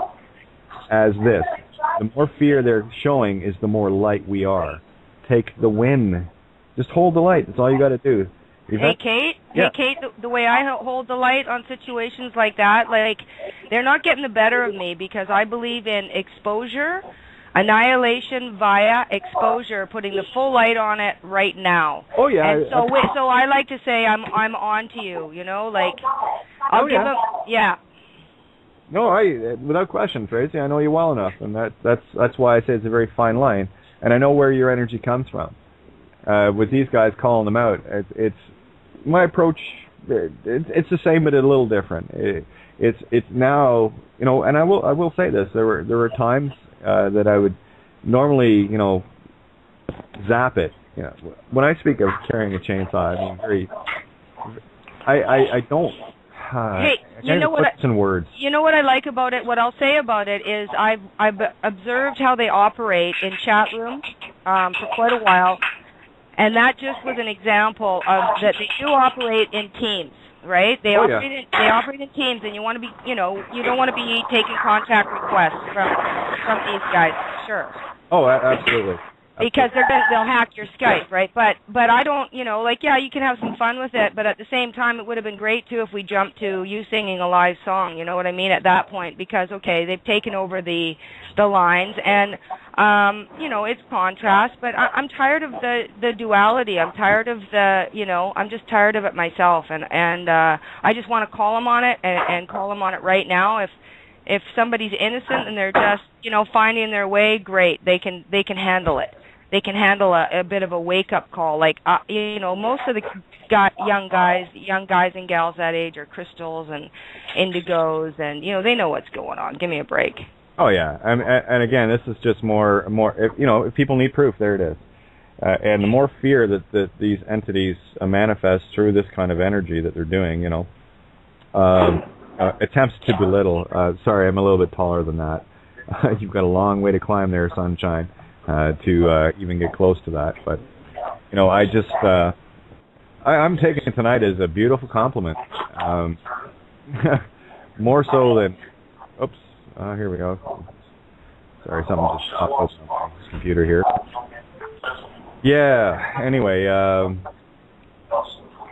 A: as this. The more fear they're showing is the more light we are. Take the win. Just hold the light. That's all you got to do.
G: Hey, Kate.
A: Yeah.
G: Hey, Kate, the way I hold the light on situations like that, they're not getting the better of me, because I believe in exposure, annihilation via exposure, putting the full light on it right now.
A: Oh yeah.
G: And so I like to say I'm on to you. I'll give them. Yeah.
A: No, without question, Tracy. I know you well enough, and that's why I say it's a very fine line, and I know where your energy comes from. With these guys calling them out, it's my approach. It's the same, but a little different. It's now, and I will say this. There were times that I would normally, zap it. When I speak of carrying a chainsaw, I mean I don't.
G: Hey, you know what?
A: In words.
G: You know what I like about it? What I'll say about it is I've observed how they operate in chat rooms for quite a while, and that just was an example of that they do operate in teams. Right? They operate in teams, and you want to be, you don't want to be taking contact requests from these guys, sure.
A: Oh, absolutely.
G: Because they'll hack your Skype, right? But I don't, you can have some fun with it, but at the same time, it would have been great too if we jumped to you singing a live song. You know what I mean? At that point, because they've taken over the lines, and it's contrast. But I'm tired of the duality. I'm tired of I'm just tired of it myself, and I just want to call them on it and call them on it right now. If somebody's innocent and they're just finding their way, great. They can handle it. They can handle a bit of a wake up call. Most of the young guys and gals that age are crystals and indigos, and they know what's going on. Give me a break.
A: Oh yeah, and again, this is just more. If people need proof, there it is. And the more fear that these entities manifest through this kind of energy that they're doing, attempts to belittle. Sorry, I'm a little bit taller than that. You've got a long way to climb there, sunshine, to even get close to that. But I'm taking tonight as a beautiful compliment. More so than. Oops. Here we go. Sorry, something just popped open on my computer here. Yeah, anyway.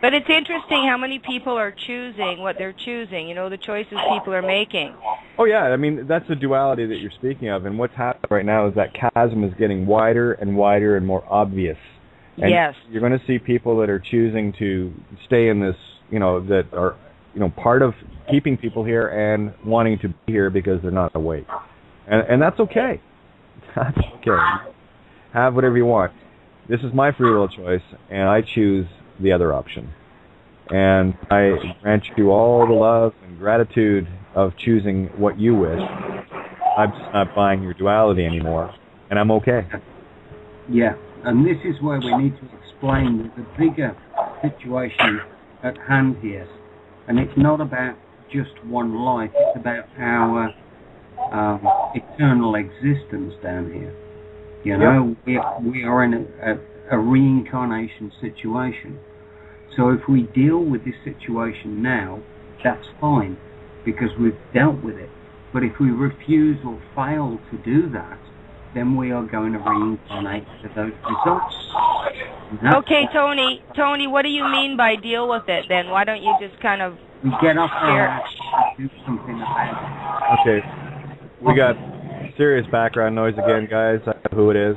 G: But it's interesting how many people are choosing what they're choosing, the choices people are making.
A: Oh, yeah, I mean, that's the duality that you're speaking of, and what's happening right now is that chasm is getting wider and wider and more obvious. And
G: yes.
A: You're going to see people that are choosing to stay in this, that are, part of keeping people here and wanting to be here because they're not awake. And that's okay. That's okay. Have whatever you want. This is my free will choice, and I choose the other option. And I grant you all the love and gratitude of choosing what you wish. I'm just not buying your duality anymore, and I'm okay.
B: Yeah, and this is where we need to explain the bigger situation at hand here. And it's not about just one life, it's about our eternal existence down here. We are in a reincarnation situation. So if we deal with this situation now, that's fine, because we've dealt with it. But if we refuse or fail to do that, then we are going to reincarnate to those results.
G: Okay, Tony, what do you mean by deal with it then? Why don't you just kind of...
B: We get off our ass and do something about it.
A: Okay, we got serious background noise again, guys. I know who it is.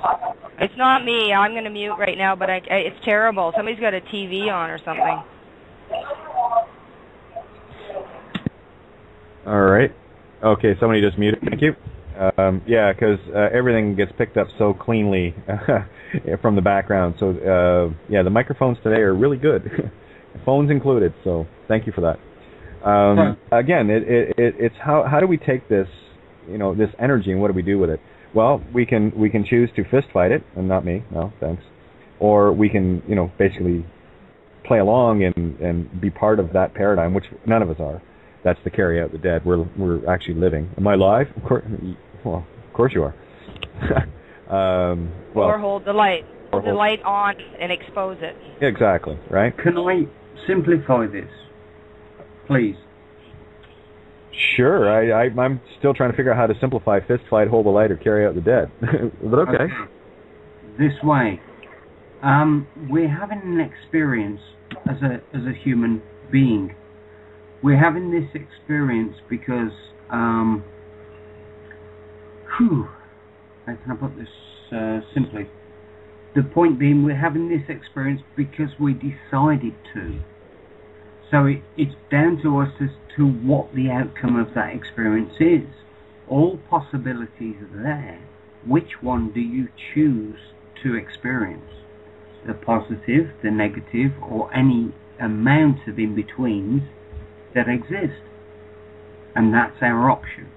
G: It's not me. I'm going to mute right now, but it's terrible. Somebody's got a TV on or something.
A: All right. Okay, somebody just muted. Thank you. Yeah, because everything gets picked up so cleanly from the background. So, the microphones today are really good. Phones included, so thank you for that. Again, it's how do we take this, this energy, and what do we do with it? Well, we can choose to fist fight it, and not me, no, thanks. Or we can, basically play along and be part of that paradigm, which none of us are. That's the carry out the dead. We're actually living. Am I live? Of course. Well, of course you are.
G: Or hold the light. Hold the light on and expose it.
A: Exactly. Right.
B: Can I simplify this, please?
A: Sure. I'm still trying to figure out how to simplify fist fight, hold the light, or carry out the dead. But okay.
B: This way, we're having an experience as a human being. We're having this experience because, how can I put this simply? The point being, we're having this experience because we decided to. So it's down to us as to what the outcome of that experience is. All possibilities are there. Which one do you choose to experience? The positive, the negative, or any amount of in-betweens that exist. And that's our option.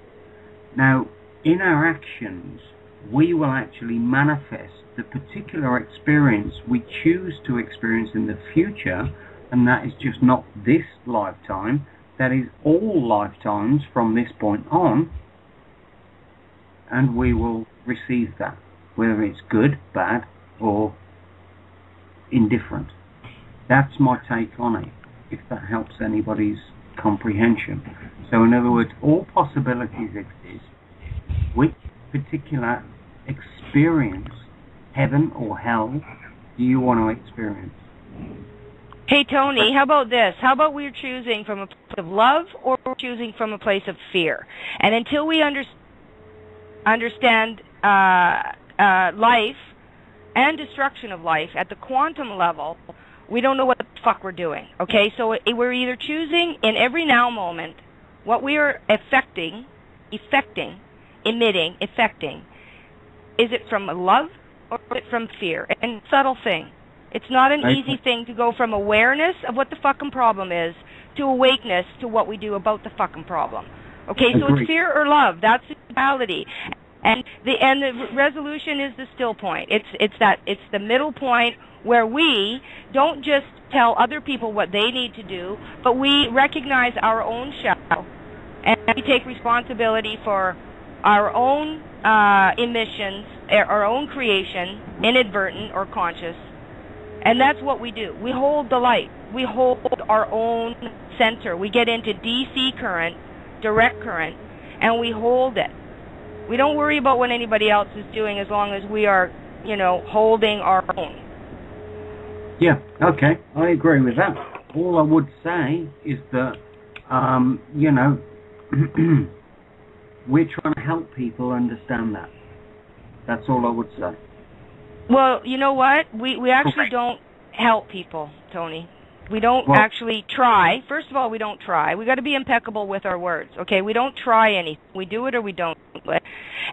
B: Now, in our actions, we will actually manifest the particular experience we choose to experience in the future, and that is just not this lifetime, that is all lifetimes from this point on, and we will receive that, whether it's good, bad, or indifferent. That's my take on it, if that helps anybody's comprehension. So in other words, all possibilities exist. Which particular experience, heaven or hell, do you want to experience?
G: Hey, Tony, how about this? How about we're choosing from a place of love or we're choosing from a place of fear? And until we understand life and destruction of life at the quantum level, we don't know what the fuck we're doing, okay? So we're either choosing in every now moment what we are affecting, emitting. Is it from love or is it from fear? And subtle thing. It's not an easy thing to go from awareness of what the fucking problem is to awakeness to what we do about the fucking problem. Okay, so it's fear or love. That's the reality. And the resolution is the still point. It's the middle point where we don't just tell other people what they need to do, but we recognize our own shadow and we take responsibility for our own emissions, our own creation, inadvertent or conscious. And that's what we do. We hold the light. We hold our own center. We get into DC current, direct current, and we hold it. We don't worry about what anybody else is doing as long as we are, holding our own.
B: Yeah, okay, I agree with that. All I would say is that, we're trying to help people understand that. That's all I would say.
G: Well, you know what? We actually don't help people, Tony. We don't actually try. First of all, we don't try. We got to be impeccable with our words, okay? We don't try anything. We do it or we don't do it.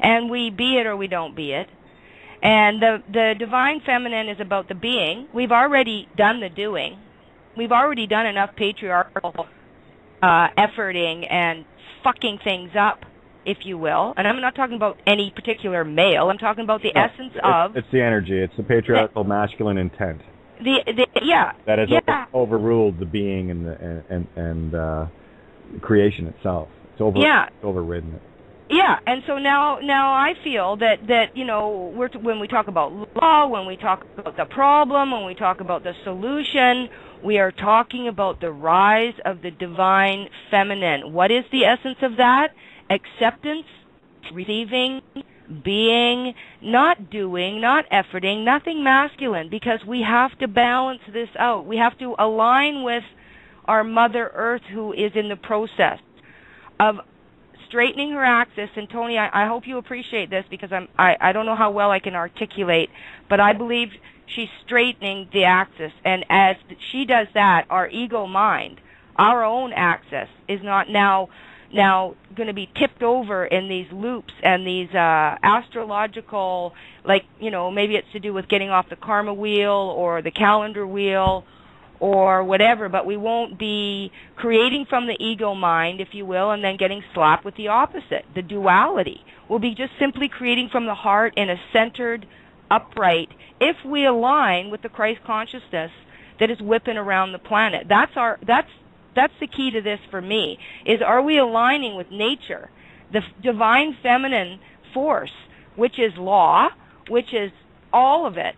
G: And we be it or we don't be it. And the divine feminine is about the being. We've already done the doing. We've already done enough patriarchal efforting and fucking things up, if you will. And I'm not talking about any particular male. I'm talking about the essence of...
A: It's the energy. It's the patriarchal masculine intent.
G: Yeah.
A: That has overruled the being and creation itself. It's overridden it.
G: Yeah, and so now I feel that when we talk about law, when we talk about the problem, when we talk about the solution, we are talking about the rise of the divine feminine. What is the essence of that? Acceptance, receiving, being, not doing, not efforting, nothing masculine, because we have to balance this out. We have to align with our Mother Earth, who is in the process of straightening her axis. And Tony, I hope you appreciate this, because I don't know how well I can articulate, but I believe she's straightening the axis. And as she does that, our ego mind, our own axis, is not now going to be tipped over in these loops and these astrological, maybe it's to do with getting off the karma wheel or the calendar wheel or whatever, but we won't be creating from the ego mind, if you will, and then getting slapped with the opposite, the duality. We'll be just simply creating from the heart in a centered, upright, if we align with the Christ consciousness that is whipping around the planet. That's the key to this for me, is are we aligning with nature, the divine feminine force, which is law, which is all of it,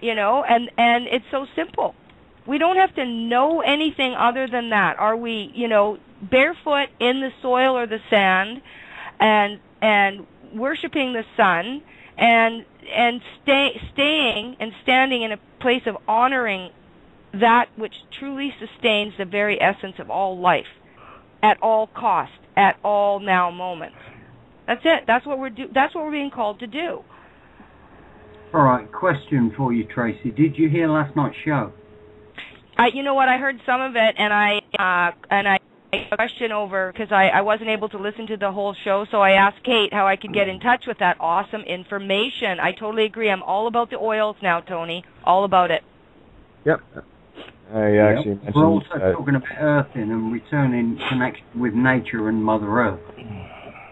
G: and it's so simple. We don't have to know anything other than that. Are we, barefoot in the soil or the sand and worshiping the sun and staying and standing in a place of honoring that which truly sustains the very essence of all life, at all cost, at all now moments. That's it. That's what we're being called to do.
B: All right. Question for you, Tracy. Did you hear last night's show?
G: You know what? I heard some of it, and I a question over because I wasn't able to listen to the whole show, so I asked Kate how I could get in touch with that awesome information. I totally agree. I'm all about the oils now, Tony. All about it.
A: Yep. Actually mentioned,
B: we're also talking about earthing and returning connection with nature and Mother Earth.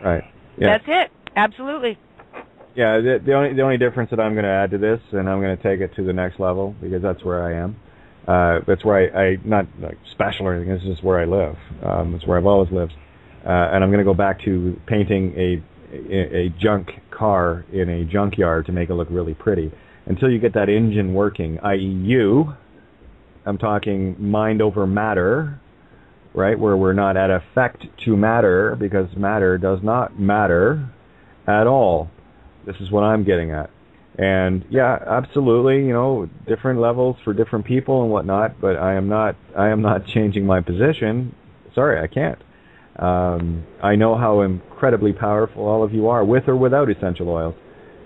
A: Right. Yeah.
G: That's it. Absolutely.
A: Yeah. The only difference that I'm going to add to this, and I'm going to take it to the next level because that's where I am. That's where I not like special or anything. This is just where I live. It's where I've always lived. And I'm going to go back to painting a junk car in a junkyard to make it look really pretty. Until you get that engine working, i.e. you, I'm talking mind over matter, right, where we're not at effect to matter because matter does not matter at all. This is what I'm getting at. And yeah, absolutely, different levels for different people and whatnot, but I am not changing my position. Sorry, I can't. I know how incredibly powerful all of you are, with or without essential oils.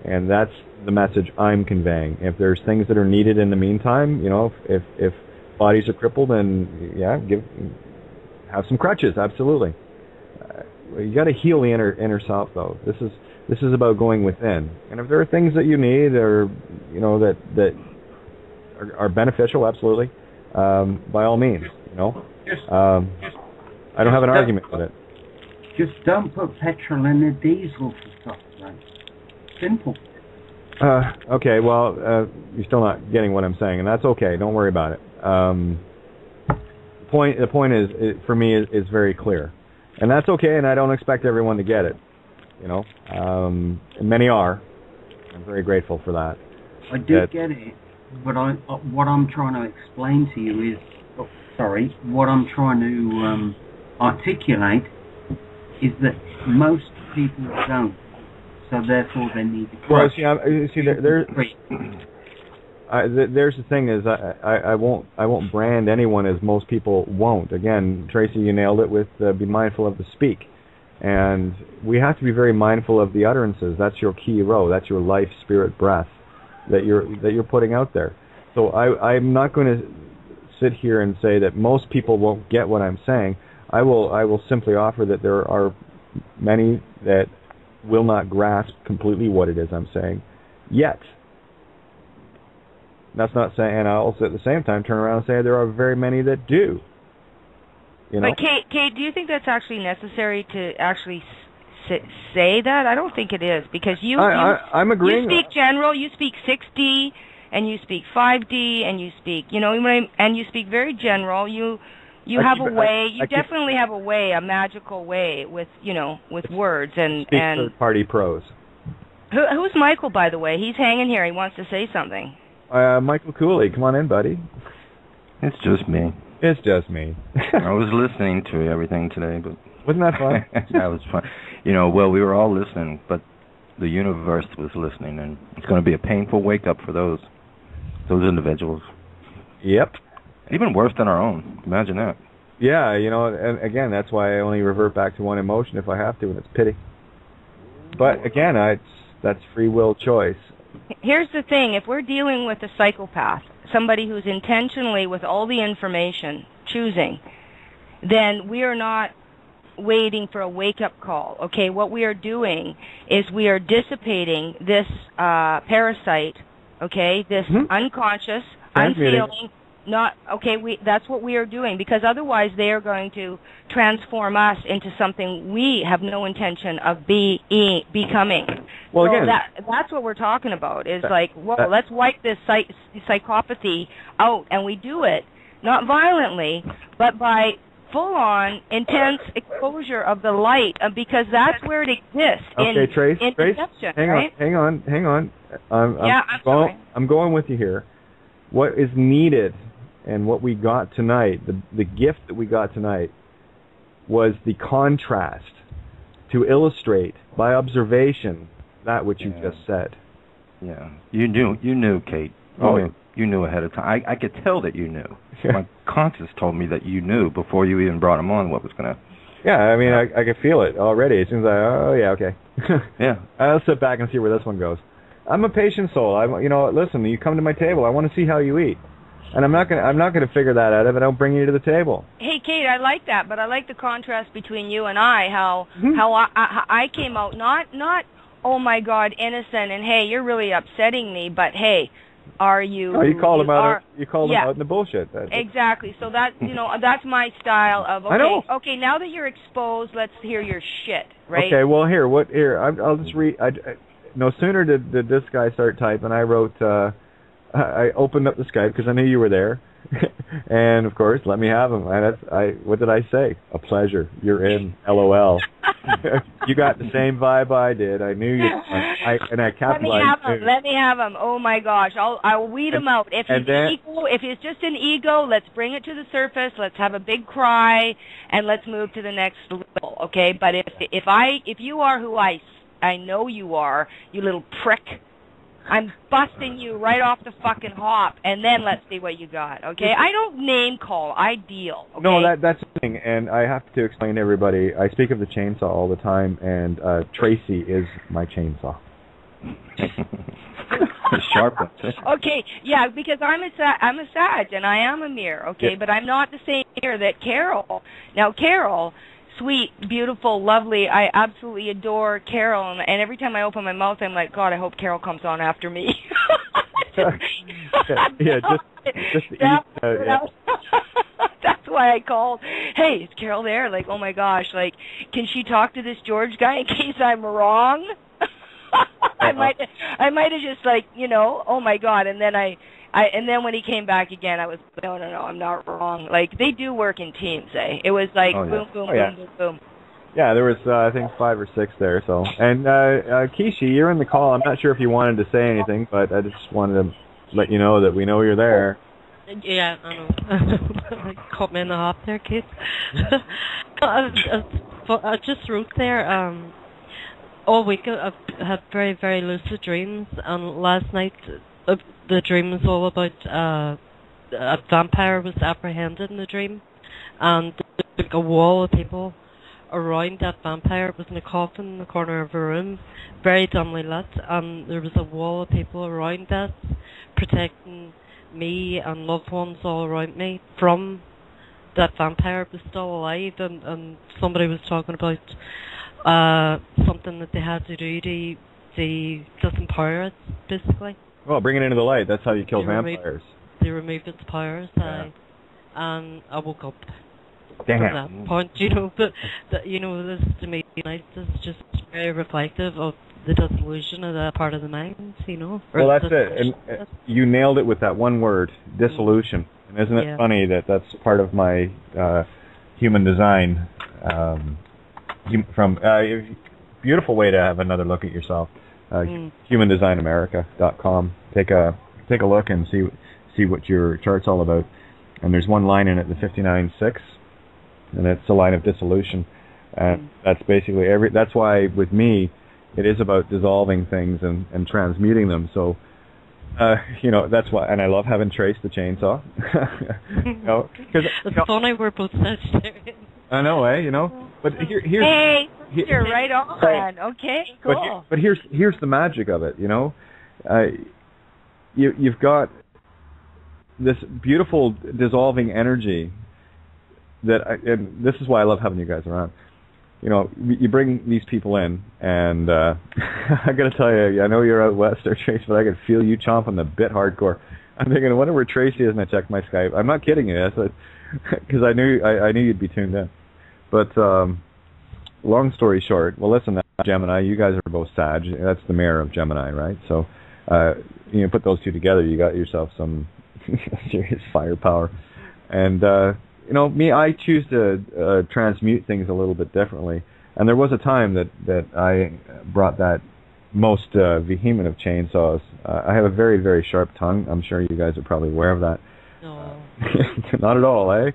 A: And that's the message I'm conveying. If there's things that are needed in the meantime, if bodies are crippled, then yeah, have some crutches, absolutely. You got to heal the inner self, though. This is about going within. And if there are things that you need, or that are beneficial, absolutely. By all means, you know. I don't have an argument with it.
B: Just don't put petrol in the diesel for stuff, right? Simple.
A: Okay, well, you're still not getting what I'm saying, and that's okay. Don't worry about it. The point is, for me, is very clear, and that's okay. And I don't expect everyone to get it. You know, and many are. I'm very grateful for that.
B: I do get it, but what I'm trying to explain to you is, what I'm trying to articulate is that most people don't, so therefore they need to.
A: Well, there's the thing is I won't brand anyone as most people won't. Again, Tracy, you nailed it with be mindful of the speak, and we have to be very mindful of the utterances. That's your key row. That's your life, spirit, breath that you're putting out there. So I'm not going to sit here and say that most people won't get what I'm saying. I will simply offer that there are many that will not grasp completely what it is I'm saying yet. That's not saying, and I'll also at the same time turn around and say there are very many that do. You know?
G: But Kate, do you think that's actually necessary to actually say that? I don't think it is, because I'm
A: agreeing.
G: You speak general, you speak 6D, and you speak 5D, and you speak, and you speak very general. You have a way. You definitely have a way, a magical way with words and
A: third-party prose.
G: Who's Michael, by the way? He's hanging here. He wants to say something.
A: Michael Cooley, come on in, buddy.
N: It's just me.
A: It's just me.
N: I was listening to everything today, but
A: wasn't that fun?
N: That was fun. Well, we were all listening, but the universe was listening, and it's going to be a painful wake-up for those individuals.
A: Yep.
N: Even worse than our own. Imagine that.
A: Yeah, and again, that's why I only revert back to one emotion if I have to, and it's pity. But again, that's free will choice.
G: Here's the thing. If we're dealing with a psychopath, somebody who's intentionally, with all the information, choosing, then we are not waiting for a wake-up call. Okay, what we are doing is we are dissipating this parasite, okay, this unconscious, unfeeling, that's what we are doing, because otherwise they are going to transform us into something we have no intention of becoming.
A: Well,
G: so
A: again,
G: that's what we're talking about, is let's wipe this psychopathy out, and we do it not violently, but by full-on, intense exposure of the light, because that's where it exists.
A: Okay, Trace,
G: deception,
A: hang on. I'm going with you here. What is needed and what we got tonight, the gift that we got tonight, was the contrast to illustrate by observation that which you just said.
N: Yeah, you knew, Kate.
A: Oh, yeah.
N: You knew ahead of time. I could tell that you knew. My conscience told me that you knew before you even brought him on what was going to.
A: Yeah, I mean, I could feel it already. As soon as okay.
N: Yeah.
A: I'll sit back and see where this one goes. I'm a patient soul. Listen, you come to my table, I want to see how you eat. And I'm not gonna figure that out if I don't bring you to the table.
G: Hey, Kate, I like that, but I like the contrast between you and I. How I came out not oh my God, innocent, and hey, you're really upsetting me, but hey, are you?
A: Oh, you called him out. You called him out in the bullshit.
G: Exactly. So that that's my style of okay. Now that you're exposed, let's hear your shit, right?
A: Okay. Well, I'll just read. No sooner did this guy start typing, I wrote. I opened up the Skype because I knew you were there, and of course, let me have him. And what did I say? A pleasure. You're in. LOL. You got the same vibe I did. I knew you. And I capitalized.
G: Let me have him. Oh my gosh, I'll weed him out. If it's just an ego, let's bring it to the surface. Let's have a big cry, and let's move to the next level. Okay, but if you are who I know you are, you little prick, I'm busting you right off the fucking hop, and then let's see what you got, okay? I don't name call, I deal, okay?
A: No, that's the thing, and I have to explain to everybody, I speak of the chainsaw all the time, and Tracy is my chainsaw.
N: Sharp.
G: Okay, yeah, because I'm a Sag, and I am a mirror, okay? Yeah. But I'm not the same mirror that Carol. Now, Carol, sweet, beautiful, lovely. I absolutely adore Carol, and every time I open my mouth, I'm like, God, I hope Carol comes on after me.
A: just eat.
G: That's why I called. Hey, is Carol there? Like, oh my gosh, like, can she talk to this George guy in case I'm wrong? I might have just like, oh my God, and then and then when he came back again, I was no, I'm not wrong. Like, they do work in teams, eh? It was like boom.
A: Yeah, there was I think 5 or 6 there. So, and Kishi, you're in the call. I'm not sure if you wanted to say anything, but I just wanted to let you know that we know you're there.
O: Yeah, I know. Caught me in the hop there, kid. I just wrote there. All week I've had very, very lucid dreams, and last night the dream was all about a vampire was apprehended in the dream, and there was a wall of people around that vampire. It was in a coffin in the corner of a room, very dimly lit, and there was a wall of people around that protecting me and loved ones all around me from that vampire was still alive, and somebody was talking about something that they had to do to disempower it, basically.
A: Well, bring it into the light. That's how you kill vampires.
O: They removed its powers, and I woke up
A: Damn.
O: from that point, but this to me tonight is just very reflective of the dissolution of that part of the mind,
A: Well, that's it. And you nailed it with that one word, dissolution. And isn't it funny that that's part of my human design beautiful way to have another look at yourself. HumanDesignAmerica.com. Take a look and see what your chart's all about. And there's one line in it, the 59-6, and it's a line of dissolution. And that's basically that's why with me it is about dissolving things and transmuting them. So that's why, and I love having Trace the chainsaw.
O: It's funny we're both Sagittarians.
A: I know, but here's
G: you're right on. Okay, cool.
A: But here's the magic of it. You've got this beautiful dissolving energy and this is why I love having you guys around. You bring these people in, and I got to tell you, I know you're out west there, Trace, but I can feel you chomping the bit hardcore. I'm thinking, I wonder where Tracy is, and I checked my Skype. I'm not kidding you, because I knew you'd be tuned in. But long story short, well, listen, Gemini, you guys are both Sag. That's the mayor of Gemini, right? So put those two together, you got yourself some serious firepower. And me, I choose to transmute things a little bit differently. And there was a time that I brought that most vehement of chainsaws. I have a very, very sharp tongue. I'm sure you guys are probably aware of that.
O: No.
A: Not at all, eh?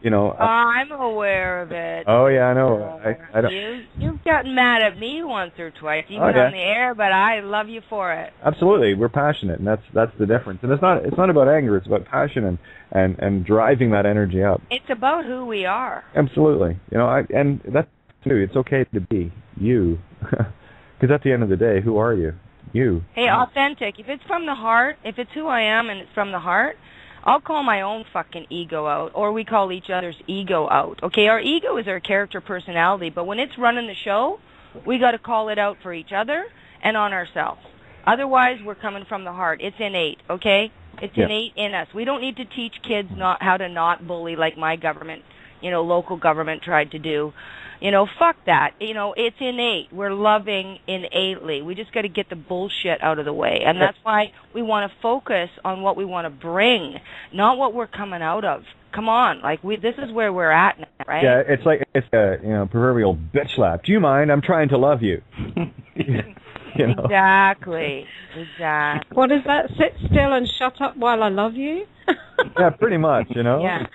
G: I'm aware of it.
A: Oh yeah, I know. I don't.
G: You've gotten mad at me once or twice, even on the air, but I love you for it.
A: Absolutely, we're passionate, and that's the difference. And it's not about anger; it's about passion and driving that energy up.
G: It's about who we are.
A: Absolutely, and that's too. It's okay to be you, because at the end of the day, who are you? You.
G: Hey, authentic. If it's from the heart, if it's who I am and it's from the heart, I'll call my own fucking ego out, or we call each other's ego out. Okay, our ego is our character personality, but when it's running the show, we got to call it out for each other and on ourselves. Otherwise, we're coming from the heart. It's innate, okay? It's innate in us. We don't need to teach kids how to not bully like my government, local government tried to do. Fuck that. It's innate. We're loving innately. We just got to get the bullshit out of the way. And that's why we want to focus on what we want to bring, not what we're coming out of. Come on. This is where we're at now, right?
A: Yeah, it's like a proverbial bitch slap. Do you mind? I'm trying to love you.
G: Exactly.
I: What is that? Sit still and shut up while I love you?
A: Yeah, pretty much,
G: Yeah.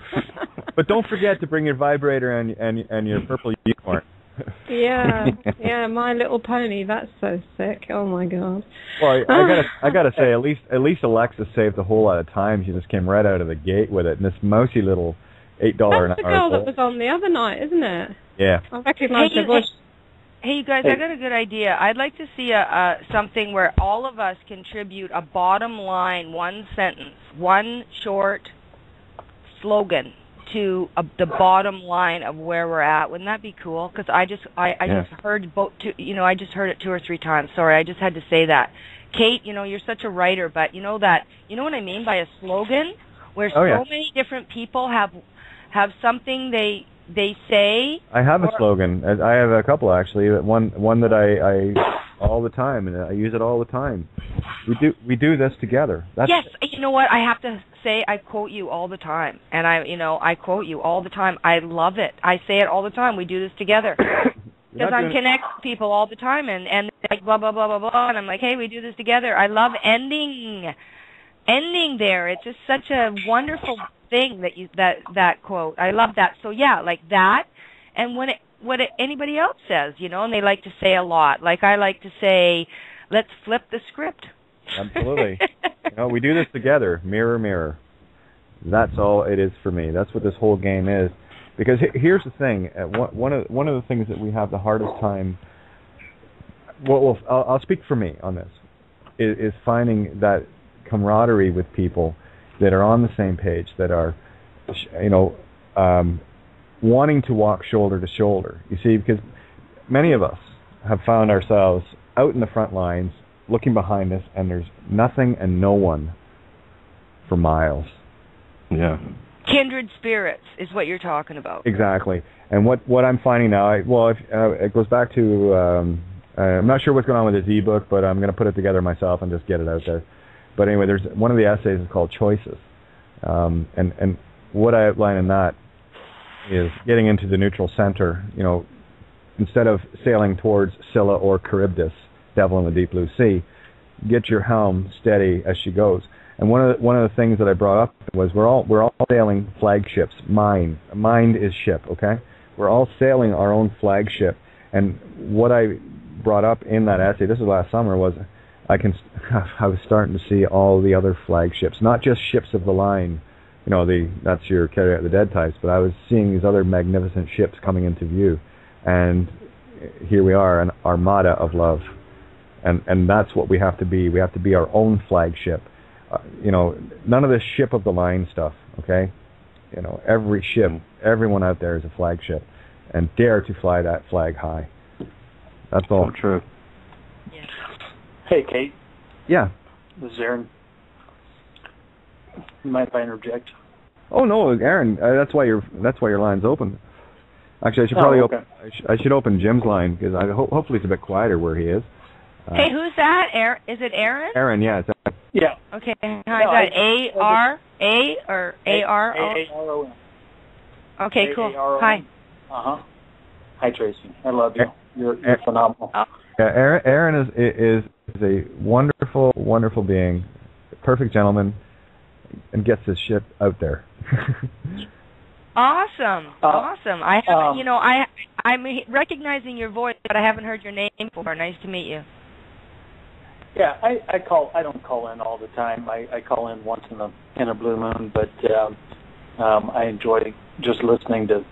A: But don't forget to bring your vibrator and your purple unicorn.
I: Yeah, My Little Pony. That's so sick. Oh my god.
A: Well, I gotta say, at least Alexa saved a whole lot of time. She just came right out of the gate with it, and this mousy little $8 an hour.
I: That's the girl that was on the other night, isn't it?
A: Yeah.
I: I recognise her voice.
G: Hey, you guys, I got a good idea. I'd like to see something where all of us contribute a bottom line, one sentence, one short slogan to the bottom line of where we're at. Wouldn't that be cool? Because I just heard I just heard it 2 or 3 times. Sorry, I just had to say that. Kate, you're such a writer, but you know what I mean by a slogan, where many different people have something they say.
A: I have a slogan. I have a couple actually. One that I all the time, and I use it all the time. We do this together.
G: Yes, you know what? I have to say I quote you all the time, and I quote you all the time. I love it. I say it all the time. We do this together. Because I'm connecting people all the time, and like blah blah blah blah blah, and I'm like, hey, we do this together. I love ending there. It's just such a wonderful thing that quote. I love that. So yeah, like that, and what anybody else says, and they like to say a lot. Like I like to say, let's flip the script.
A: Absolutely. We do this together. Mirror, mirror. That's all it is for me. That's what this whole game is. Because here's the thing, one of the things that we have the hardest time, well I'll speak for me on this, is finding that camaraderie with people that are on the same page, that are, wanting to walk shoulder to shoulder. You see, because many of us have found ourselves out in the front lines, looking behind us, and there's nothing and no one for miles.
N: Yeah.
G: Kindred spirits is what you're talking about.
A: Exactly. And what I'm finding now, it goes back to, I'm not sure what's going on with this ebook, but I'm going to put it together myself and just get it out there. But anyway, there's one of the essays is called Choices. And what I outline in that is getting into the neutral center, instead of sailing towards Scylla or Charybdis, Devil in the Deep Blue Sea, get your helm steady as she goes. And one of the things that I brought up was we're all sailing flagships. Mind is ship, okay? We're all sailing our own flagship. And what I brought up in that essay, this was last summer, was I was starting to see all the other flagships, not just ships of the line, that's your carry out the dead types, but I was seeing these other magnificent ships coming into view. And here we are, an armada of love. And that's what we have to be. We have to be our own flagship. None of this ship of the line stuff, okay? Every ship, everyone out there is a flagship, and dare to fly that flag high. That's all.
N: So true.
G: Yeah.
H: Hey, Kate.
A: Yeah.
H: This is Aaron. You mind if I interject?
A: Oh no, Aaron. That's why your line's open. Actually, I should probably open. I should open Jim's line because hopefully it's a bit quieter where he is.
G: Hey, who's that? Is it Aaron?
A: Aaron, yeah.
H: Yeah.
G: Okay. Hi, is that A-R-A or A-R-O?
H: A-A-R-O-N.
G: Okay, cool. Hi.
H: Uh-huh. Hi, Tracy. I love you. You're phenomenal.
G: Oh.
A: Yeah, Aaron is a wonderful, wonderful being, perfect gentleman, and gets his shit out there.
G: Awesome. I haven't, I'm recognizing your voice, but I haven't heard your name before. Nice to meet you.
H: Yeah, I don't call in all the time. I call in once in a blue moon, but I enjoy just listening to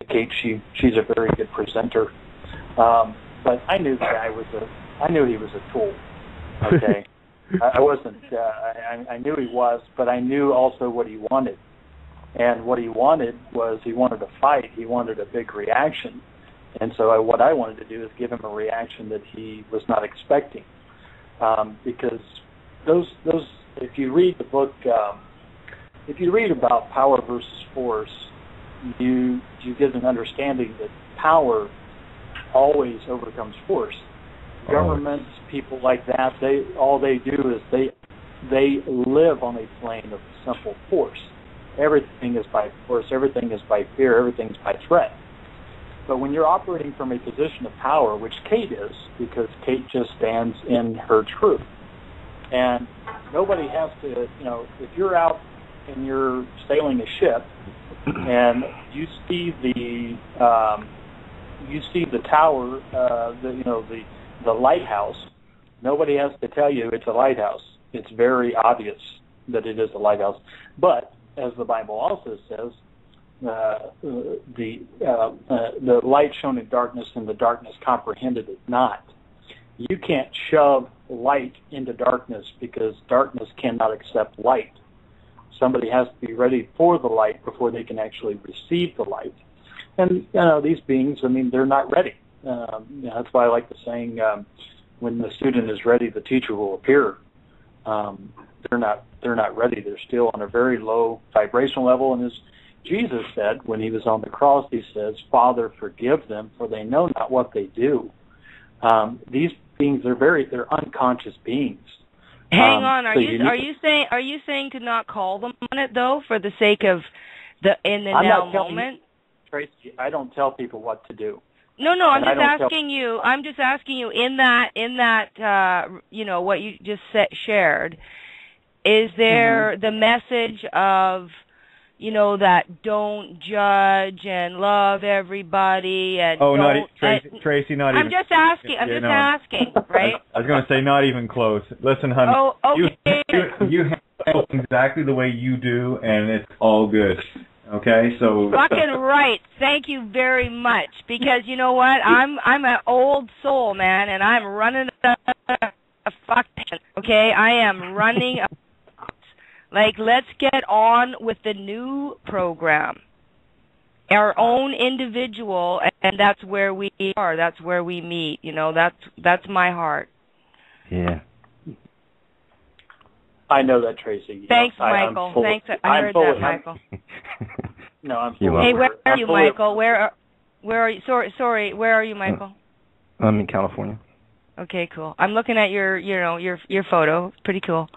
H: Kate. She's a very good presenter. But I knew the guy I knew he was a tool. Okay. I wasn't. I knew he was, but I knew also what he wanted. And what he wanted was he wanted to fight. He wanted a big reaction. And so what I wanted to do is give him a reaction that he was not expecting. Because those if you read the book, if you read about power versus force, you get an understanding that power always overcomes force. Governments, people like that, all they do is they live on a plane of simple force. Everything is by force, everything is by fear, everything is by threat. But when you're operating from a position of power, which Kate is, because Kate just stands in her truth, and nobody has to, if you're out and you're sailing a ship and you see the tower, the lighthouse, nobody has to tell you it's a lighthouse. It's very obvious that it is a lighthouse. But as the Bible also says, the light shone in darkness, and the darkness comprehended it not. You can't shove light into darkness because darkness cannot accept light. Somebody has to be ready for the light before they can actually receive the light. And these beings, I mean, they're not ready. That's why I like the saying, when the student is ready, the teacher will appear. They're not ready. They're still on a very low vibrational level. And as Jesus said when he was on the cross, he says, "Father, forgive them, for they know not what they do." These beings, they're unconscious beings.
G: Hang on, are you saying to not call them on it though, for the sake of the in the now moment?
H: Tracy, I don't tell people what to do.
G: No, I'm just asking you. I'm just asking you in that what you just shared. Is there the message of that don't judge and love everybody and
A: Tracy, not even.
G: I'm just asking. I'm just asking, right?
A: I was going to say not even close. Listen, honey.
G: Oh, okay.
A: You handle exactly the way you do, and it's all good. Okay, so
G: fucking right. Thank you very much. Because you know what? I'm an old soul, man, and I'm running a fuck pen. Okay, I am running. Let's get on with the new program. Our own individual, and that's where we are. That's where we meet. That's my heart.
N: Yeah.
H: I know that, Tracy.
G: Thanks, Michael. Thanks. I heard that, Michael.
H: No, I'm
G: full. Hey, where are you, Michael? Where are you? Sorry. Where are you, Michael?
N: I'm in California.
G: Okay, cool. I'm looking at your photo. It's pretty cool.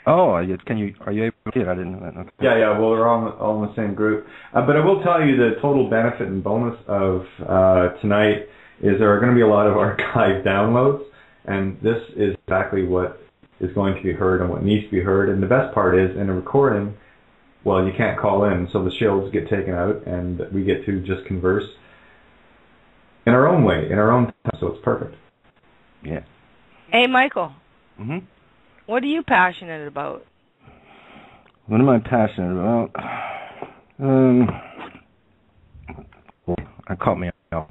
N: Oh, are you able to see it? I didn't know that. Okay.
A: Yeah. Well, we're all in the same group. But I will tell you the total benefit and bonus of tonight is there are going to be a lot of archive downloads, and this is exactly what is going to be heard and what needs to be heard. And the best part is, in a recording, well, you can't call in, so the shields get taken out, and we get to just converse in our own way, in our own time, so it's perfect.
N: Yeah.
G: Hey, Michael.
N: Mm-hmm.
G: What are you passionate about?
N: What am I passionate about? Caught me off.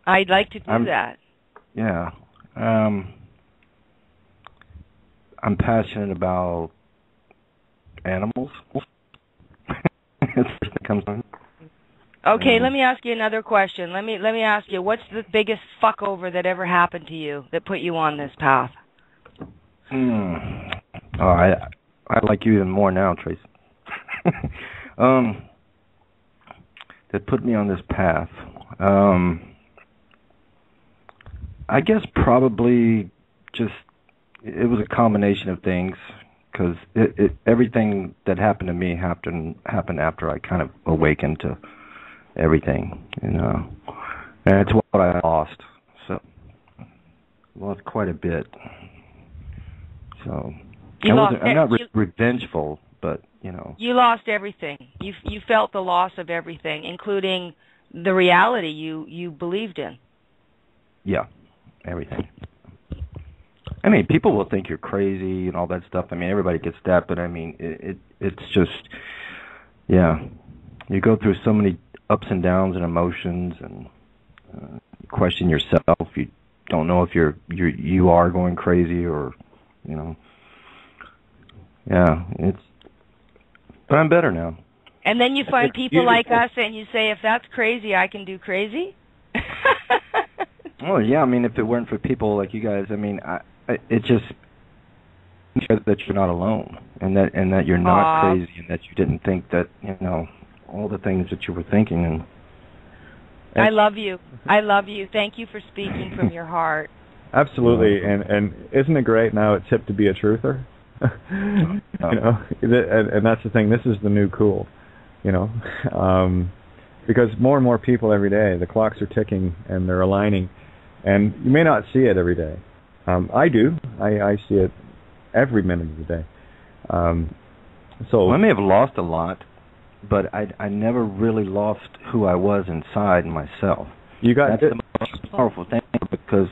G: I'd like to do that.
N: Yeah. I'm passionate about animals.
G: Okay, let me ask you another question. Let me ask you, what's the biggest fuck over that ever happened to you that put you on this path?
N: Oh, I like you even more now, Tracy. That put me on this path. I guess probably just it was a combination of things, because everything that happened to me happened after I kind of awakened to everything, and it's what I lost. So lost quite a bit. So I'm not revengeful, but
G: you lost everything. You felt the loss of everything, including the reality you believed in.
N: Yeah, everything. I mean, people will think you're crazy and all that stuff. I mean, everybody gets that, but I mean, it's just, yeah. You go through so many ups and downs and emotions, and you question yourself. You don't know if you are going crazy or, Yeah, but I'm better now.
G: And then you find people like us, and you say, if that's crazy, I can do crazy.
N: Well, yeah. I mean, if it weren't for people like you guys, I mean, it just shows that you're not alone, and that you're not crazy, and that you didn't think that all the things that you were thinking. And
G: I love you. Thank you for speaking from your heart.
A: Absolutely, and isn't it great now? It's hip to be a truther. And that's the thing. This is the new cool, because more and more people every day, the clocks are ticking and they're aligning, and you may not see it every day. I do. I see it every minute of the day. So
N: I may have lost a lot, but I never really lost who I was inside myself. That's the most powerful thing, because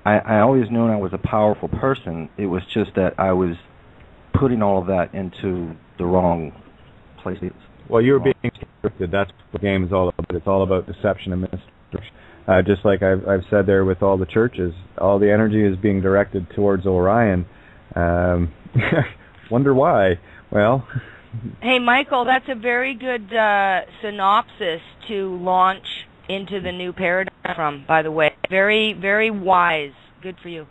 N: I always knew I was a powerful person. It was just that I was putting all of that into the wrong places.
A: Well, you're being scripted. That's what the game is all about. It's all about deception and mystery. Just like I've said there with all the churches, all the energy is being directed towards Orion. Wonder why Well.
G: Hey, Michael, that's a very good synopsis to launch into the new paradigm from, by the way. Very, very wise. Good for you.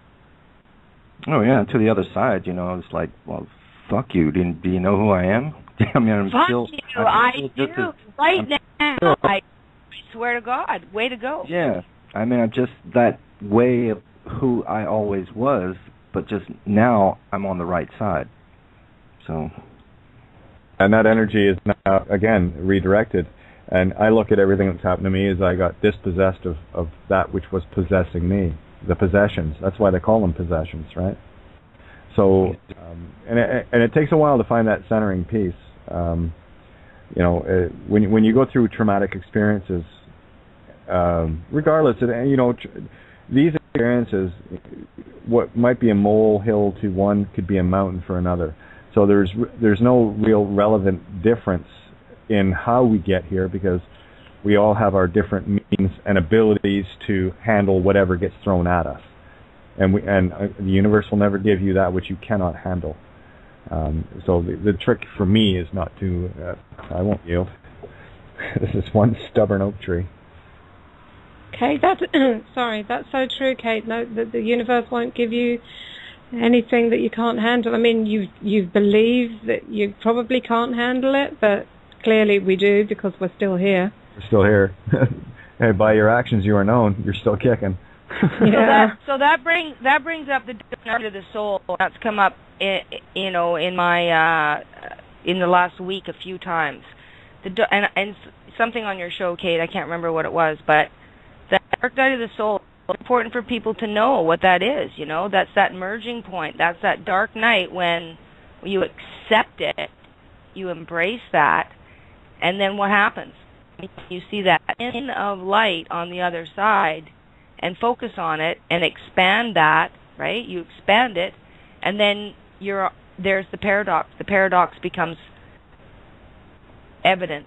N: Oh, yeah, to the other side, you know, it's like, well, fuck you. Do you know who I am? I mean, I'm
G: fuck
N: still...
G: you, I do. Right now. I swear to God. Way to go.
N: Yeah. I mean, I'm just that way of who I always was, but just now I'm on the right side. So...
A: And that energy is now, again, redirected. And I look at everything that's happened to me as I got dispossessed of that which was possessing me, the possessions. That's why they call them possessions, right? So, and it takes a while to find that centering piece. You know, when you go through traumatic experiences, regardless of, you know, these experiences, what might be a molehill to one could be a mountain for another. So there's no real relevant difference in how we get here, because we all have our different means and abilities to handle whatever gets thrown at us, and the universe will never give you that which you cannot handle. So the trick for me is not to I won't yield. This is one stubborn oak tree.
I: Kate, that's so true, Kate. No, the universe won't give you anything that you can't handle. I mean, you believe that you probably can't handle it, but clearly we do, because we're still here.
A: We're still here. Hey, by your actions you are known. You're still kicking.
G: Yeah. So that brings up the dark of the soul. That's come up, you know, in my in the last week a few times. And something on your show, Kate. I can't remember what it was, but the dark night of the soul. It's important for people to know what that is, you know. That's that merging point. That's that dark night when you accept it, you embrace that, and then what happens? You see that in of light on the other side and focus on it and expand that, right? You expand it, and then there's the paradox. The paradox becomes evident.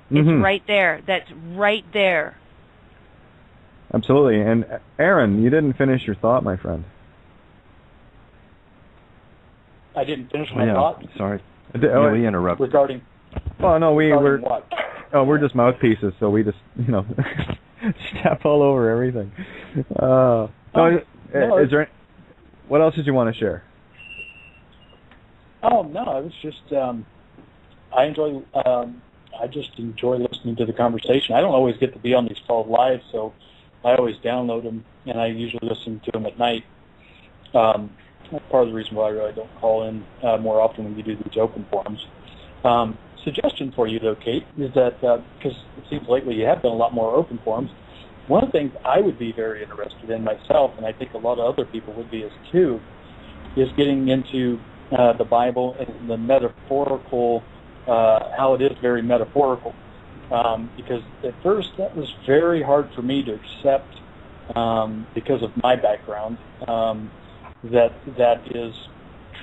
G: It's right there. That's right there.
A: Absolutely. And Aaron, you didn't finish your thought, my friend.
H: I didn't finish my thought.
N: Sorry. We interrupted.
H: Regarding.
A: Oh no, we're
H: what?
A: Oh, we're just mouthpieces, so we just step all over everything. Is there? What else did you want to share?
H: Oh no, I was just I just enjoy listening to the conversation. I don't always get to be on these calls live, so I always download them, and I usually listen to them at night. That's part of the reason why I really don't call in more often when you do these open forums. Suggestion for you, though, Kate, is that, because it seems lately you have done a lot more open forums, one of the things I would be very interested in myself, and I think a lot of other people would be as too, is getting into the Bible and the metaphorical, how it is very metaphorical. Because at first that was very hard for me to accept because of my background, that is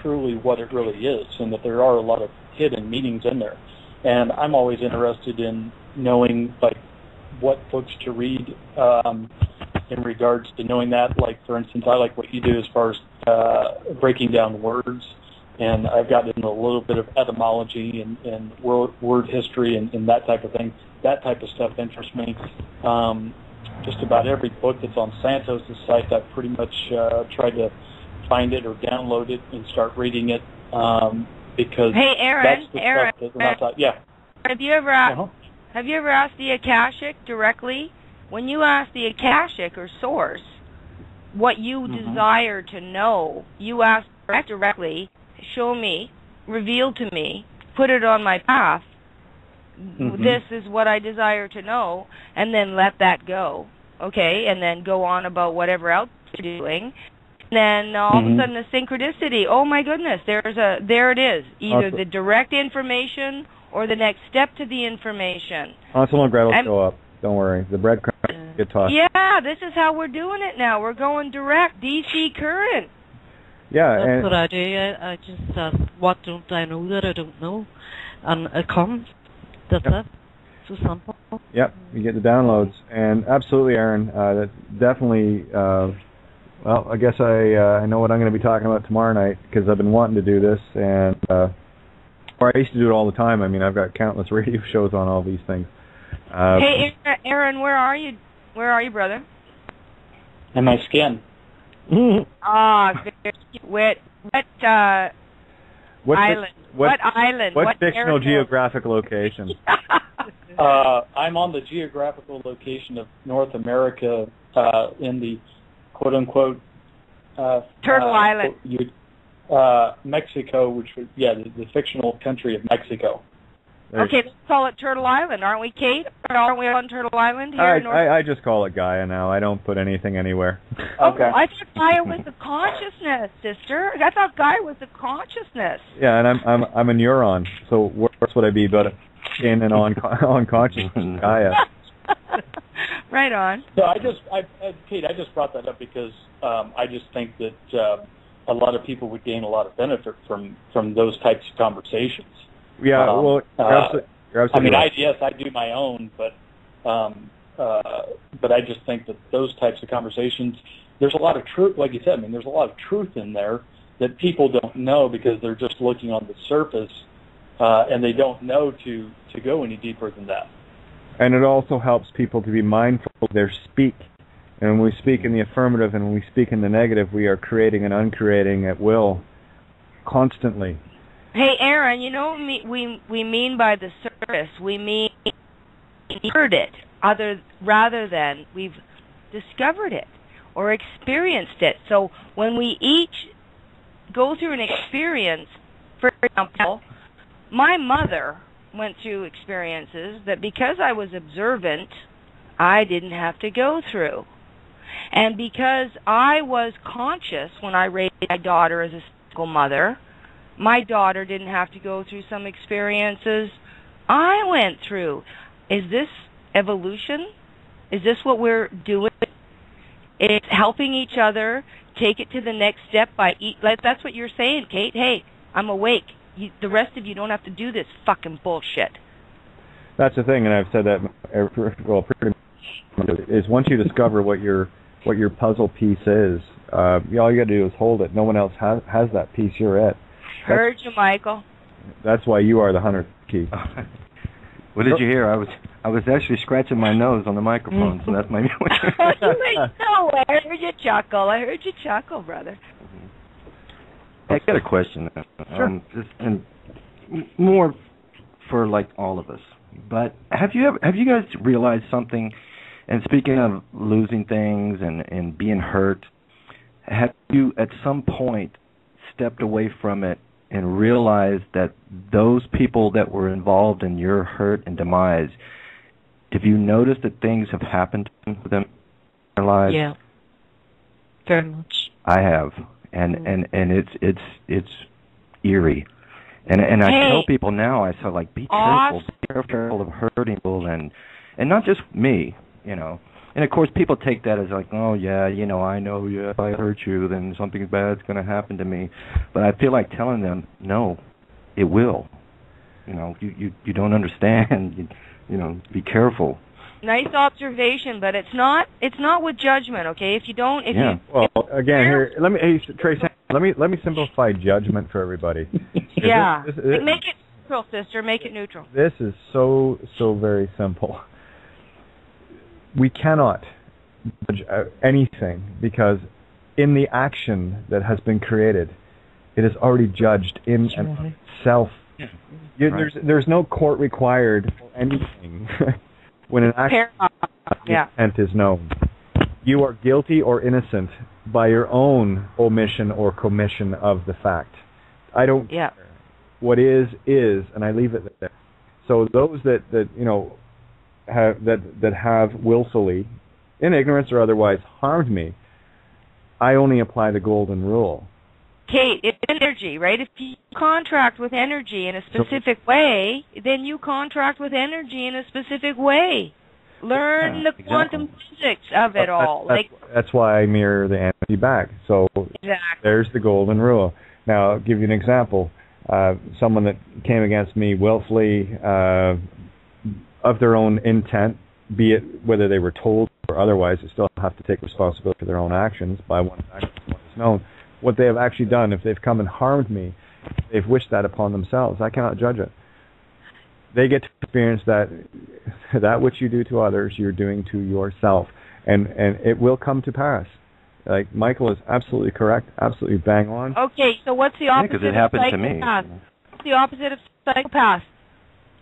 H: truly what it really is, and that there are a lot of hidden meanings in there. And I'm always interested in knowing, like, what books to read in regards to knowing that. Like, for instance, I like what you do as far as breaking down words, and I've gotten into a little bit of etymology and word history and that type of thing. That type of stuff interests me. Just about every book that's on Santos' site, I've pretty much tried to find it or download it and start reading it, because that's the stuff that we're not taught. Yeah.
G: Have you ever asked the Akashic directly? When you ask the Akashic or source what you desire to know, you ask directly, show me, reveal to me, put it on my path. This is what I desire to know, and then let that go, okay? And then go on about whatever else you're doing. And then all of a sudden the synchronicity, oh my goodness, there it is. Either the direct information or the next step to the information.
A: Hansel and Gretel show up. Don't worry. The breadcrumbs get tossed.
G: Yeah, this is how we're doing it now. We're going direct, DC current.
A: Yeah,
O: that's what I do. I just ask, what don't I know that I don't know? And it comes. That's it. So simple.
A: Yep, you get the downloads. And absolutely, Aaron, that's definitely, well, I guess I know what I'm going to be talking about tomorrow night, because I've been wanting to do this, and before. I used to do it all the time. I mean, I've got countless radio shows on all these things.
G: Hey, Aaron, where are you? Where are you, brother?
H: In my skin.
G: What island? What island?
A: What fictional geographic location?
H: I'm on the geographical location of North America in the quote-unquote
G: Turtle Island.
H: Mexico, which was, the fictional country of Mexico.
G: Okay, let's call it Turtle Island, aren't we, Kate? Aren't we on Turtle Island here?
A: I just call it Gaia now. I don't put anything anywhere.
G: Okay. I thought Gaia was the consciousness, sister. I thought Gaia was the consciousness.
A: Yeah, and I'm a neuron. So where else would I be but in and on consciousness, Gaia?
G: Right on.
H: So Kate, I just brought that up because I just think that a lot of people would gain a lot of benefit from those types of conversations.
A: Yeah, well, you're absolutely
H: I mean,
A: right.
H: yes, I do my own, but I just think that those types of conversations, there's a lot of truth, like you said. I mean, there's a lot of truth in there that people don't know because they're just looking on the surface, and they don't know to go any deeper than that.
A: And it also helps people to be mindful of their speak. And when we speak in the affirmative and when we speak in the negative, we are creating and uncreating at will constantly.
G: Hey, Aaron, you know what we mean by the surface? We mean heard it, rather than we've discovered it or experienced it. So when we each go through an experience, for example, my mother went through experiences that because I was observant, I didn't have to go through. And because I was conscious when I raised my daughter as a single mother, my daughter didn't have to go through some experiences I went through. Is this evolution? Is this what we're doing? It's helping each other take it to the next step that's what you're saying, Kate. Hey, I'm awake. The rest of you don't have to do this fucking bullshit.
A: That's the thing, and I've said that pretty much, is once you discover what your puzzle piece is, all you got to do is hold it. No one else has that piece. You're it.
G: Heard you, Michael.
A: That's why you are the 100th key.
N: What did you hear? I was actually scratching my nose on the microphone, so that's my music.
G: I heard you chuckle, brother.
N: I got a question.
G: Sure.
N: And more for like all of us. But have you guys realized something? And speaking of losing things and being hurt, have you at some point stepped away from it and realized that those people that were involved in your hurt and demise, have you noticed that things have happened to them in their lives?
O: Yeah, very much.
N: I have, and it's eerie, and I tell people now, I say, like, be careful of hurting people, and not just me, you know. And of course, people take that as like, oh yeah, you know, I know, yeah, if I hurt you, then something bad's going to happen to me. But I feel like telling them, no, it will. You know, you don't understand. You know, be careful.
G: Nice observation, but it's not with judgment, okay?
A: Well, again, here, Trace, let me simplify judgment for everybody.
G: Yeah, make it neutral, sister. Make it neutral.
A: This is so very simple. We cannot judge anything because in the action that has been created, it is already judged in and itself. Yeah. There's no court required for anything when an action intent is known. You are guilty or innocent by your own omission or commission of the fact. I don't care. What is, and I leave it there. So those that you know have willfully, in ignorance or otherwise, harmed me, I only apply the golden rule.
G: Kate, it's energy, right? If you contract with energy in a specific way, then you contract with energy in a specific way. Learn the quantum physics of it all.
A: That's why I mirror the energy back. So there's the golden rule. Now, I'll give you an example. Someone that came against me willfully of their own intent, be it whether they were told or otherwise, they still have to take responsibility for their own actions by one action, one is known. What they have actually done, if they've come and harmed me, they've wished that upon themselves. I cannot judge it. They get to experience that which you do to others, you're doing to yourself, and it will come to pass. Like Michael is absolutely correct, absolutely bang on.
G: Okay, so what's the opposite
N: because it happened
G: of
N: to me.
G: psychopath? What's the opposite of psychopath?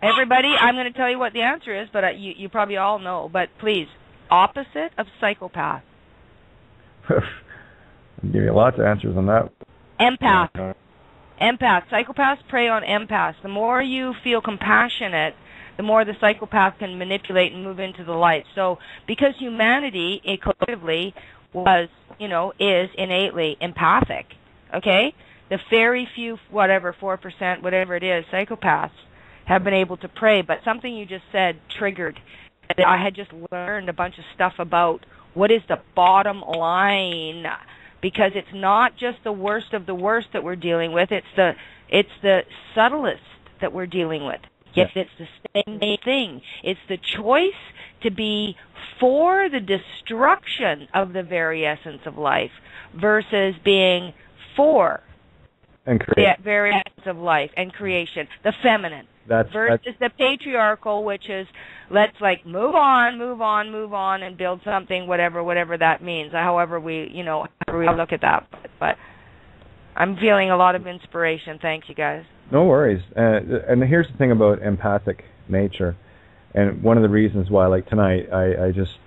G: Everybody, I'm going to tell you what the answer is, but you probably all know. But please, opposite of psychopath.
A: I'll give you lots of answers on that.
G: Empath. Empath. Psychopaths prey on empaths. The more you feel compassionate, the more the psychopath can manipulate and move into the light. So because humanity, collectively, is innately empathic, okay? The very few, 4%, whatever it is, psychopaths have been able to prey. But something you just said triggered. I had just learned a bunch of stuff about what is the bottom line, because it's not just the worst of the worst that we're dealing with. It's the subtlest that we're dealing with. Yes, it's the same thing. It's the choice to be for the destruction of the very essence of life versus being for the very essence of life and creation, the feminine. Versus the patriarchal, which is let's move on, and build something, whatever that means. However we look at that. But I'm feeling a lot of inspiration. Thanks, you guys.
A: No worries. And here's the thing about empathic nature, and one of the reasons why, like tonight, I just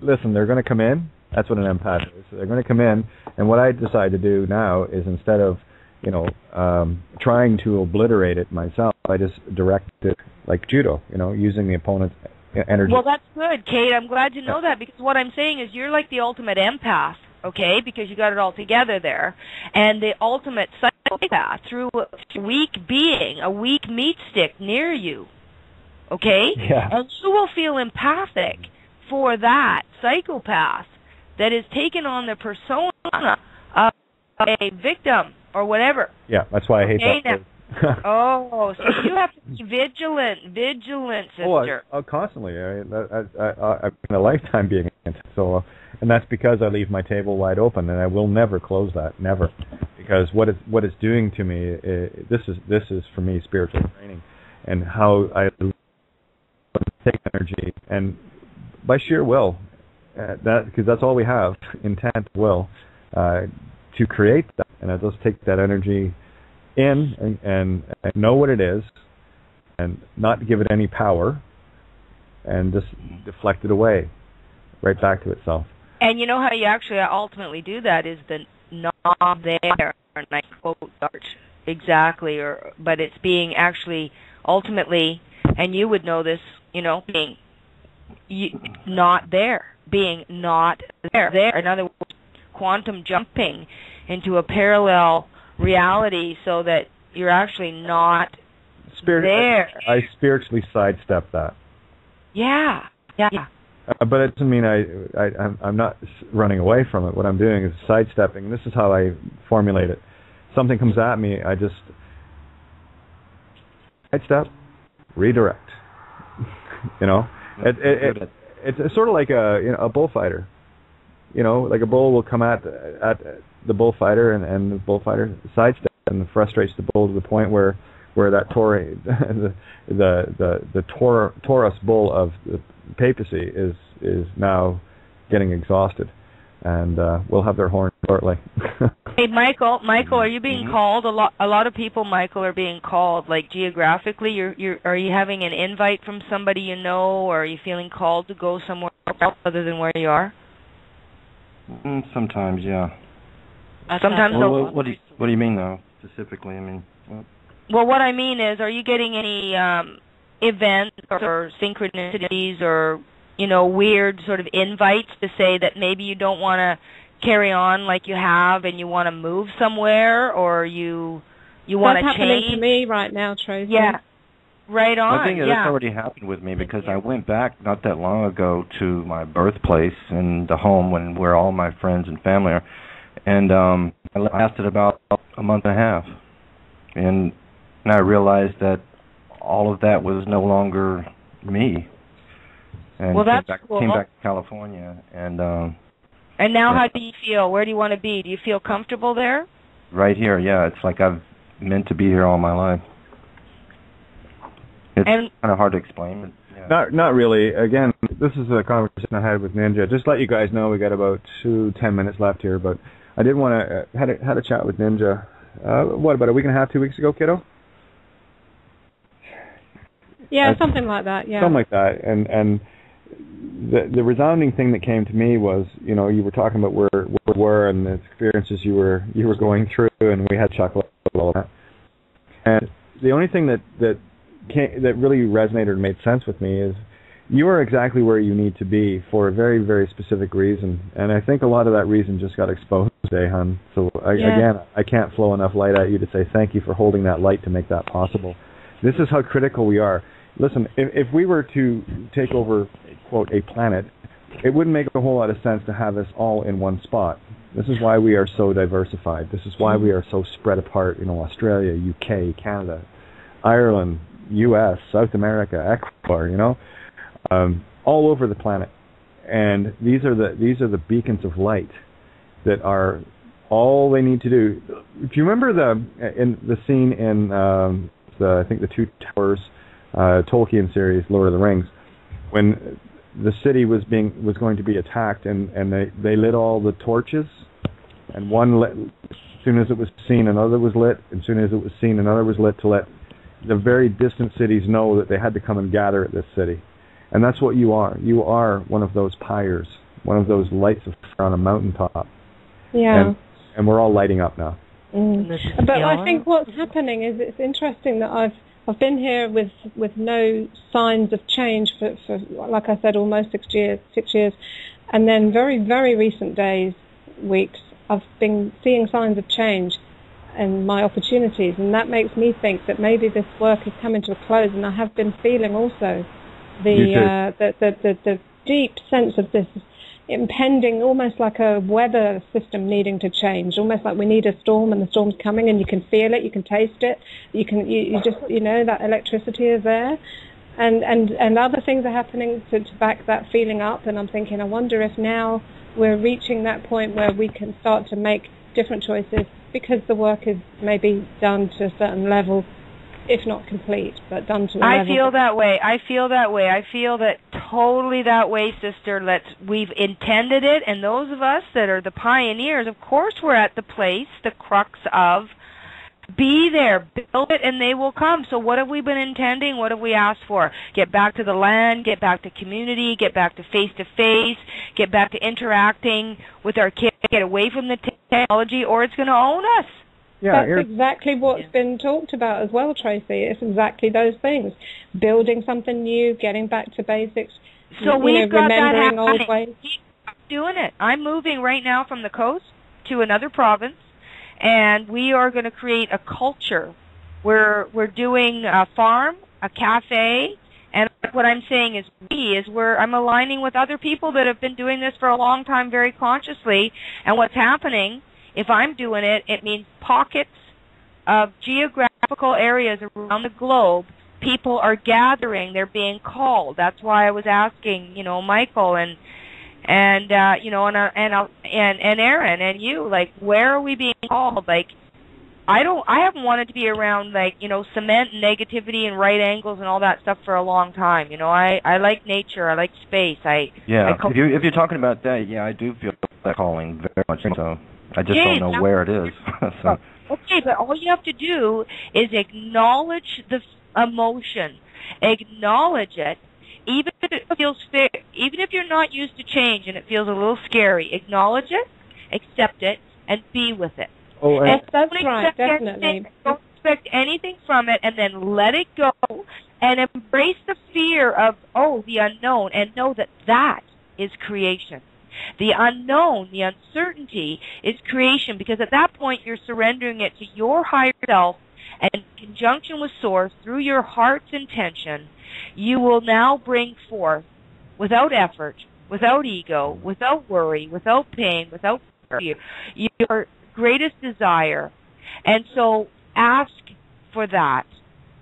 A: listen. They're going to come in. That's what an empath is. They're going to come in, and what I decide to do now is instead of trying to obliterate it myself, I just direct it like judo, using the opponent's energy.
G: Well, that's good, Kate. I'm glad to know that, because what I'm saying is you're like the ultimate empath, okay, because you got it all together there, and the ultimate psychopath through a weak being, a weak meat stick near you, okay?
A: Yeah.
G: And you will feel empathic for that psychopath that is taken on the persona of a victim or whatever.
A: Yeah, that's why I hate that.
G: So you have to be vigilant, sister.
A: Oh, constantly. I've been a lifetime being so, and that's because I leave my table wide open, and I will never close that, never, because what it's doing to me, this is for me spiritual training, and how I take energy and by sheer will, because that's all we have, intent, will, to create that, and I just take that energy in and know what it is, and not give it any power, and just deflect it away, right back to itself.
G: And you know how you actually ultimately do that is the not there, and I quote Dart exactly, but it's being actually ultimately, and you would know this, being not there, being not there. In other words, quantum jumping into a parallel reality so that you're actually not there.
A: I spiritually sidestep that.
G: Yeah.
A: But it doesn't mean I'm not running away from it. What I'm doing is sidestepping. This is how I formulate it. Something comes at me, I just sidestep, redirect. It's sort of like a bullfighter. Like a bull will come at the bullfighter, and the bullfighter sidesteps and frustrates the bull to the point where that the Taurus bull of the papacy is now getting exhausted, and will have their horn shortly.
G: Hey, Michael, are you being called? A lot of people, Michael, are being called. Like geographically, are you having an invite from somebody you know, or are you feeling called to go somewhere else other than where you are?
N: Sometimes, yeah.
G: Sometimes.
N: Well, what do you mean, though, specifically? I mean,
G: well, what I mean is, are you getting any events or synchronicities or weird sort of invites to say that maybe you don't want to carry on like you have and you want to move somewhere, or you want to change?
I: That's happening to me right now, Tracy.
G: Yeah. Right on.
N: I think that's already happened with me, because I went back not that long ago to my birthplace and the home where all my friends and family are, and I lasted about a month and a half, and I realized that all of that was no longer me, and came back to California, and
G: now how do you feel? Where do you want to be? Do you feel comfortable there?
N: right here. Yeah, it's like I've meant to be here all my life. It's kind of hard to explain. But yeah.
A: Not really. Again, this is a conversation I had with Ninja. Just to let you guys know, we got about 10 minutes left here, but I did want to had a chat with Ninja. What, about a week and a half, 2 weeks ago, kiddo?
I: Yeah, something like that. Yeah,
A: something like that. And the resounding thing that came to me was, you know, you were talking about where we were and the experiences you were going through, and we had chuckle all that. And the only thing that really resonated and made sense with me is you are exactly where you need to be for a very, very specific reason. And I think a lot of that reason just got exposed today, hon. So again, I can't flow enough light at you to say thank you for holding that light to make that possible. This is how critical we are. Listen, if we were to take over, quote, a planet, it wouldn't make a whole lot of sense to have us all in one spot. This is why we are so diversified. This is why we are so spread apart. You know, Australia, UK, Canada, Ireland, U.S., South America, Ecuador. You know, all over the planet. And these are the beacons of light that are all they need to do. If you remember the scene in I think the Two Towers Tolkien series, Lord of the Rings, when the city was going to be attacked, and they lit all the torches, and one lit as soon as it was seen, another was lit, and as soon as it was seen, another was lit, to let the very distant cities know that they had to come and gather at this city. And that's what you are. You are one of those pyres, one of those lights on a mountaintop.
I: Yeah.
A: And we're all lighting up now.
I: But I think what's happening is it's interesting that I've been here with no signs of change for like I said, almost 6 years, and then very, very recent days, weeks, I've been seeing signs of change in my opportunities, and that makes me think that maybe this work is coming to a close. And I have been feeling also the deep sense of this impending, almost like a weather system needing to change, almost like we need a storm and the storm's coming, and you can feel it, you can taste it, you just, you know, that electricity is there, and other things are happening to back that feeling up. And I'm thinking, I wonder if now we're reaching that point where we can start to make different choices, because the work is maybe done to a certain level, if not complete, but done to a level.
G: I feel that way. I feel that totally that way, sister. We've intended it, and those of us that are the pioneers, of course we're at the place, the crux of, be there, build it, and they will come. So what have we been intending? What have we asked for? Get back to the land, get back to community, get back to face-to-face, get back to interacting with our kids, get away from the technology, or it's going to own us.
I: Yeah, that's exactly what's been talked about as well, Tracy. It's exactly those things. Building something new, getting back to basics,
G: so we've got
I: remembering
G: that
I: old ways.
G: I'm doing it. I'm moving right now from the coast to another province, and we are going to create a culture where we're doing a farm, a cafe, and what I'm saying is I'm aligning with other people that have been doing this for a long time very consciously, and what's happening, if I'm doing it, it means pockets of geographical areas around the globe. People are gathering; they're being called. That's why I was asking, you know, Michael and you know, and Aaron and you, like, where are we being called? Like, I haven't wanted to be around, like, you know, cement and negativity and right angles and all that stuff for a long time. You know, I like nature, I like space.
N: If you're talking about that, yeah, I do feel that calling very much. So I just don't know where it is. So.
G: Okay, but all you have to do is acknowledge the emotion, acknowledge it, even if it feels fair, even if you're not used to change and it feels a little scary. Acknowledge it, accept it, and be with it.
I: Oh, yes, that's right, definitely.
G: Don't expect anything from it, and then let it go, and embrace the fear of the unknown, and know that that is creation. The unknown, the uncertainty is creation, because at that point you're surrendering it to your higher self, and in conjunction with Source, through your heart's intention, you will now bring forth, without effort, without ego, without worry, without pain, without fear, your greatest desire. And so ask for that,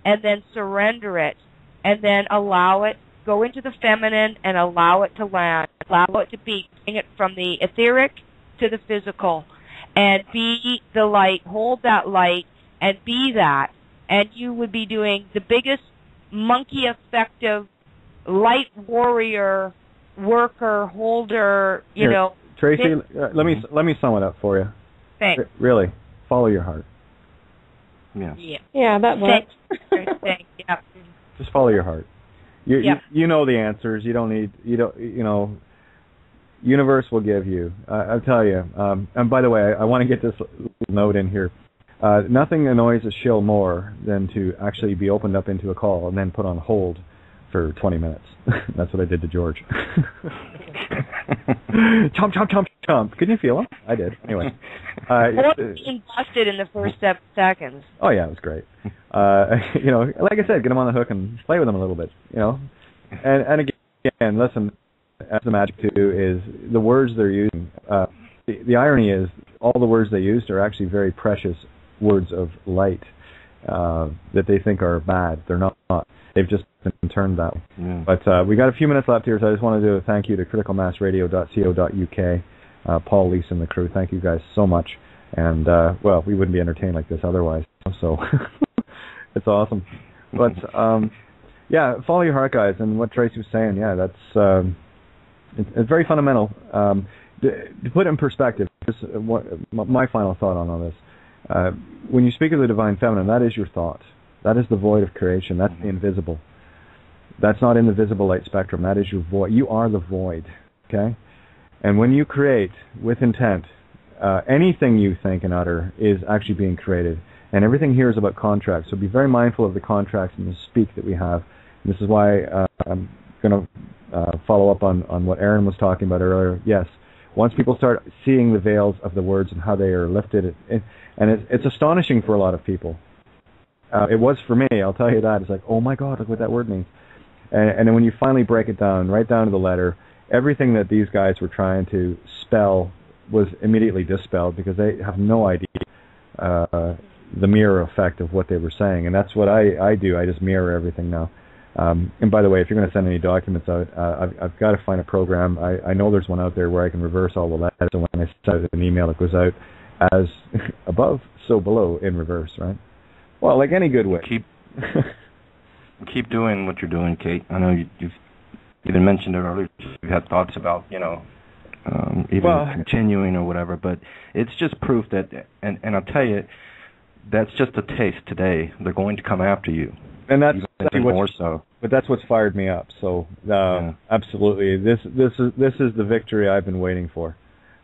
G: and then surrender it, and then allow it, go into the feminine and allow it to land, allow it to be, bring it from the etheric to the physical, and be the light, hold that light, and be that. And you would be doing the biggest monkey effective light warrior, worker, holder, you know.
A: Tracy, let me sum it up for you.
G: Thanks.
A: Really, follow your heart.
N: Yeah.
I: Yeah, that works.
G: Thanks. Yeah.
A: Just follow your heart.
G: Yeah.
A: You know the answers. You don't. Universe will give you. I'll tell you. And by the way, I want to get this note in here. Nothing annoys a shill more than to actually be opened up into a call and then put on hold for 20 minutes. That's what I did to George. Chomp, chomp, chomp, chomp. Can you feel him? I did. Anyway.
G: Being busted in the first 7 seconds.
A: Oh, yeah, it was great. Like I said, get him on the hook and play with him a little bit, And again, listen, as the magic, too, is the words they're using. The irony is all the words they used are actually very precious words of light that they think are bad. They're not. They've just been turned that way.
N: Yeah.
A: But we got a few minutes left here, so I just want to do a thank you to criticalmassradio.co.uk, Paul, Lisa, and the crew. Thank you guys so much. And, we wouldn't be entertained like this otherwise. So it's awesome. But, follow your heart, guys. And what Tracy was saying, that's it's very fundamental. To put it in perspective, my final thought on all this. When you speak of the divine feminine, that is your thought. That is the void of creation. That's the invisible. That's not in the visible light spectrum. That is your void. You are the void, okay? And when you create with intent, anything you think and utter is actually being created. And everything here is about contracts. So be very mindful of the contracts and the speak that we have. And this is why I'm going to follow up on what Aaron was talking about earlier. Yes, once people start seeing the veils of the words and how they are lifted, and it's astonishing for a lot of people. It was for me, I'll tell you that. It's like, oh my God, look what that word means. And then when you finally break it down, right down to the letter, everything that these guys were trying to spell was immediately dispelled because they have no idea the mirror effect of what they were saying. And that's what I do. I just mirror everything now. And by the way, if you're going to send any documents out, I've got to find a program. I know there's one out there where I can reverse all the letters. So when I send an email, it goes out as above, so below in reverse, right? Well, like any good way.
N: Keep doing what you're doing, Kate. I know you've even mentioned it earlier. You've had thoughts about, continuing or whatever. But it's just proof that, and I'll tell you, that's just a taste today. They're going to come after you.
A: And that's
N: more so.
A: But that's what's fired me up. So absolutely, this is the victory I've been waiting for.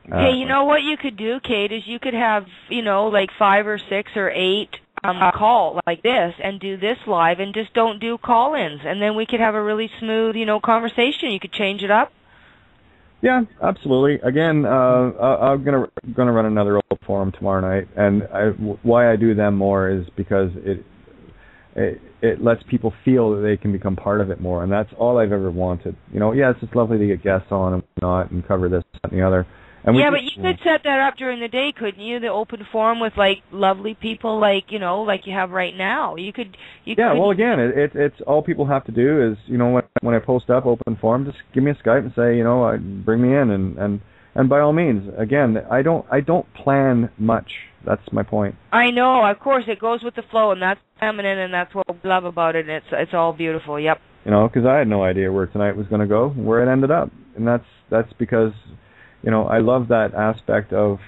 G: Hey, you know what you could do, Kate, is you could have, like 5 or 6 or 8 call like this and do this live and just don't do call-ins, and then we could have a really smooth, conversation. You could change it up.
A: Yeah, absolutely. Again, I'm gonna run another open forum tomorrow night, and why I do them more is because it lets people feel that they can become part of it more, and that's all I've ever wanted. Yes, it's lovely to get guests on and whatnot and cover this and the other. And
G: but you could set that up during the day, couldn't you? The open forum with lovely people like you have right now. You could.
A: Well, again, it's all people have to do is when I post up open forum, just give me a Skype and say bring me in and by all means. Again, I don't plan much. That's my point.
G: I know, of course, it goes with the flow, and that's feminine, and that's what we love about it. And it's all beautiful. Yep.
A: Because I had no idea where tonight was going to go, where it ended up, and that's because. I love that aspect of,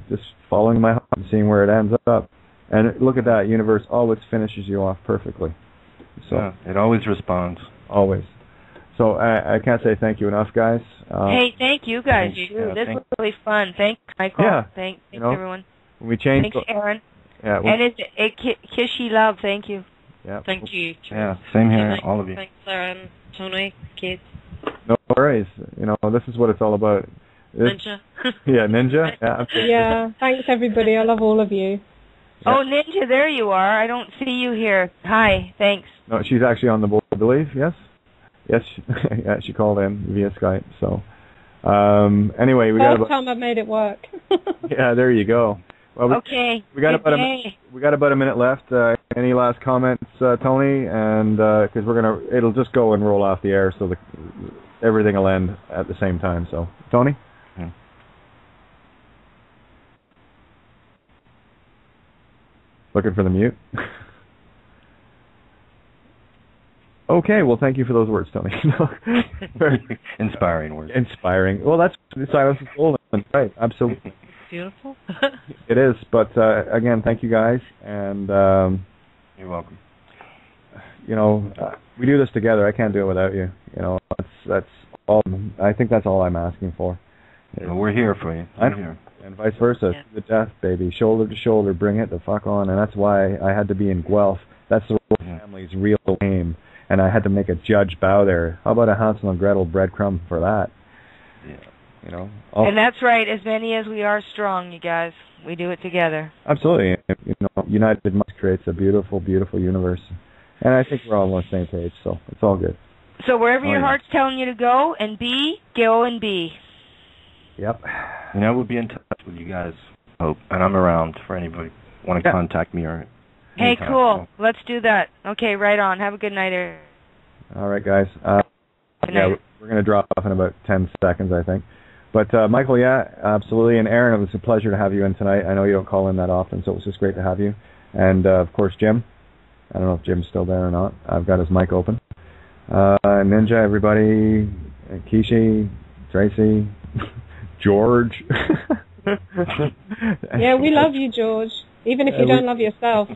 A: just following my heart and seeing where it ends up. And look at that, universe always finishes you off perfectly. So
N: it always responds.
A: Always. So I can't say thank you enough, guys.
G: Hey, thank you guys. This was really fun. Thanks, Michael.
A: Yeah.
G: Thanks everyone.
A: We changed.
G: Thanks, Aaron.
A: Yeah.
G: And it's Kishy Love. Thank you.
A: Yeah.
O: Thank you.
N: Yeah. Same here, all of you.
O: Thanks, Aaron, Tony, Kate.
A: No worries. This is what it's all about.
O: Ninja.
A: Yeah, Ninja.
I: Yeah, thanks everybody. I love all of you.
G: Yeah. Oh, Ninja, there you are. I don't see you here. Hi, thanks.
A: No, she's actually on the board, I believe. Yes. Yes. She called in via Skype. So, anyway, we got.
I: First time I made it work.
A: Yeah, there you go. Well,
G: okay.
A: We got about a minute left. Any last comments, Tony? And because it'll just go and roll off the air, so everything will end at the same time. So, Tony. Looking for the mute. Okay, well, thank you for those words, Tony. Very
N: inspiring words.
A: Inspiring. Well, that's silence is golden, right? Absolutely.
O: Beautiful.
A: It is, but again, thank you guys, and
N: you're welcome.
A: We do this together. I can't do it without you. That's all. I think that's all I'm asking for.
N: We're here for you. I'm here.
A: And vice versa. Yeah. The death, baby. Shoulder to shoulder. Bring it the fuck on. And that's why I had to be in Guelph. That's the royal family's real aim. And I had to make a judge bow there. How about a Hansel and Gretel breadcrumb for that? Yeah.
G: And that's right. As many as we are strong, you guys. We do it together.
A: Absolutely. United Minds creates a beautiful, beautiful universe. And I think we're all on the same page, so it's all good.
G: So wherever your heart's telling you to go and be, go and be.
A: Yep.
N: We'll be in touch with you guys, hope. And I'm around for anybody want to contact me or...
G: Hey, cool. Let's do that. Okay, right on. Have a good night, Eric.
A: All right, guys. We're going to drop off in about 10 seconds, I think. But, Michael, absolutely. And Aaron, it was a pleasure to have you in tonight. I know you don't call in that often, so it was just great to have you. And, of course, Jim. I don't know if Jim's still there or not. I've got his mic open. Ninja, everybody. Kishi, Tracy, George.
I: Yeah, we love you, George. Even if you don't love yourself.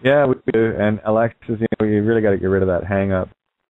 A: Yeah, we do. And Alexis, you really got to get rid of that hang-up